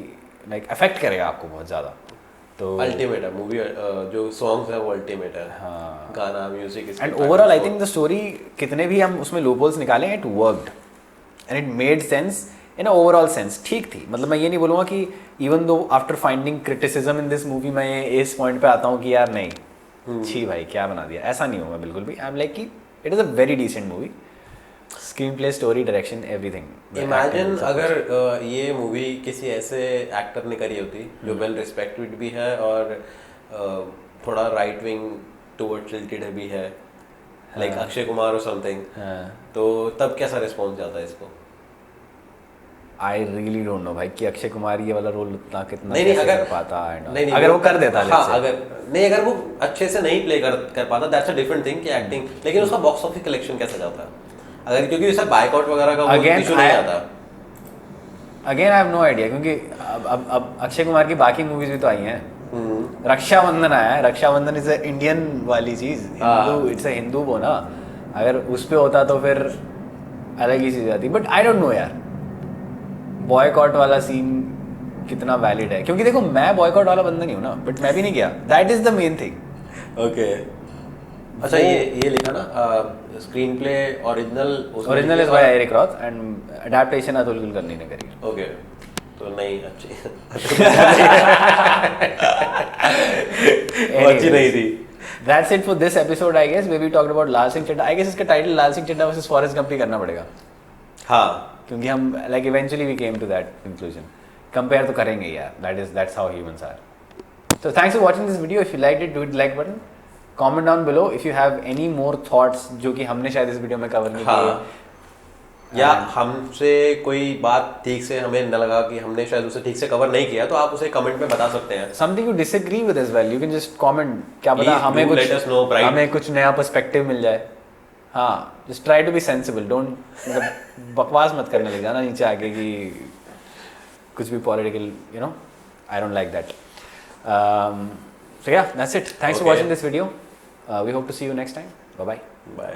[SPEAKER 1] like affect करेगा आपको बहुत ज़्यादा। तो
[SPEAKER 2] अल्टीमेट है मूवी, जो सॉन्ग्स है वो अल्टीमेट है।
[SPEAKER 1] हाँ,
[SPEAKER 2] गाना, music,
[SPEAKER 1] and overall I think the story, कितने भी हम उसमें लूपहोल्स निकालें, it worked and it made sense in overall sense. ठीक थी, मतलब मैं ये नहीं बोलूँगा कि even though after finding criticism in this movie मैं इस पॉइंट पे आता हूँ कि यार नहीं छी भाई क्या बना दिया, ऐसा नहीं होगा बिल्कुल भी। आई एम लाइक कि it is a very decent movie, screenplay, story, direction, everything.
[SPEAKER 2] Imagine अगर ये मूवी किसी ऐसे एक्टर ने करी होती जो वेल रिस्पेक्टेड भी है और थोड़ा राइट विंग टुवर्ड टिल्टेड भी है, लाइक अक्षय कुमार और समथिंग, तो तब कैसा रिस्पॉन्स जाता है इसको?
[SPEAKER 1] आई रियली डोंट नो भाई कि अक्षय कुमार ये वाला रोल उतना कितना
[SPEAKER 2] नहीं,
[SPEAKER 1] कर पाता है।
[SPEAKER 2] नहीं,
[SPEAKER 1] अगर वो कर देता,
[SPEAKER 2] हाँ, अगर वो अच्छे से नहीं प्ले कर पाता, दैट्स अ डिफरेंट थिंग कि एक्टिंग, लेकिन उसका बॉक्स ऑफिस कलेक्शन कैसा जाता है अगर, क्योंकि इसका बायकआउट वगैरह का इशू नहीं आता।
[SPEAKER 1] Again I have no idea, क्योंकि अब अक्षय कुमार की बाकी मूवीज भी तो आई हैं। रक्षाबंधन आया है, रक्षाबंधन इज अ इंडियन वाली चीज, इट्स अ हिंदू वो ना, अगर उस पे होता तो फिर अलग ही चीज आती। बट आई डोंट नो यार, बॉयकॉट वाला सीन कितना वैलिड है, क्योंकि देखो मैं बॉयकॉट वाला बंदा नहीं हूँ ना, बट मैं भी नहीं किया, that is the main thing.
[SPEAKER 2] Okay, अच्छा, ये लिखा ना screenplay
[SPEAKER 1] original is by Eric Roth and adaptation Atul Kulkarni ने करी।
[SPEAKER 2] ओके, तो नहीं अच्छी अच्छी नहीं थी।
[SPEAKER 1] That's it for this episode, I guess, where we talked about Lal Singh Chaddha. I guess इसका title Lal Singh Chaddha versus Forrest Gump ही करना पड़ेगा।
[SPEAKER 2] हाँ,
[SPEAKER 1] क्योंकि हम like eventually we came to that conclusion. Compare तो करेंगे यार, that's how humans are. So thanks for watching this video. If you liked it, do hit the like button. Comment down below if you have any more thoughts जो कि हमने शायद इस video में cover नहीं किए,
[SPEAKER 2] या हमसे कोई बात ठीक से हमें न लगा कि हमने शायद उसे ठीक से कवर नहीं किया, तो आप उसे कमेंट में बता सकते हैं।
[SPEAKER 1] Something you disagree with as well, you can just comment, क्या पता हमें कुछ नया पर्सपेक्टिव मिल जाए। हाँ, just try to be sensible, don't मतलब बकवास मत करने लग जाना नीचे आके कि कुछ भी political, you know, I don't like that. So yeah, that's it. Thanks for watching this video. We hope to see you next time. Bye bye.
[SPEAKER 2] Bye.